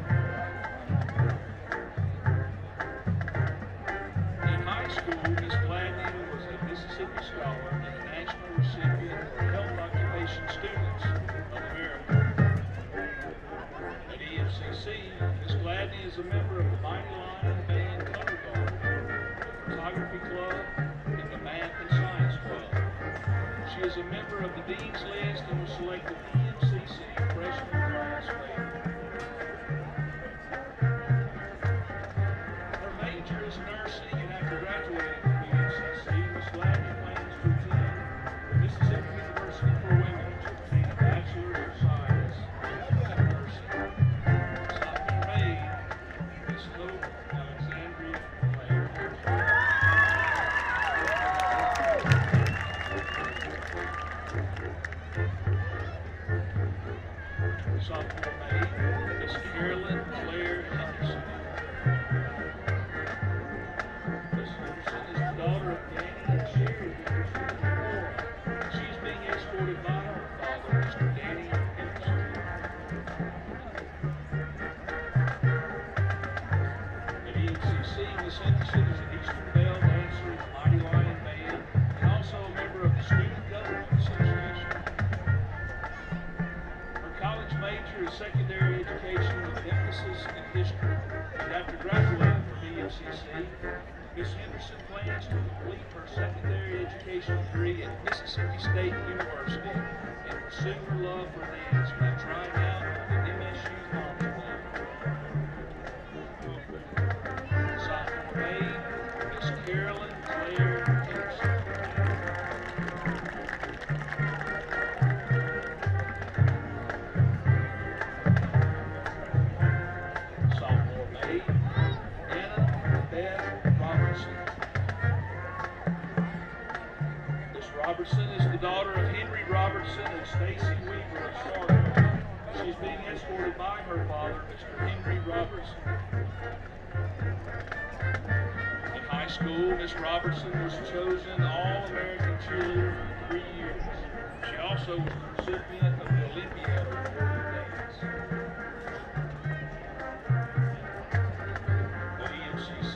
In high school, Miss Gladney was a Mississippi Scholar and a national recipient for Health Occupation Students of America. At EMCC, Miss Gladney is a member of the Mighty Lion Band Color Guard, the Photography Club, and the Math and Science Club. She is a member of the Dean's List and was selected EMCC Freshman Class Favorite. Her major is nursing, and after Miss Henderson is an Eastern Bell dancer in the Mighty Lion Band and also a member of the Student Government Association. Her college major is secondary education with emphasis in history. And after graduating from EMCC, Miss Henderson plans to complete her secondary education degree at Mississippi State University and pursue her love for dance by trying out the MSU Honors Club. Sophomore maid, Miss Carolyn Claire Henderson. Sophomore maid, Anna Beth Robertson. Miss Robertson is the daughter of Henry Robertson and Stacy Weaver of Charlotte. She's being escorted by her father, Mr. Henry Robertson. In high school, Miss Robertson was chosen All-American cheerleader for 3 years. She also was the recipient of the Olympiad Award in dance. At EMCC,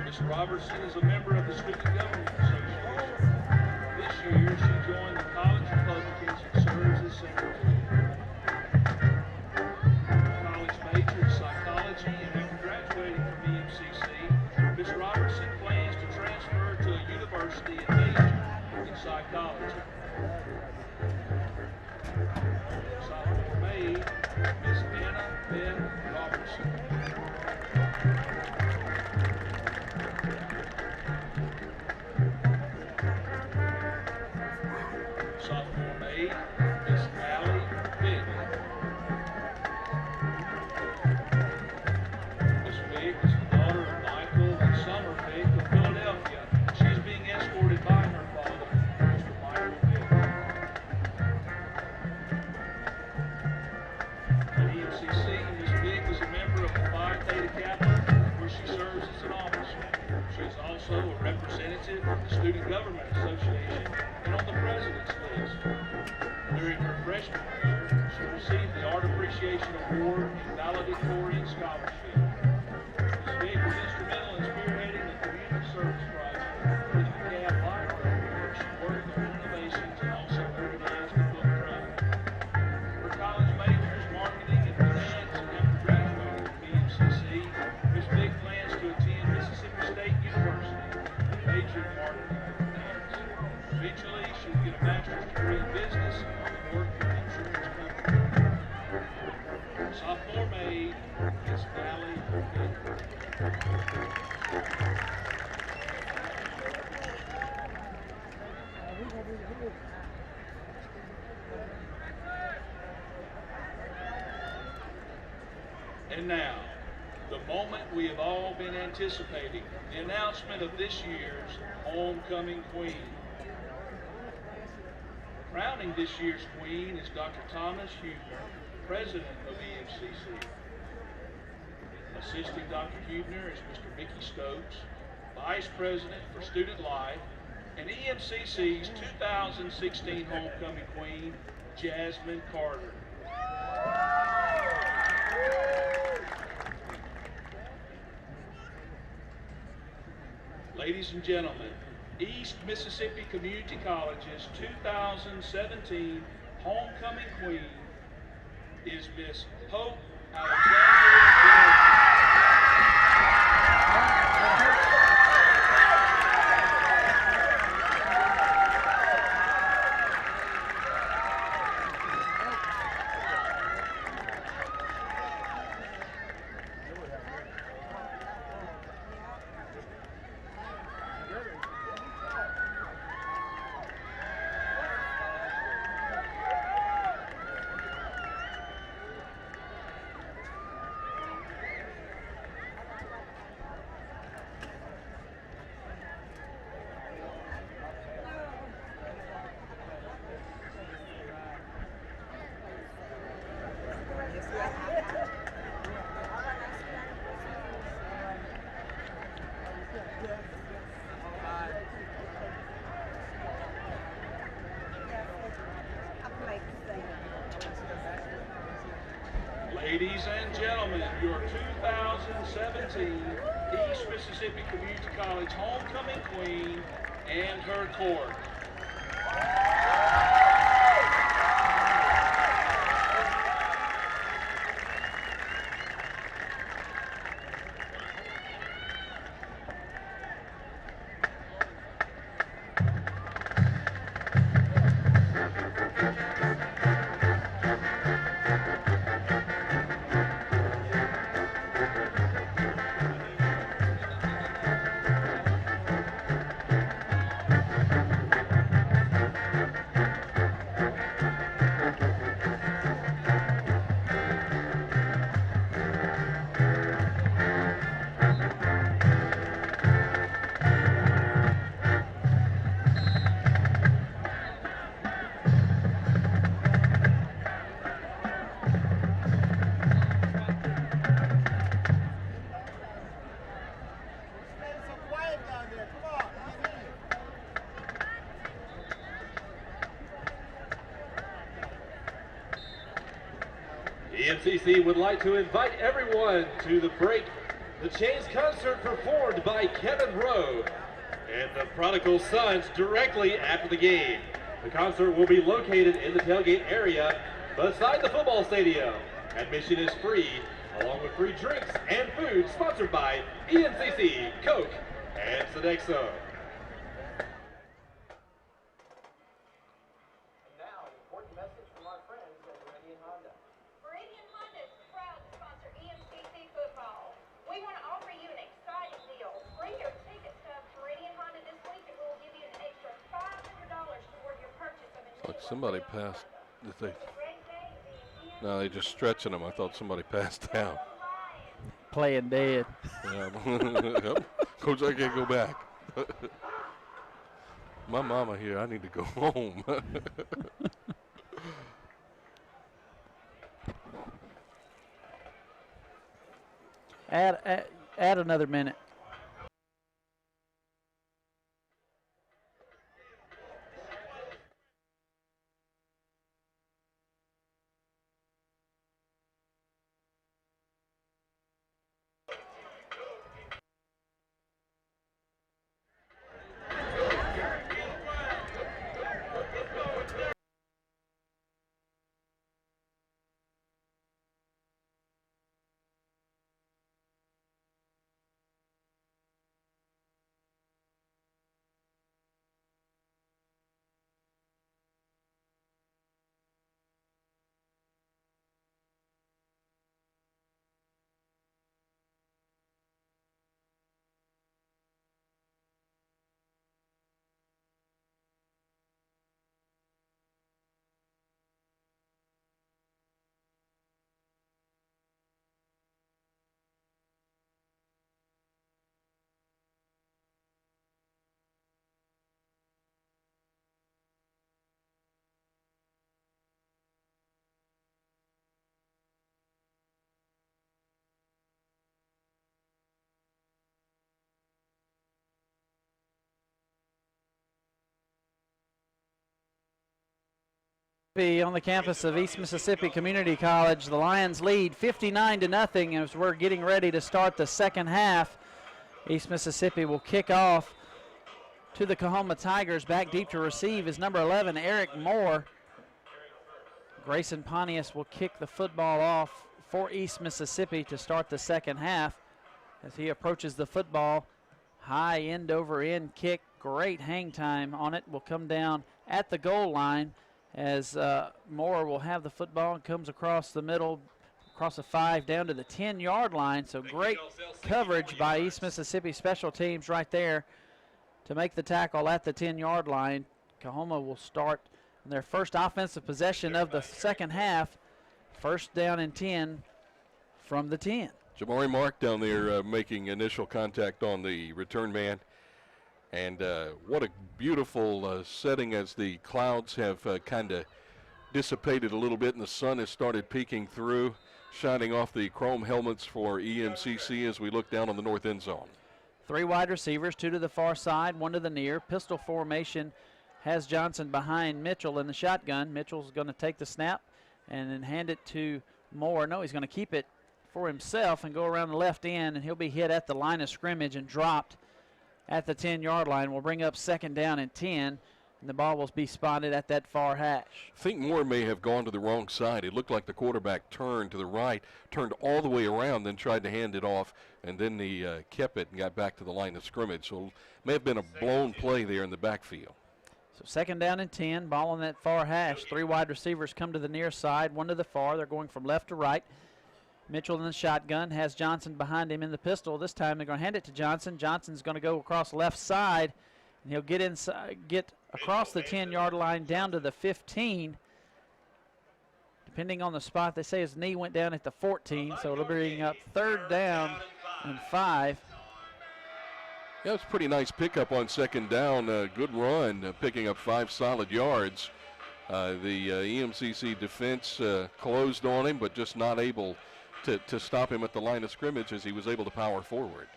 Miss Robertson is a member of the Student Government Association. This year, she joined the College Republicans and serves as secretary. Her college major is psychology, and after graduating from EMCC, Miss Robertson plans to transfer to a university and major in psychology. Sophomore maid, Miss Anna Beth Robertson. Sophomore maid, Miss Allie Vick. Miss Vick is the daughter of Michael and Summer Vick of Philadelphia. She is being escorted by her father, Mr. Michael Vick. At EMCC, Miss Vick is a member of the Phi Theta Kappa, where she serves as an officer. She is also a representative of the Student Government Association and on the President's list. During her freshman year, she received the Art Appreciation Award and valedictorian scholarship. Ms. Vick was instrumental in spearheading the community service project for the McCabe Library, where she worked on renovations and also organized the book drive. Her college major is marketing and finance, and after graduating from EMCC, Ms. Vick plans to attend Mississippi State University and major in marketing and finance. Eventually, she will get a master's degree in business and work for an insurance company. Sophomore maid, Miss Allie Vick. And now, the moment we have all been anticipating, the announcement of this year's homecoming queen. Crowning this year's queen is Dr. Thomas Huebner, president of EMCC. Assisting Dr. Huebner is Mr. Mickey Stokes, vice president for student life, and EMCC's 2016 homecoming queen, Jasmine Carter. Ladies and gentlemen, East Mississippi Community College's 2017 homecoming queen is Miss Hope Alexandria. Ladies and gentlemen, your 2017 East Mississippi Community College Homecoming Queen and her court. EMCC would like to invite everyone to the Break the Chains concert performed by Kevin Rowe and the Prodigal Sons directly after the game. The concert will be located in the tailgate area beside the football stadium. Admission is free, along with free drinks and food, sponsored by EMCC, Coke, and Sodexo. Somebody passed. No, they just stretching them. I thought somebody passed out. Playing dead. Yeah. Coach, I can't go back. My mama here. I need to go home. Add another minute. On the campus of East Mississippi Community College, the Lions lead 59-0 as we're getting ready to start the second half. East Mississippi will kick off to the Coahoma Tigers. Back deep to receive is number 11, Eric Moore. Grayson Pontius will kick the football off for East Mississippi to start the second half. As he approaches the football, high end over end kick, great hang time on it, will come down at the goal line as Moore will have the football and comes across the middle, across the 5 down to the 10-yard line. So great coverage by East Mississippi special teams right there to make the tackle at the 10-yard line. Coahoma will start their first offensive possession of the second half. First down and 10 from the 10. Jamari Mark down there making initial contact on the return man. And what a beautiful setting as the clouds have kind of dissipated a little bit and the sun has started peeking through, shining off the chrome helmets for EMCC as we look down on the north end zone. 3 wide receivers, 2 to the far side, 1 to the near. Pistol formation has Johnson behind Mitchell in the shotgun. Mitchell's going to take the snap and then hand it to Moore. No, he's going to keep it for himself and go around the left end, and he'll be hit at the line of scrimmage and dropped at the 10-yard line. We'll bring up 2nd down and 10, and the ball will be spotted at that far hash. I think Moore may have gone to the wrong side. It looked like the quarterback turned to the right, turned all the way around, then tried to hand it off, and then he kept it and got back to the line of scrimmage. So it may have been a blown play there in the backfield. So 2nd down and 10, ball on that far hash. 3 wide receivers come to the near side, 1 to the far. They're going from left to right. Mitchell in the shotgun, has Johnson behind him in the pistol. This time they're going to hand it to Johnson. Johnson's going to go across left side, and he'll get inside, get across the 10-yard line down to the 15. Depending on the spot, they say his knee went down at the 14, so it'll bring up 3rd down and 5. Yeah, it was a pretty nice pickup on 2nd down. Good run, picking up 5 solid yards. The EMCC defense closed on him, but just not able to stop him at the line of scrimmage as he was able to power forward.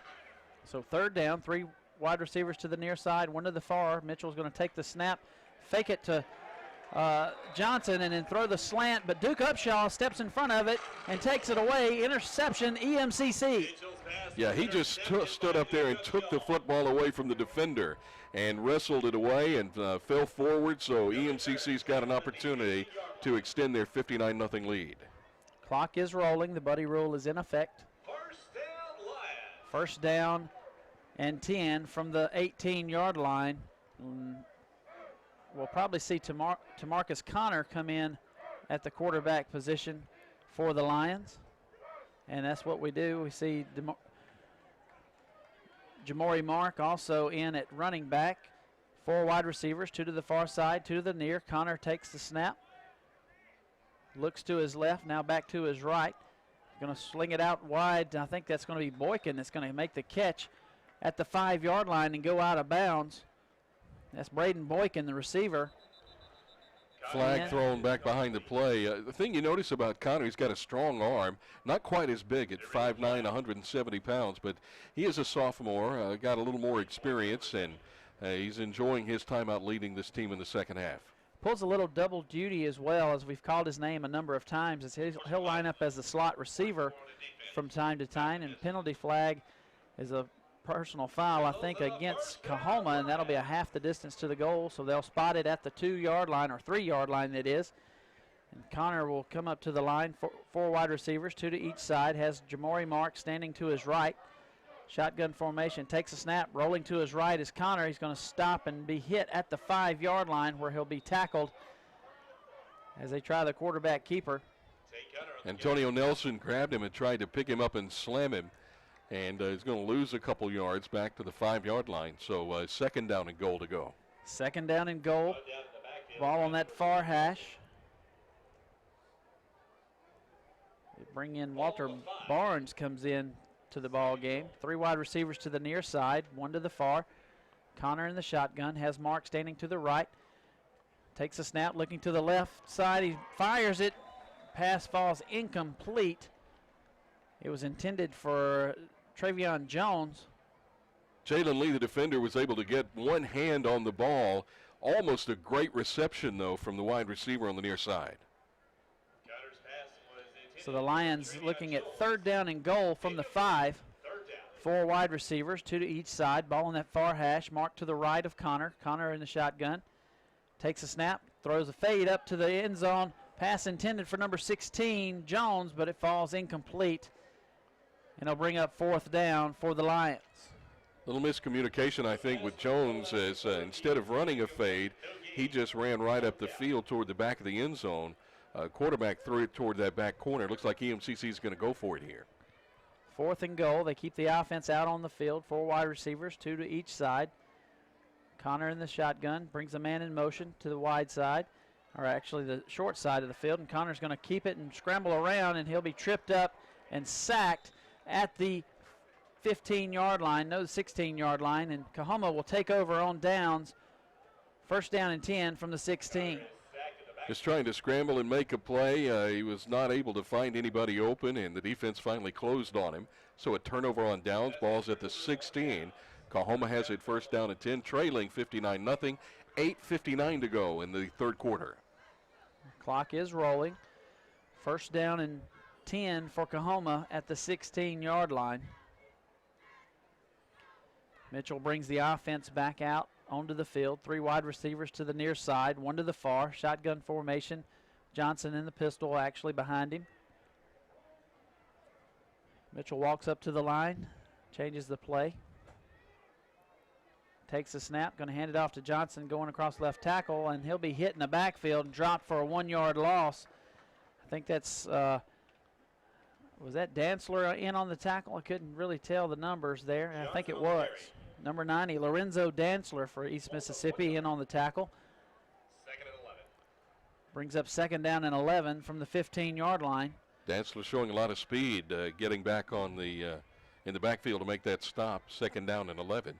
So 3rd down, 3 wide receivers to the near side, 1 to the far. Mitchell's going to take the snap, fake it to Johnson, and then throw the slant, but Duke Upshaw steps in front of it and takes it away. Interception, EMCC. Yeah, he just stood up there and took the football away from the defender and wrestled it away and fell forward, so EMCC's got an opportunity to extend their 59-0 lead. Clock is rolling. The buddy rule is in effect. 1st down and 10 from the 18-yard line. We'll probably see Tamarcus Connor come in at the quarterback position for the Lions. And that's what we do. We see Jamori Mark also in at running back. 4 wide receivers, 2 to the far side, 2 to the near. Connor takes the snap. Looks to his left, now back to his right. Going to sling it out wide. I think that's going to be Boykin that's going to make the catch at the 5-yard line and go out of bounds. That's Braden Boykin, the receiver. Flag thrown back behind the play. The thing you notice about Connor, he's got a strong arm, not quite as big at 5'9", 170 pounds, but he is a sophomore, got a little more experience, and he's enjoying his time out leading this team in the second half. Pulls a little double duty as well, as we've called his name a number of times. As he'll line up as the slot receiver from time to time, and penalty flag is a personal foul, I think, against Coahoma, and that'll be a half the distance to the goal, so they'll spot it at the 2-yard line, or 3-yard line it is. And Connor will come up to the line, 4 wide receivers, 2 to each side, has Jamori Mark standing to his right. Shotgun formation, takes a snap, rolling to his right is Connor. He's going to stop and be hit at the 5-yard line, where he'll be tackled as they try the quarterback keeper. Antonio Nelson grabbed him and tried to pick him up and slam him, and he's going to lose a couple yards back to the 5-yard line. So 2nd down and goal to go. 2nd down and goal. Ball on that far hash. They bring in Walter Barnes, comes in to the ball game. 3 wide receivers to the near side, 1 to the far. Connor in the shotgun, has Mark standing to the right. Takes a snap, looking to the left side. He fires it. Pass falls incomplete. It was intended for Travion Jones. Jalen Lee, the defender, was able to get one hand on the ball. Almost a great reception, though, from the wide receiver on the near side. So the Lions looking at 3rd down and goal from the 5. 4 wide receivers, 2 to each side. Ball on that far hash, marked to the right of Connor. Connor in the shotgun. Takes a snap, throws a fade up to the end zone. Pass intended for number 16, Jones, but it falls incomplete. And it'll bring up 4th down for the Lions. Little miscommunication, I think, with Jones, as instead of running a fade, he just ran right up the field toward the back of the end zone. Quarterback threw it toward that back corner. It looks like EMCC is going to go for it here. 4th and goal. They keep the offense out on the field. 4 wide receivers, 2 to each side. Connor in the shotgun, brings a man in motion to the wide side, or actually the short side of the field, and Connor's going to keep it and scramble around, and he'll be tripped up and sacked at the 15-yard line, no 16-yard line, and Coahoma will take over on downs. 1st down and 10 from the 16. Just trying to scramble and make a play. He was not able to find anybody open, and the defense finally closed on him. So a turnover on downs, ball's at the 16. Coahoma has it 1st down and 10, trailing 59-0. 8:59 to go in the 3rd quarter. Clock is rolling. 1st down and 10 for Coahoma at the 16-yard line. Mitchell brings the offense back out onto the field. 3 wide receivers to the near side, 1 to the far. Shotgun formation. Johnson in the pistol actually behind him. Mitchell walks up to the line, changes the play. Takes the snap, going to hand it off to Johnson going across left tackle, and he'll be hit in the backfield and dropped for a 1-yard loss. I think that's, was that Dantzler in on the tackle? I couldn't really tell the numbers there. I think it was. Number 90, Lorenzo Dantzler for East Mississippi in on the tackle. Second and 11. Brings up 2nd down and 11 from the 15-yard line. Dantzler showing a lot of speed, getting back on the in the backfield to make that stop. 2nd down and 11.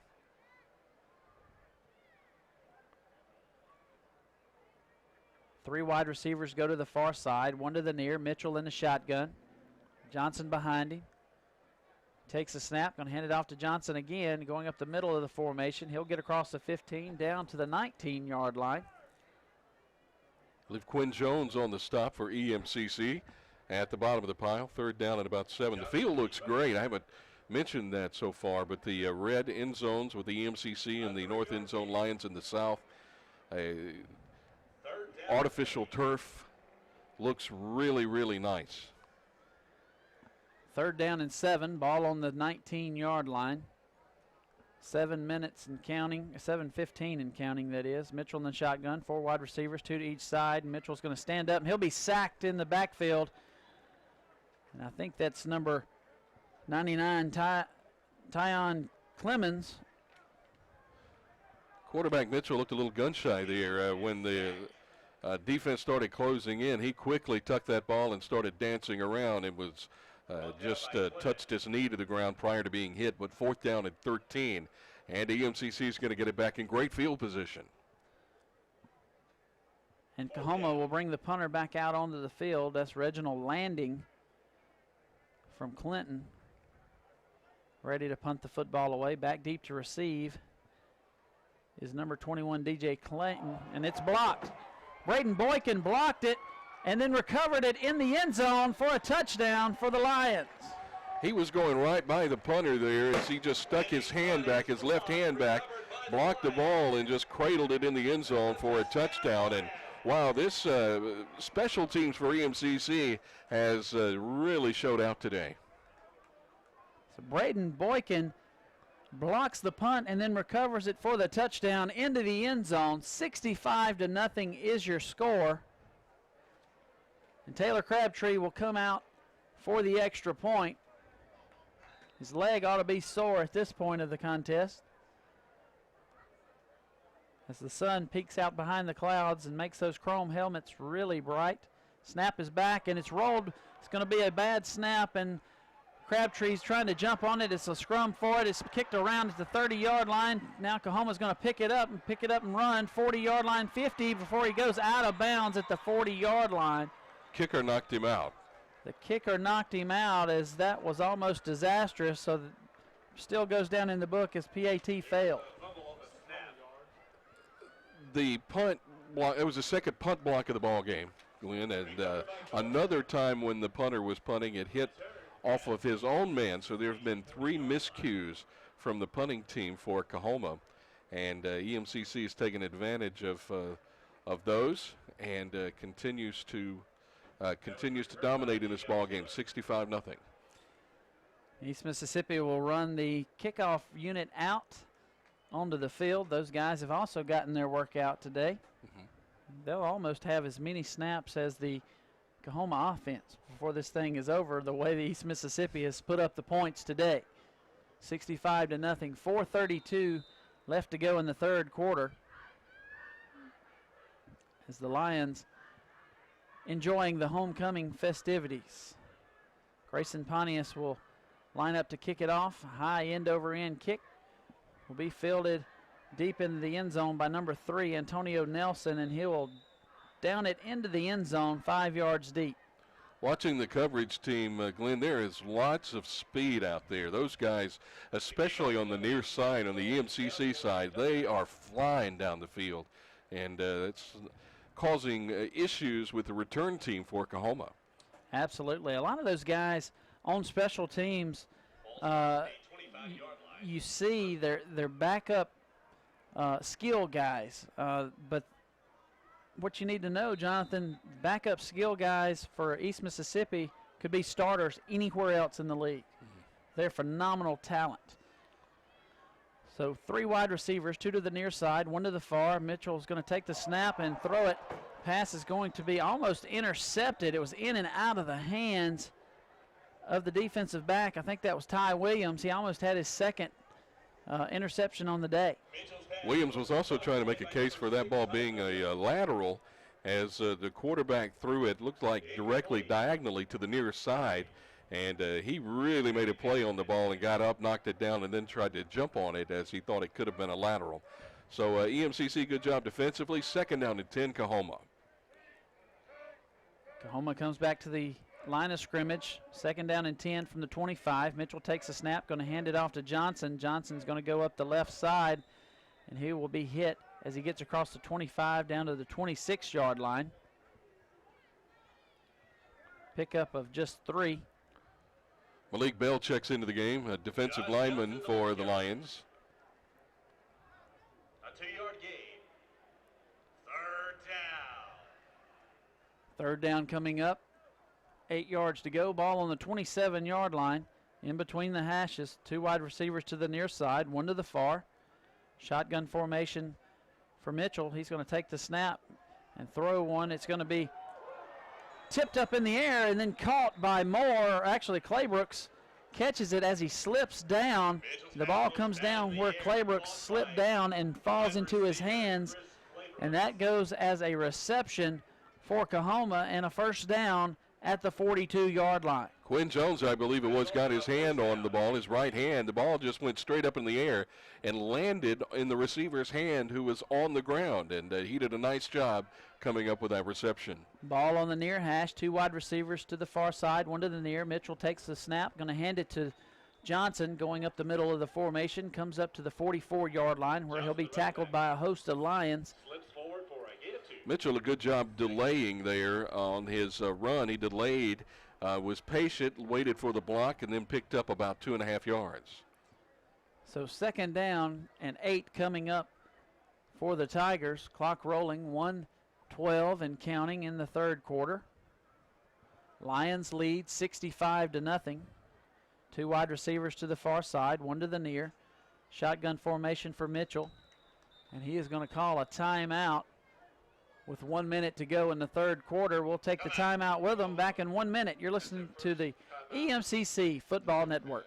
Three wide receivers go to the far side, 1 to the near. Mitchell in the shotgun. Johnson behind him. Takes a snap, going to hand it off to Johnson again, going up the middle of the formation. He'll get across the 15 down to the 19-yard line. I believe Quinn Jones on the stop for EMCC at the bottom of the pile. 3rd down and about 7. The field looks great. I haven't mentioned that so far, but the red end zones with the EMCC and the north end zone Lions in the south. Artificial turf looks really, really nice. 3rd down and 7, ball on the 19-yard line. 7 minutes and counting, 7:15 and counting, that is. Mitchell in the shotgun, 4 wide receivers, 2 to each side. Mitchell's going to stand up, and he'll be sacked in the backfield. And I think that's number 99, Tyon Clemens. Quarterback Mitchell looked a little gun-shy there when the defense started closing in. He quickly tucked that ball and started dancing around. It was just touched his knee to the ground prior to being hit, but 4th down and 13. And EMCC is going to get it back in great field position. And Coahoma will bring the punter back out onto the field. That's Reginald Landing from Clinton. Ready to punt the football away. Back deep to receive is number 21, DJ Clayton, and it's blocked. Braden Boykin blocked it and then recovered it in the end zone for a touchdown for the Lions. He was going right by the punter there as he just stuck his hand back, his left hand back, blocked the ball, and just cradled it in the end zone for a touchdown. And wow, this special teams for EMCC has really showed out today. So Braden Boykin blocks the punt and then recovers it for the touchdown into the end zone. 65-0 is your score. And Taylor Crabtree will come out for the extra point. His leg ought to be sore at this point of the contest, as the sun peeks out behind the clouds and makes those chrome helmets really bright. Snap is back, and it's rolled. It's going to be a bad snap, and Crabtree's trying to jump on it. It's a scrum for it. It's kicked around at the 30-yard line. Now Coahoma's going to pick it up and run. 40-yard line, 50 before he goes out of bounds at the 40-yard line. Kicker knocked him out. The kicker knocked him out, as that was almost disastrous, so that still goes down in the book as PAT failed. The punt block, it was the second punt block of the ball game, Glenn, and another time when the punter was punting, it hit off of his own man, so there have been 3 miscues from the punting team for Coahoma, and EMCC has taken advantage of those and continues to dominate in this ball game, 65-0. East Mississippi will run the kickoff unit out onto the field. Those guys have also gotten their workout today. They'll almost have as many snaps as the Coahoma offense before this thing is over, the way the East Mississippi has put up the points today. 65-0, 4:32 left to go in the third quarter, as the Lions enjoying the homecoming festivities. Grayson Pontius will line up to kick it off. High end-over-end kick will be fielded deep into the end zone by number 3, Antonio Nelson, and he will down it into the end zone 5 yards deep. Watching the coverage team, Glenn, there is lots of speed out there. Those guys, especially on the near side, on the EMCC side, they are flying down the field, and it's causing issues with the return team for Coahoma. Absolutely. A lot of those guys on special teams, you see they're backup skill guys. But what you need to know, Jonathan, backup skill guys for East Mississippi could be starters anywhere else in the league. They're phenomenal talent. So 3 wide receivers, 2 to the near side, 1 to the far. Mitchell's going to take the snap and throw it. Pass is going to be almost intercepted. It was in and out of the hands of the defensive back. I think that was Ty Williams. He almost had his second interception on the day. Williams was also trying to make a case for that ball being a lateral as the quarterback threw it, looked like directly diagonally to the near side. And he really made a play on the ball and got up, knocked it down, and then tried to jump on it as he thought it could have been a lateral. So EMCC, good job defensively. 2nd down and 10, Coahoma. Coahoma comes back to the line of scrimmage. 2nd down and 10 from the 25. Mitchell takes a snap, going to hand it off to Johnson. Johnson's going to go up the left side, and he will be hit as he gets across the 25 down to the 26-yard line. Pickup of just 3. Malik Bell checks into the game, a defensive lineman for the Lions. A 2-yard gain. 3rd down. 3rd down coming up. 8 yards to go. Ball on the 27-yard line. In between the hashes. 2 wide receivers to the near side, 1 to the far. Shotgun formation for Mitchell. He's going to take the snap and throw one. It's going to be tipped up in the air and then caught by Moore. Actually, Claybrooks catches it as he slips down. The ball comes down where Claybrooks slipped down and falls into his hands, and that goes as a reception for Coahoma and a 1st down at the 42-yard line. Quinn Jones, I believe it was, got his hand on the ball, his right hand. The ball just went straight up in the air and landed in the receiver's hand, who was on the ground, and he did a nice job coming up with that reception. Ball on the near hash, 2 wide receivers to the far side, 1 to the near. Mitchell takes the snap, going to hand it to Johnson, going up the middle of the formation, comes up to the 44-yard line where he'll be tackled by a host of Lions. Mitchell, a good job delaying there on his run. He delayed, was patient, waited for the block, and then picked up about 2.5 yards. So 2nd down and 8 coming up for the Tigers. Clock rolling, 1:12 and counting in the 3rd quarter. Lions lead 65-0. 2 wide receivers to the far side, 1 to the near. Shotgun formation for Mitchell, and he is going to call a timeout with 1 minute to go in the 3rd quarter. We'll take the timeout with them. Back in 1 minute. You're listening to the EMCC Football Network.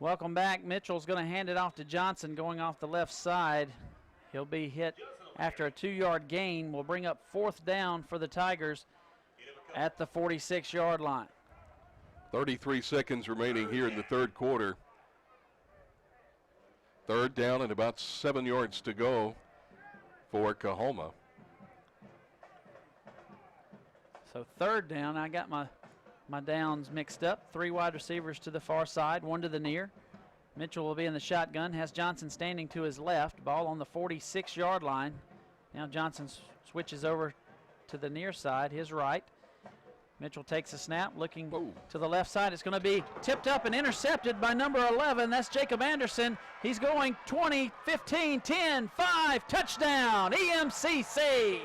Welcome back. Mitchell's going to hand it off to Johnson going off the left side. He'll be hit after a 2-yard gain. Will bring up 4th down for the Tigers at the 46-yard line. 33 seconds remaining here in the 3rd quarter. 3rd down and about 7 yards to go for Coahoma. So 3rd down, I got my downs mixed up. 3 wide receivers to the far side, 1 to the near. Mitchell will be in the shotgun, has Johnson standing to his left. Ball on the 46-yard line. Now Johnson switches over to the near side, his right. Mitchell takes a snap, looking Whoa. to the left side. It's going to be tipped up and intercepted by number 11. That's Jacob Anderson. He's going 20, 15, 10, 5, touchdown, EMCC.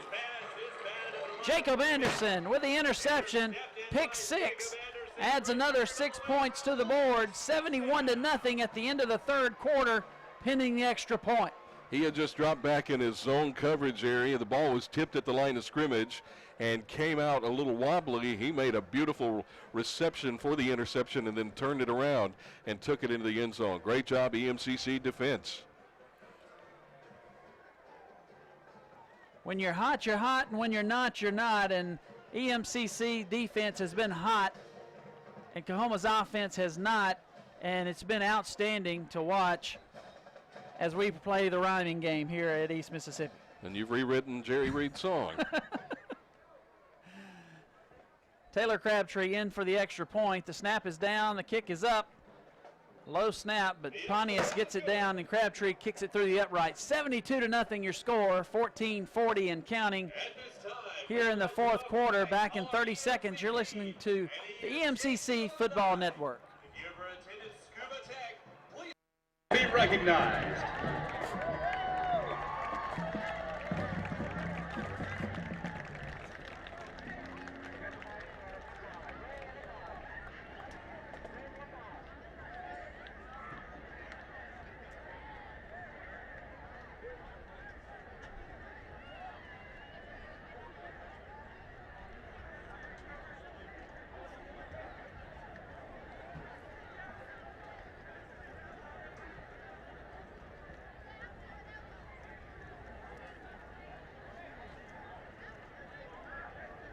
Jacob Anderson with the interception, pick 6, adds another 6 points to the board, 71-0 at the end of the third quarter, pending the extra point. He had just dropped back in his zone coverage area. The ball was tipped at the line of scrimmage and came out a little wobbly. He made a beautiful reception for the interception and then turned it around and took it into the end zone. Great job, EMCC defense. When you're hot, and when you're not, you're not. And EMCC defense has been hot, and Coahoma's offense has not, and it's been outstanding to watch as we play the rhyming game here at East Mississippi. And you've rewritten Jerry Reed's song. Taylor Crabtree in for the extra point. The snap is down, the kick is up. Low snap, but Pontius gets it down, and Crabtree kicks it through the upright. 72-0 your score, 14:40 and counting. Here in the fourth quarter, back in 30 seconds, you're listening to the EMCC Football Network. If you ever attended Scuba Tech, please be recognized.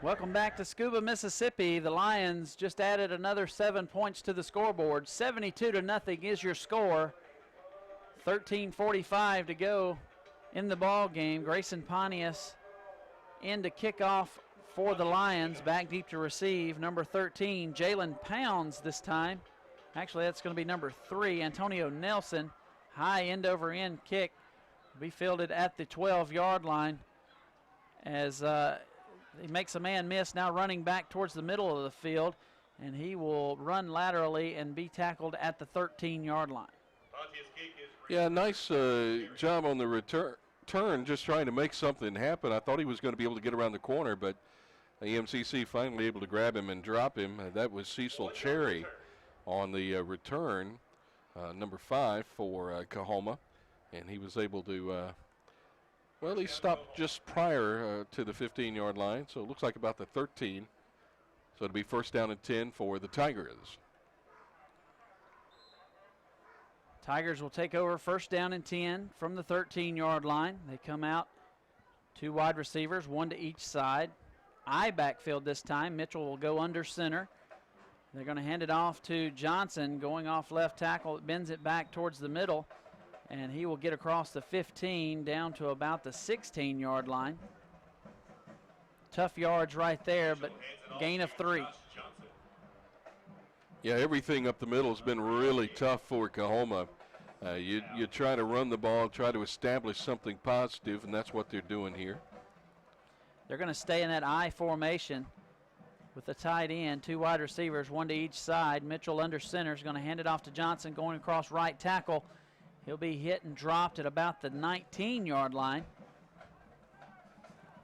Welcome back to Scuba, Mississippi. The Lions just added another 7 points to the scoreboard. 72-0 is your score. 13:45 to go in the ball game. Grayson Pontius in to kick off for the Lions. Back deep to receive. Number 13, Jalen Pounds this time. Actually, that's going to be number 3, Antonio Nelson. High end over end kick. Be fielded at the 12-yard line as he makes a man miss, now running back towards the middle of the field, and he will run laterally and be tackled at the 13-yard line. Yeah, nice job on the return, just trying to make something happen. I thought he was going to be able to get around the corner, but EMCC finally able to grab him and drop him. That was Cecil Cherry on the return, number 5 for Coahoma, and he was able to well, he stopped just prior to the 15-yard line, so it looks like about the 13. So it'll be first down and 10 for the Tigers. Tigers will take over first down and 10 from the 13-yard line. They come out, 2 wide receivers, 1 to each side. I backfield this time. Mitchell will go under center. They're going to hand it off to Johnson, going off left tackle. It bends it back towards the middle, and he will get across the 15 down to about the 16-yard line. Tough yards right there, but gain of 3. Yeah, everything up the middle has been really tough for Coahoma. You try to run the ball, try to establish something positive, and that's what they're doing here. They're going to stay in that I formation with the tight end, 2 wide receivers, 1 to each side. Mitchell under center is going to hand it off to Johnson, going across right tackle. He'll be hit and dropped at about the 19-yard line.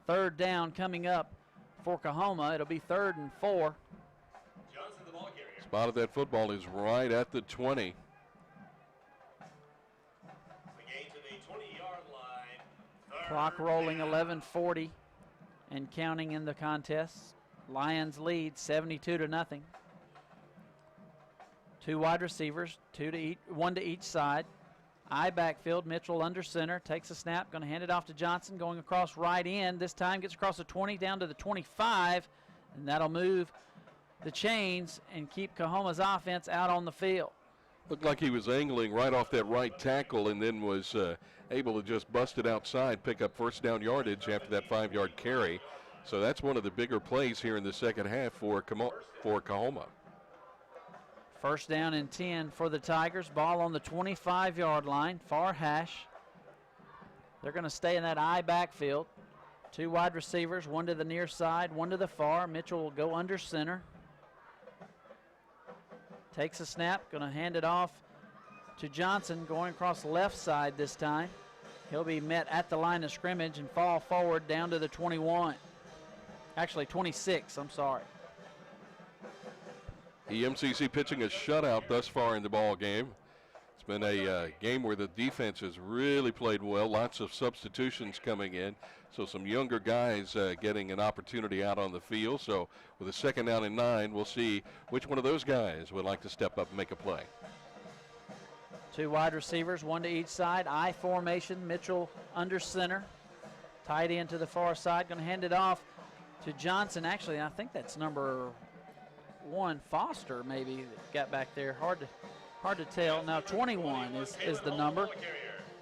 Third down coming up for Coahoma. It'll be 3rd and 4. Johnson, the ball carrier. Spot of that football is right at the 20. The gain to the 20-yard line. Clock rolling, 11:40 and counting in the contest. Lions lead 72-0. 2 wide receivers, 1 to each side. I backfield, Mitchell under center, takes a snap, going to hand it off to Johnson, going across right end. This time gets across the 20 down to the 25, and that'll move the chains and keep Coahoma's offense out on the field. Looked like he was angling right off that right tackle and then was able to just bust it outside, pick up first down yardage after that 5-yard carry. So that's one of the bigger plays here in the second half for Coahoma. First down and 10 for the Tigers. Ball on the 25-yard line, far hash. They're going to stay in that I backfield. Two wide receivers, one to the near side, one to the far. Mitchell will go under center. Takes a snap, going to hand it off to Johnson, going across the left side this time. He'll be met at the line of scrimmage and fall forward down to the 21. Actually, 26, I'm sorry. EMCC pitching a shutout thus far in the ball game. It's been a game where the defense has really played well. Lots of substitutions coming in. So some younger guys getting an opportunity out on the field. So with a second down and 9, we'll see which one of those guys would like to step up and make a play. Two wide receivers, one to each side. I formation, Mitchell under center. Tight end to the far side. Going to hand it off to Johnson. Actually, I think that's number 1, Foster, maybe, that got back there. Hard to tell. Now 21 is the number.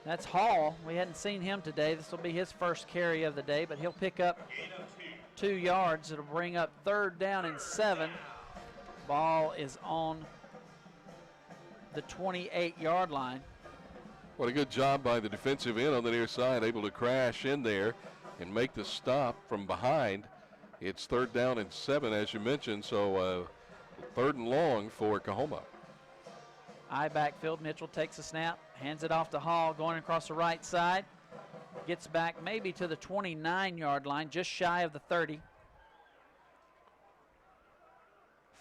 That's Hall. We hadn't seen him today. This will be his first carry of the day, but he'll pick up 2 yards. It'll bring up 3rd down and 7. Ball is on the 28-yard line. What a good job by the defensive end on the near side, able to crash in there and make the stop from behind. It's 3rd down and 7, as you mentioned, so 3rd and long for Coahoma. I backfield. Mitchell takes a snap, hands it off to Hall, going across the right side. Gets back maybe to the 29-yard line, just shy of the 30.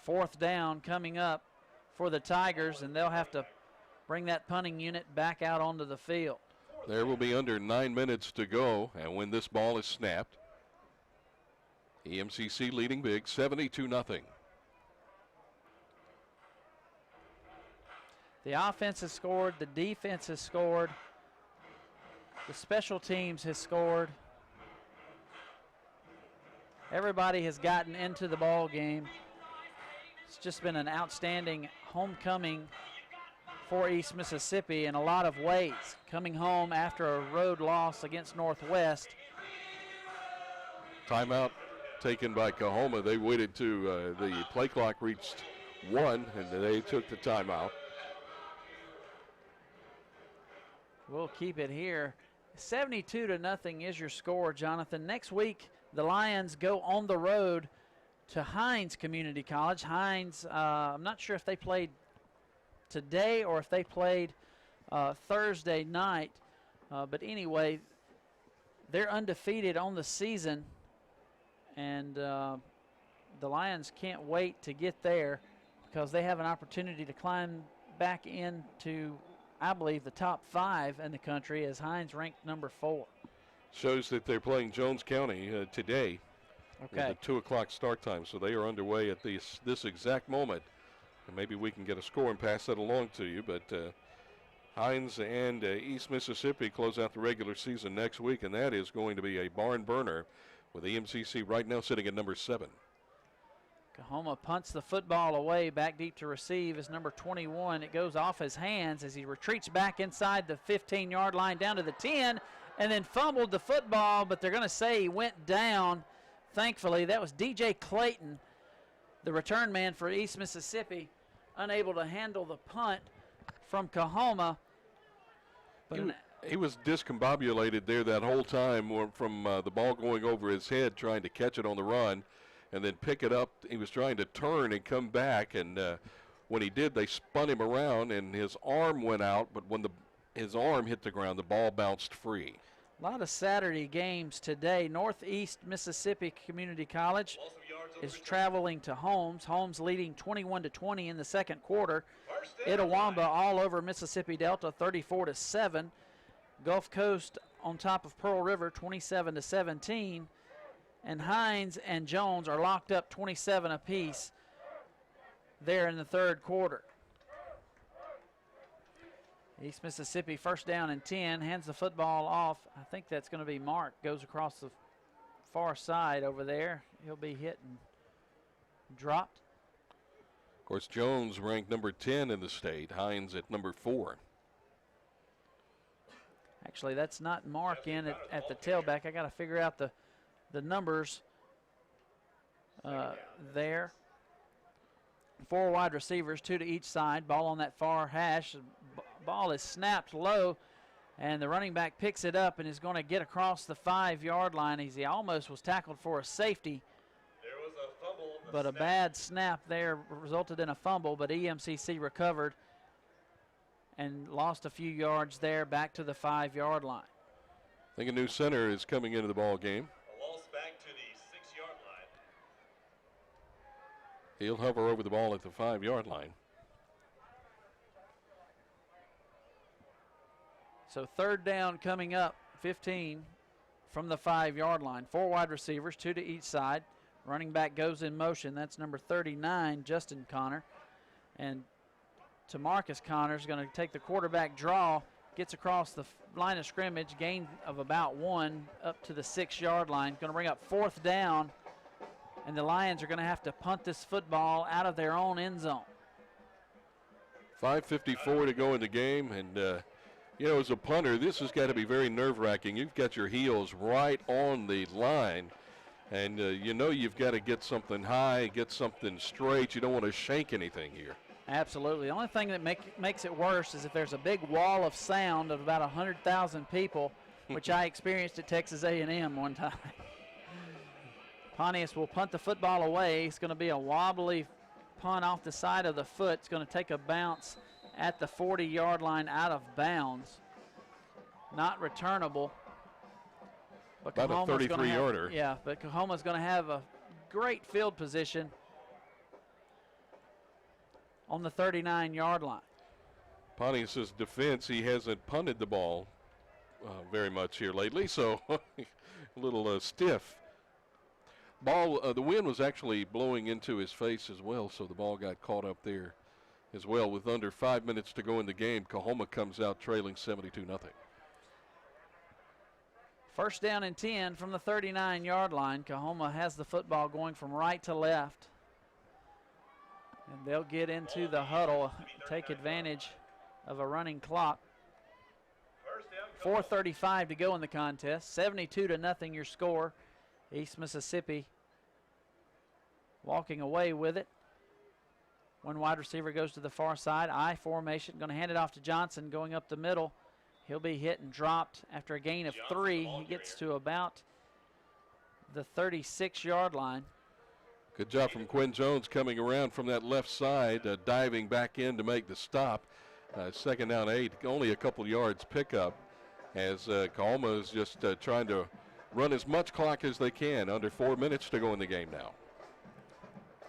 4th down coming up for the Tigers, and they'll have to bring that punting unit back out onto the field. There will be under 9 minutes to go, and when this ball is snapped, EMCC leading big, 72-0. The offense has scored, the defense has scored, the special teams has scored. Everybody has gotten into the ball game. It's just been an outstanding homecoming for East Mississippi in a lot of ways. Coming home after a road loss against Northwest. Timeout taken by Coahoma. They waited to the play clock reached 1, and they took the timeout. We'll keep it here. 72-0 is your score, Jonathan. Next week, the Lions go on the road to Hines Community College. Hines, I'm not sure if they played today or if they played Thursday night. But anyway, they're undefeated on the season. And the Lions can't wait to get there because they have an opportunity to climb back into, I believe, the top 5 in the country, as Hines ranked number 4. Shows that they're playing Jones County today. Okay. At the 2 o'clock start time, so they are underway at this exact moment. And maybe we can get a score and pass that along to you. But Hines and East Mississippi close out the regular season next week, and that is going to be a barn burner, with EMCC right now sitting at number 7. Coahoma punts the football away. Back deep to receive is number 21. It goes off his hands as he retreats back inside the 15-yard line down to the 10, and then fumbled the football, but they're going to say he went down. Thankfully, that was DJ Clayton, the return man for East Mississippi, unable to handle the punt from Coahoma. But he was discombobulated there that whole time from the ball going over his head, trying to catch it on the run and then pick it up. He was trying to turn and come back, and when he did, they spun him around, and his arm went out, but when his arm hit the ground, the ball bounced free. A lot of Saturday games today. Northeast Mississippi Community College is traveling to Holmes. Holmes leading 21-20 in the second quarter. Itawamba all over Mississippi Delta 34-7. Gulf Coast on top of Pearl River 27-17. And Hines and Jones are locked up 27 apiece there in the third quarter. East Mississippi first down and 10, hands the football off. I think that's going to be Mark. Goes across the far side over there. He'll be hit and dropped. Of course, Jones ranked number 10 in the state. Hines at number 4. Actually, that's not Mark in at the tailback. I got to figure out the numbers there. 4 wide receivers, 2 to each side. Ball on that far hash. Ball is snapped low And the running back picks it up and is going to get across the 5-yard line. He almost was tackled for a safety. There was a fumble. But a bad snap there resulted in a fumble, but EMCC recovered and lost a few yards there back to the 5-yard line. I think a new center is coming into the ball game. A loss back to the 6-yard line. He'll hover over the ball at the 5-yard line. So third down coming up, 15 from the 5-yard line. 4 wide receivers, 2 to each side. Running back goes in motion. That's number 39, Justin Connor. And Tamarcus Connor is going to take the quarterback draw, gets across the line of scrimmage, gain of about 1 up to the 6-yard line. Going to bring up 4th down, and the Lions are going to have to punt this football out of their own end zone. 5:54 to go in the game, and you know, as a punter, this has got to be very nerve-wracking. You've got your heels right on the line, and you know you've got to get something high, get something straight. You don't want to shank anything here. Absolutely. The only thing that makes it worse is if there's a big wall of sound of about 100,000 people, which I experienced at Texas A&M one time. Pontius will punt the football away. It's going to be a wobbly punt off the side of the foot. It's going to take a bounce at the 40-yard line out of bounds. Not returnable. But about a 33-yarder. Yeah, but Coahoma's going to have a great field position on the 39-yard line. Pontius's defense, he hasn't punted the ball very much here lately, so a little stiff. Ball, the wind was actually blowing into his face as well, so the ball got caught up there as well. With under 5 minutes to go in the game, Coahoma comes out trailing 72-0. First down and 10 from the 39-yard line. Coahoma has the football going from right to left. And they'll get into the huddle, take advantage of a running clock. 4:35 to go in the contest. 72-0 your score. East Mississippi walking away with it. One wide receiver goes to the far side. I formation. Going to hand it off to Johnson going up the middle. He'll be hit and dropped after a gain of 3. He gets to about the 36-yard line. Good job from Quinn Jones coming around from that left side, diving back in to make the stop. Second down 8, only a couple yards pickup as Coahoma is just trying to run as much clock as they can. Under 4 minutes to go in the game now.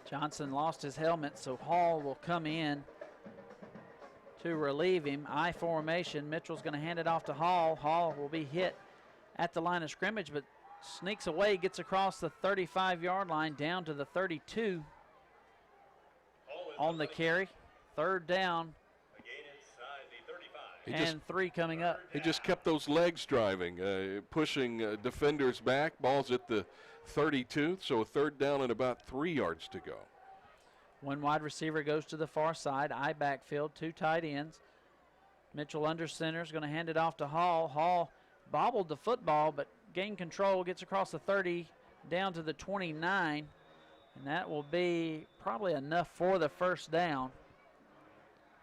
Johnson lost his helmet, so Hall will come in to relieve him. I formation. Mitchell's going to hand it off to Hall. Hall will be hit at the line of scrimmage, but sneaks away, gets across the 35-yard line down to the 32 on the carry. Third down. And 3 coming up. He just kept those legs driving, pushing defenders back. Ball's at the 32, so a third down and about 3 yards to go. One wide receiver goes to the far side. I backfield, 2 tight ends. Mitchell under center is going to hand it off to Hall. Hall bobbled the football, but gained control, gets across the 30 down to the 29, and that will be probably enough for the first down.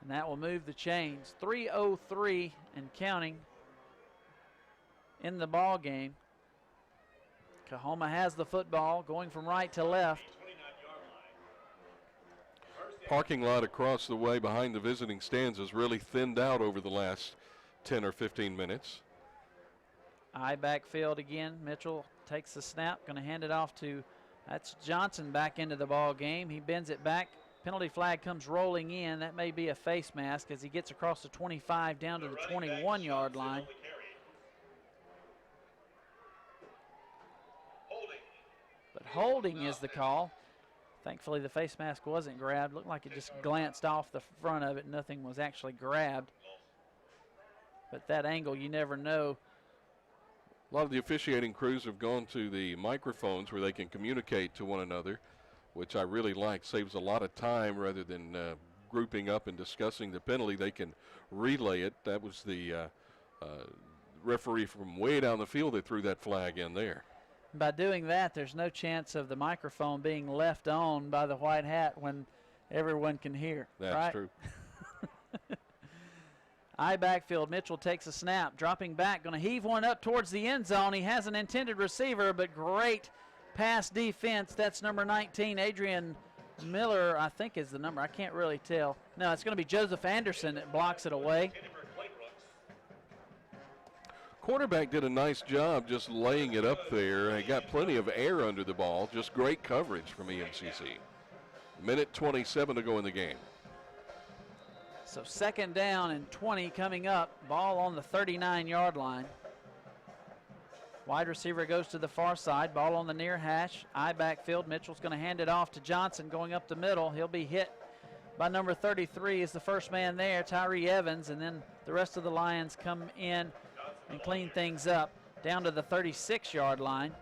And that will move the chains. 3:03 and counting in the ball game. Coahoma has the football going from right to left. Parking lot across the way behind the visiting stands has really thinned out over the last 10 or 15 minutes. I backfield again. Mitchell takes the snap, going to hand it off to, that's Johnson back into the ball game. He bends it back. Penalty flag comes rolling in. That may be a face mask as he gets across the 25 down to the 21-yard line. But holding is the call. Thankfully, the face mask wasn't grabbed. Looked like it just glanced off the front of it. Nothing was actually grabbed. But that angle, you never know. A lot of the officiating crews have gone to the microphones where they can communicate to one another, which I really like. Saves a lot of time rather than grouping up and discussing the penalty. They can relay it. That was the referee from way down the field that threw that flag in there. By doing that, there's no chance of the microphone being left on by the white hat when everyone can hear. That's right? true. I backfield. Mitchell takes a snap, dropping back, going to heave one up towards the end zone. He has an intended receiver, but great pass defense. That's number 19, Adrian Miller, I think is the number. I can't really tell. No, it's going to be Joseph Anderson that blocks it away. Quarterback did a nice job just laying it up there. He got plenty of air under the ball. Just great coverage from EMCC. Minute 27 to go in the game. So 2nd down and 20 coming up. Ball on the 39-yard line. Wide receiver goes to the far side. Ball on the near hash. I backfield. Mitchell's going to hand it off to Johnson going up the middle. He'll be hit by number 33 is the first man there, Tyree Evans, and then the rest of the Lions come in and clean things up down to the 36-yard line.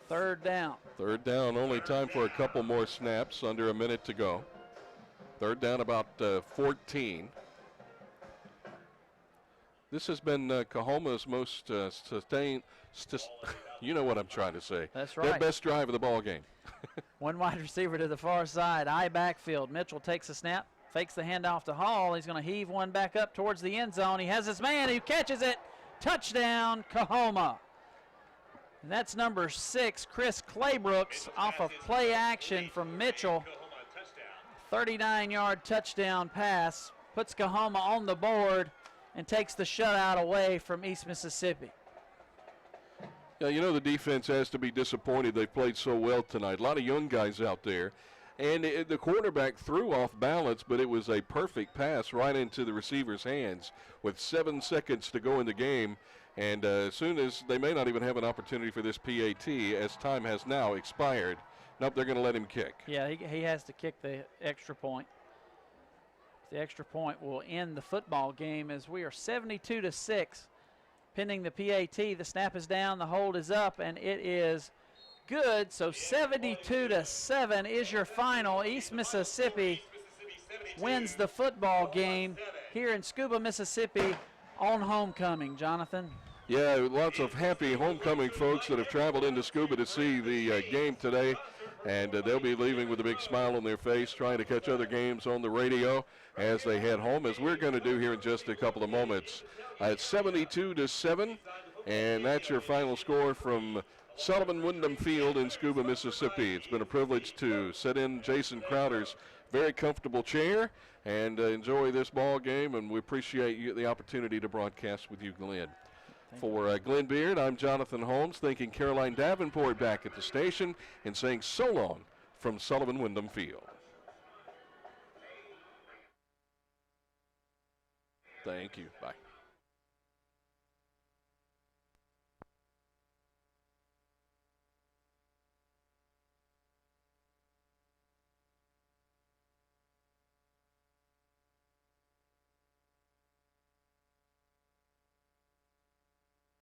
3rd down. 3rd down, only time for a couple more snaps, under a minute to go. 3rd down, about 14. This has been Coahoma's most sustained, you know what I'm trying to say. That's right. Their best drive of the ball game. One wide receiver to the far side. I backfield. Mitchell takes a snap, fakes the handoff to Hall. He's going to heave one back up towards the end zone. He has his man who catches it. Touchdown, Coahoma. And that's number 6, Chris Claybrooks, off of play action from Mitchell. 39-yard touchdown pass, puts Coahoma on the board and takes the shutout away from East Mississippi. Yeah, you know the defense has to be disappointed. They played so well tonight. A lot of young guys out there. And the quarterback threw off balance, but it was a perfect pass right into the receiver's hands with 7 seconds to go in the game. And as soon as they may not even have an opportunity for this PAT, as time has now expired. Nope, they're going to let him kick. Yeah, he has to kick the extra point. The extra point will end the football game as we are 72-6 pending the PAT. The snap is down, the hold is up, and it is good. So 72-7 is your final. East Mississippi wins the football game here in Scuba, Mississippi on homecoming. Jonathan? Yeah, lots of happy homecoming folks that have traveled into Scuba to see the game today. And they'll be leaving with a big smile on their face, trying to catch other games on the radio as they head home, as we're going to do here in just a couple of moments. It's 72-7, and that's your final score from Sullivan Wyndham Field in Scuba, Mississippi. It's been a privilege to sit in Jason Crowder's very comfortable chair and enjoy this ball game, and we appreciate the opportunity to broadcast with you, Glenn. For Glenn Beard, I'm Jonathan Holmes, thanking Caroline Davenport back at the station and saying so long from Sullivan Wyndham Field. Thank you. Bye.